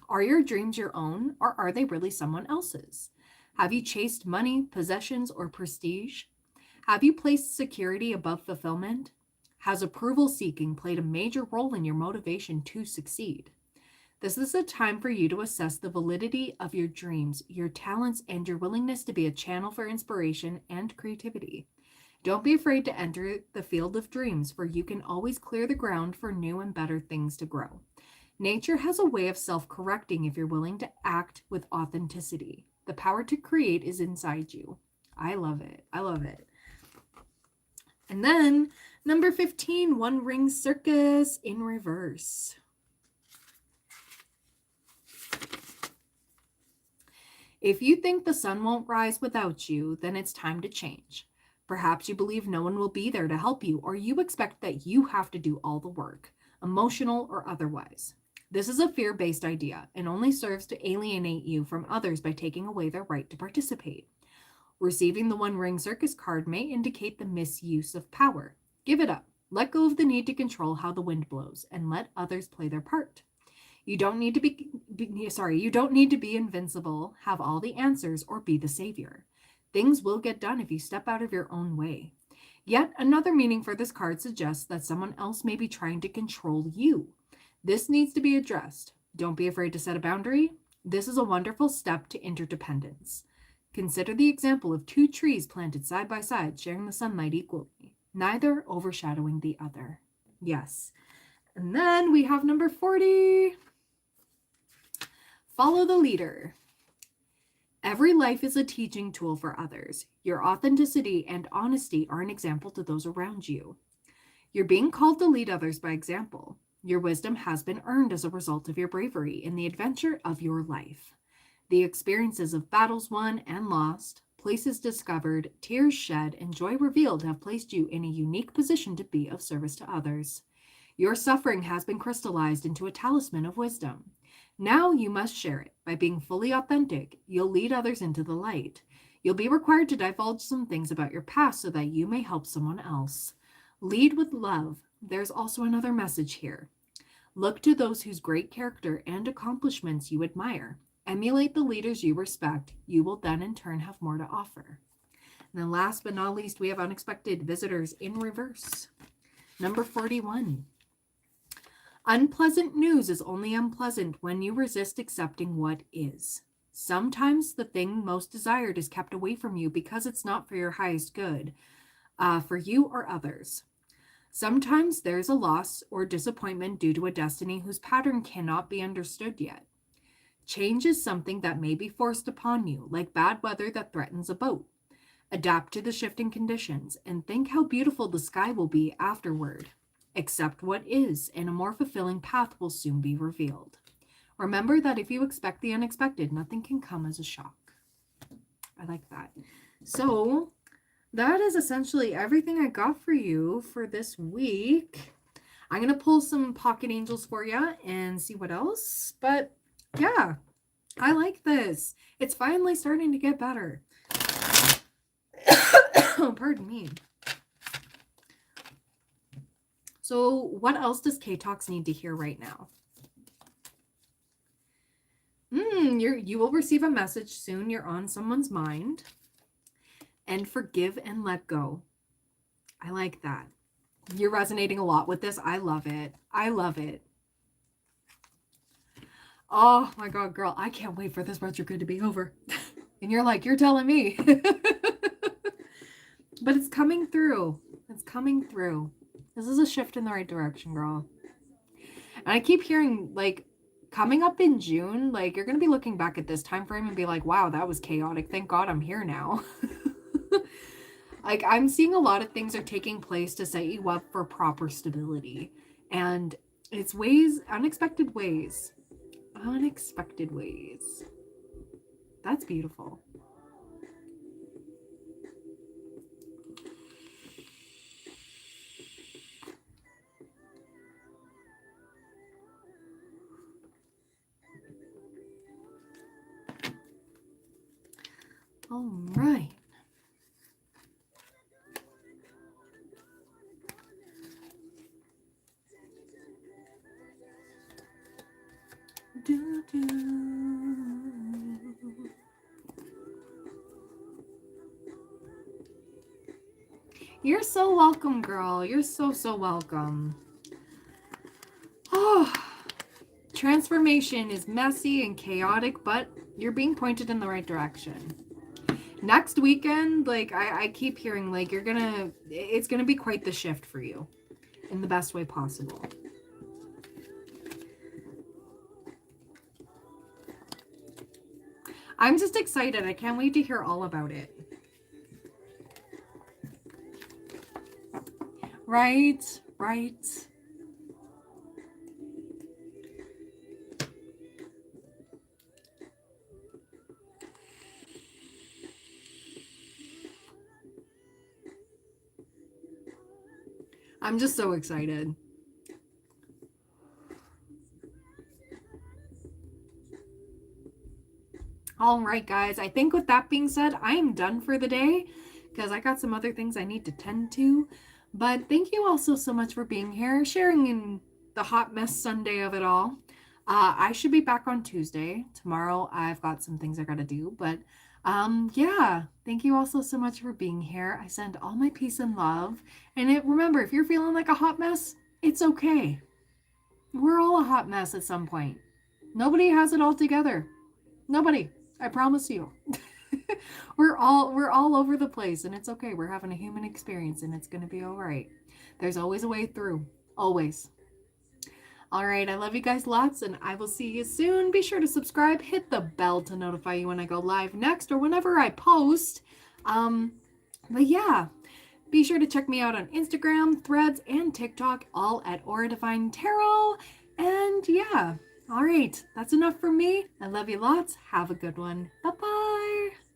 Are your dreams your own, or are they really someone else's? Have you chased money, possessions, or prestige? Have you placed security above fulfillment? Has approval seeking played a major role in your motivation to succeed? This is a time for you to assess the validity of your dreams, your talents, and your willingness to be a channel for inspiration and creativity. Don't be afraid to enter the field of dreams, for you can always clear the ground for new and better things to grow. Nature has a way of self-correcting if you're willing to act with authenticity. The power to create is inside you. I love it. I love it. And then number 15, One Ring Circus in reverse. If you think the sun won't rise without you, then it's time to change. Perhaps you believe no one will be there to help you, or you expect that you have to do all the work, emotional or otherwise. This is a fear-based idea and only serves to alienate you from others by taking away their right to participate. Receiving the One Ring Circus card may indicate the misuse of power. Give it up. Let go of the need to control how the wind blows and let others play their part. You don't need to be invincible, have all the answers, or be the savior. Things will get done if you step out of your own way. Yet another meaning for this card suggests that someone else may be trying to control you. This needs to be addressed. Don't be afraid to set a boundary. This is a wonderful step to interdependence. Consider the example of two trees planted side by side, sharing the sunlight equally, neither overshadowing the other. Yes. And then we have number 40. Follow the leader. Every life is a teaching tool for others. Your authenticity and honesty are an example to those around you. You're being called to lead others by example. Your wisdom has been earned as a result of your bravery in the adventure of your life. The experiences of battles won and lost, places discovered, tears shed, and joy revealed have placed you in a unique position to be of service to others. Your suffering has been crystallized into a talisman of wisdom. Now you must share it. By being fully authentic, you'll lead others into the light. You'll be required to divulge some things about your past so that you may help someone else. Lead with love. There's also another message here. Look to those whose great character and accomplishments you admire. Emulate the leaders you respect. You will then in turn have more to offer. And then last but not least, we have unexpected visitors in reverse. Number 41. Unpleasant news is only unpleasant when you resist accepting what is. Sometimes the thing most desired is kept away from you because it's not for your highest good, for you or others. Sometimes there's a loss or disappointment due to a destiny whose pattern cannot be understood yet. Change is something that may be forced upon you, like bad weather that threatens a boat. Adapt to the shifting conditions and think how beautiful the sky will be afterward. Accept what is, and a more fulfilling path will soon be revealed. Remember that if you expect the unexpected, nothing can come as a shock. I like that. So that is essentially everything I got for you for this week. I'm going to pull some pocket angels for you and see what else. But yeah, I like this. It's finally starting to get better. Oh, pardon me. So what else does Ktox need to hear right now? You will receive a message soon. You're on someone's mind. And forgive and let go. I like that. You're resonating a lot with this. I love it. I love it. Oh my God, girl. I can't wait for this retrograde to be over. And you're like, you're telling me. But it's coming through. It's coming through. This is a shift in the right direction, girl. And I keep hearing, like, coming up in June, like, you're going to be looking back at this time frame and be like, wow, that was chaotic. Thank God I'm here now. Like, I'm seeing a lot of things are taking place to set you up for proper stability. And it's ways, unexpected ways. Unexpected ways. That's beautiful. All right. You're so welcome, girl. You're so welcome. Oh, transformation is messy and chaotic, but you're being pointed in the right direction. Next weekend, like, I keep hearing, like, it's gonna be quite the shift for you in the best way possible. I'm just excited. I can't wait to hear all about it. Right. I'm just so excited. All right, guys. I think with that being said, I am done for the day because I got some other things I need to tend to. But thank you all so much for being here, sharing in the hot mess Sunday of it all. I should be back on Tuesday. Tomorrow, I've got some things I got to do. But yeah, thank you also so much for being here. I send all my peace and love. And remember, if you're feeling like a hot mess, it's okay. We're all a hot mess at some point. Nobody has it all together. Nobody. I promise you. we're all over the place, and it's okay. We're having a human experience, and it's gonna be all right. There's always a way through. Always. All right, I love you guys lots, and I will see you soon. Be sure to subscribe, hit the bell to notify you when I go live next or whenever I post. But yeah, be sure to check me out on Instagram, Threads, and TikTok, all at Aura Divine Tarot. And yeah, all right, that's enough for me. I love you lots. Have a good one. Bye-bye.